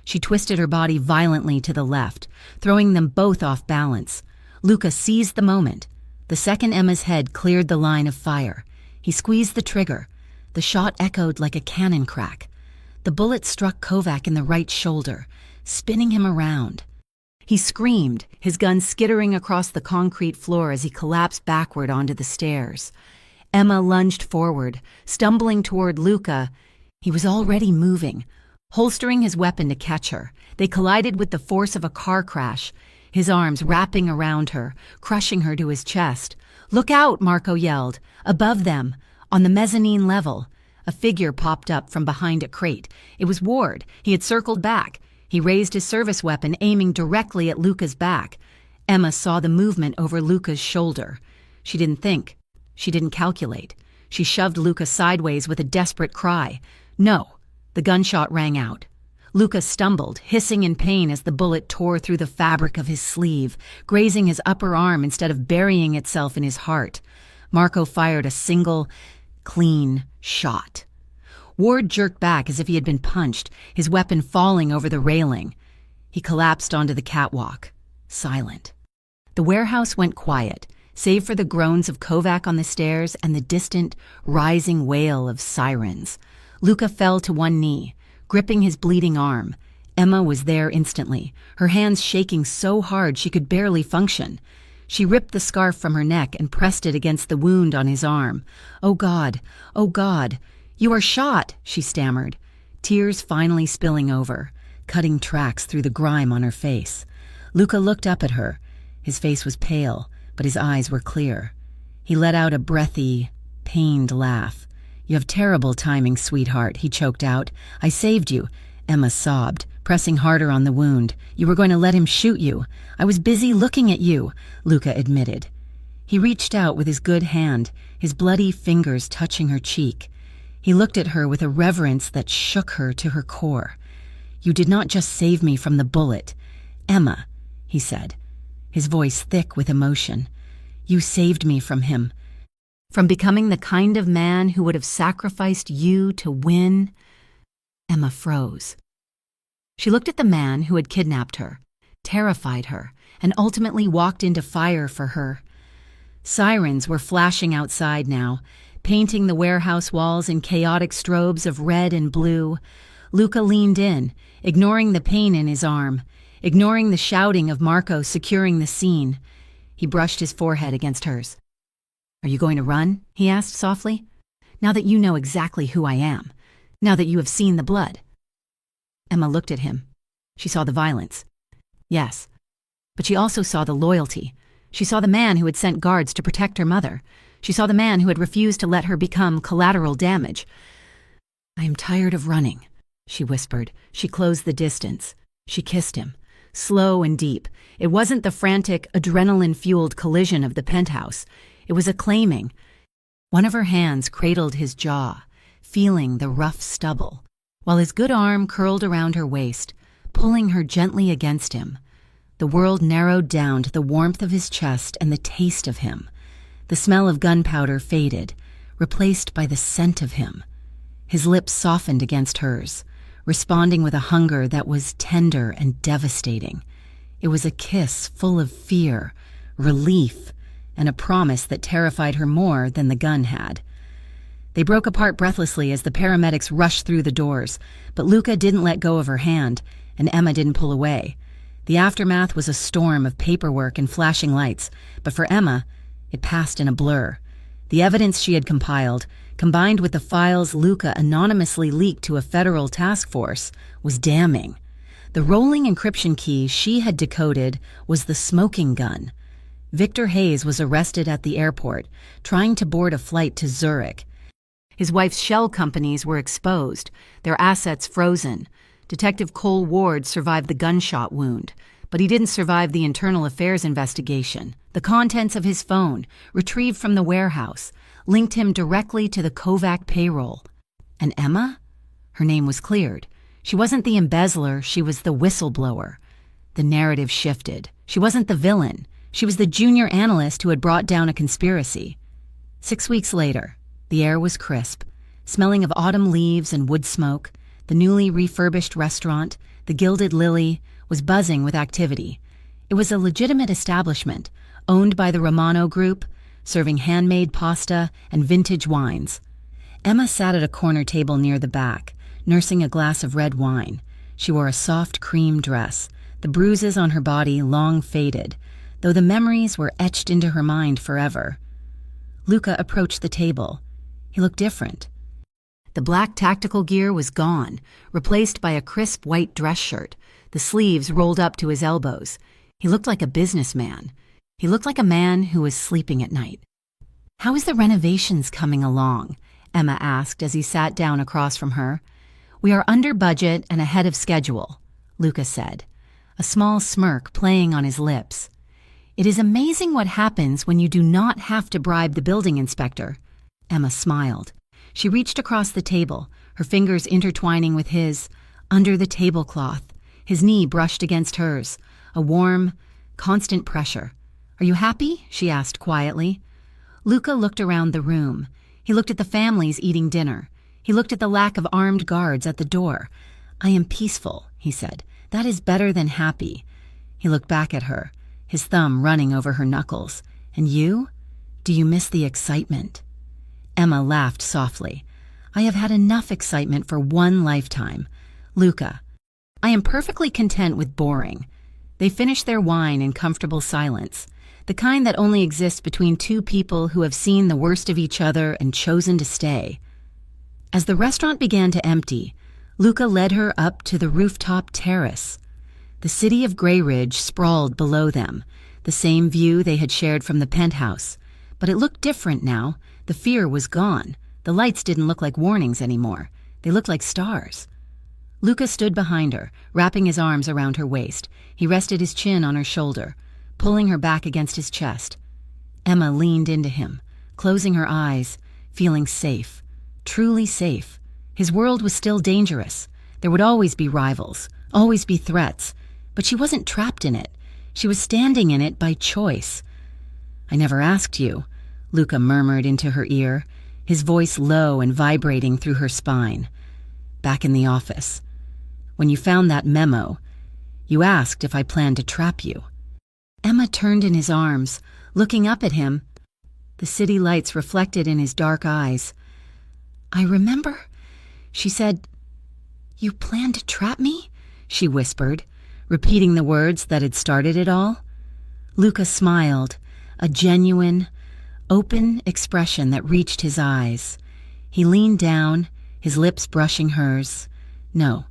She twisted her body violently to the left, throwing them both off balance. Luca seized the moment. The second Emma's head cleared the line of fire. He squeezed the trigger. The shot echoed like a cannon crack. The bullet struck Kovac in the right shoulder, spinning him around. He screamed, his gun skittering across the concrete floor as he collapsed backward onto the stairs. Emma lunged forward, stumbling toward Luca. He was already moving, holstering his weapon to catch her. They collided with the force of a car crash. his arms wrapping around her, crushing her to his chest. "Look out!" Marco yelled. Above them, on the mezzanine level, a figure popped up from behind a crate. It was Ward. He had circled back. He raised his service weapon, aiming directly at Luca's back. Emma saw the movement over Luca's shoulder. She didn't think. She didn't calculate. She shoved Luca sideways with a desperate cry. No! The gunshot rang out. Luca stumbled, hissing in pain as the bullet tore through the fabric of his sleeve, grazing his upper arm instead of burying itself in his heart. Marco fired a single, clean shot. Ward jerked back as if he had been punched, his weapon falling over the railing. He collapsed onto the catwalk, silent. The warehouse went quiet, save for the groans of Kovac on the stairs and the distant, rising wail of sirens. Luca fell to one knee, gripping his bleeding arm. Emma was there instantly, her hands shaking so hard she could barely function. She ripped the scarf from her neck and pressed it against the wound on his arm. "Oh God! Oh God! You are shot!" she stammered, tears finally spilling over, cutting tracks through the grime on her face. Luca looked up at her. His face was pale, but his eyes were clear. He let out a breathy, pained laugh. "You have terrible timing, sweetheart," he choked out. "I saved you." Emma sobbed, pressing harder on the wound. "You were going to let him shoot you." "I was busy looking at you," Luca admitted. He reached out with his good hand, his bloody fingers touching her cheek. He looked at her with a reverence that shook her to her core. "You did not just save me from the bullet, Emma," he said, his voice thick with emotion. "You saved me from him. From becoming the kind of man who would have sacrificed you to win." Emma froze. She looked at the man who had kidnapped her, terrified her, and ultimately walked into fire for her. Sirens were flashing outside now, painting the warehouse walls in chaotic strobes of red and blue. Luca leaned in, ignoring the pain in his arm, ignoring the shouting of Marco securing the scene. He brushed his forehead against hers. "Are you going to run?" he asked softly. "Now that you know exactly who I am. Now that you have seen the blood." Emma looked at him. She saw the violence. Yes. But she also saw the loyalty. She saw the man who had sent guards to protect her mother. She saw the man who had refused to let her become collateral damage. "I am tired of running," she whispered. She closed the distance. She kissed him, slow and deep. It wasn't the frantic, adrenaline-fueled collision of the penthouse. It was a claiming. One of her hands cradled his jaw, feeling the rough stubble, while his good arm curled around her waist, pulling her gently against him. The world narrowed down to the warmth of his chest and the taste of him. The smell of gunpowder faded, replaced by the scent of him. His lips softened against hers, responding with a hunger that was tender and devastating. It was a kiss full of fear, relief, and a promise that terrified her more than the gun had. They broke apart breathlessly as the paramedics rushed through the doors, but Luca didn't let go of her hand, and Emma didn't pull away. The aftermath was a storm of paperwork and flashing lights, but for Emma, it passed in a blur. The evidence she had compiled, combined with the files Luca anonymously leaked to a federal task force, was damning. The rolling encryption key she had decoded was the smoking gun. Victor Hayes was arrested at the airport, trying to board a flight to Zurich. His wife's shell companies were exposed, their assets frozen. Detective Cole Ward survived the gunshot wound, but he didn't survive the internal affairs investigation. The contents of his phone, retrieved from the warehouse, linked him directly to the Kovac payroll. And Emma? Her name was cleared. She wasn't the embezzler, she was the whistleblower. The narrative shifted. She wasn't the villain. She was the junior analyst who had brought down a conspiracy. 6 weeks later, the air was crisp, smelling of autumn leaves and wood smoke. The newly refurbished restaurant, the Gilded Lily, was buzzing with activity. It was a legitimate establishment, owned by the Romano Group, serving handmade pasta and vintage wines. Emma sat at a corner table near the back, nursing a glass of red wine. She wore a soft cream dress, the bruises on her body long faded, though the memories were etched into her mind forever. Luca approached the table. He looked different. The black tactical gear was gone, replaced by a crisp white dress shirt, the sleeves rolled up to his elbows. He looked like a businessman. He looked like a man who was sleeping at night. "How is the renovations coming along?" Emma asked as he sat down across from her. "We are under budget and ahead of schedule," Luca said, a small smirk playing on his lips. "It is amazing what happens when you do not have to bribe the building inspector." Emma smiled. She reached across the table, her fingers intertwining with his, under the tablecloth. His knee brushed against hers, a warm, constant pressure. "Are you happy?" she asked quietly. Luca looked around the room. He looked at the families eating dinner. He looked at the lack of armed guards at the door. "I am peaceful," he said. "That is better than happy." He looked back at her, his thumb running over her knuckles. "And you? Do you miss the excitement?" Emma laughed softly. "I have had enough excitement for one lifetime. Luca, I am perfectly content with boring." They finished their wine in comfortable silence, the kind that only exists between two people who have seen the worst of each other and chosen to stay. As the restaurant began to empty, Luca led her up to the rooftop terrace. The city of Grey Ridge sprawled below them, the same view they had shared from the penthouse. But it looked different now. The fear was gone. The lights didn't look like warnings anymore. They looked like stars. Luca stood behind her, wrapping his arms around her waist. He rested his chin on her shoulder, pulling her back against his chest. Emma leaned into him, closing her eyes, feeling safe, truly safe. His world was still dangerous. There would always be rivals, always be threats, but she wasn't trapped in it. She was standing in it by choice. "I never asked you," Luca murmured into her ear, his voice low and vibrating through her spine. "Back in the office, when you found that memo, you asked if I planned to trap you." Emma turned in his arms, looking up at him. The city lights reflected in his dark eyes. "I remember," she said. "You planned to trap me?" she whispered, repeating the words that had started it all. Luca smiled, a genuine, open expression that reached his eyes. He leaned down, his lips brushing hers. "No,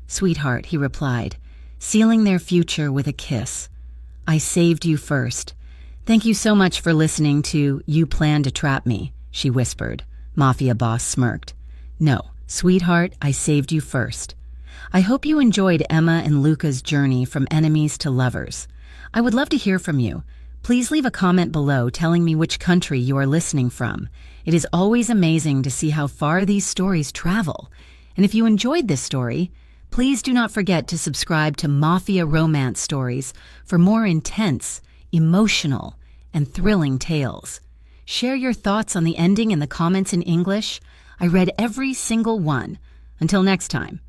sweetheart," he replied, sealing their future with a kiss. "I saved you first. Thank you so much for listening to You Planned to Trap Me," she whispered. Mafia boss smirked. "No, sweetheart, I saved you first." I hope you enjoyed Emma and Luca's journey from enemies to lovers. I would love to hear from you. Please leave a comment below telling me which country you are listening from. It is always amazing to see how far these stories travel. And if you enjoyed this story, please do not forget to subscribe to Mafia Romance Stories for more intense, emotional, and thrilling tales. Share your thoughts on the ending in the comments in English. I read every single one. Until next time.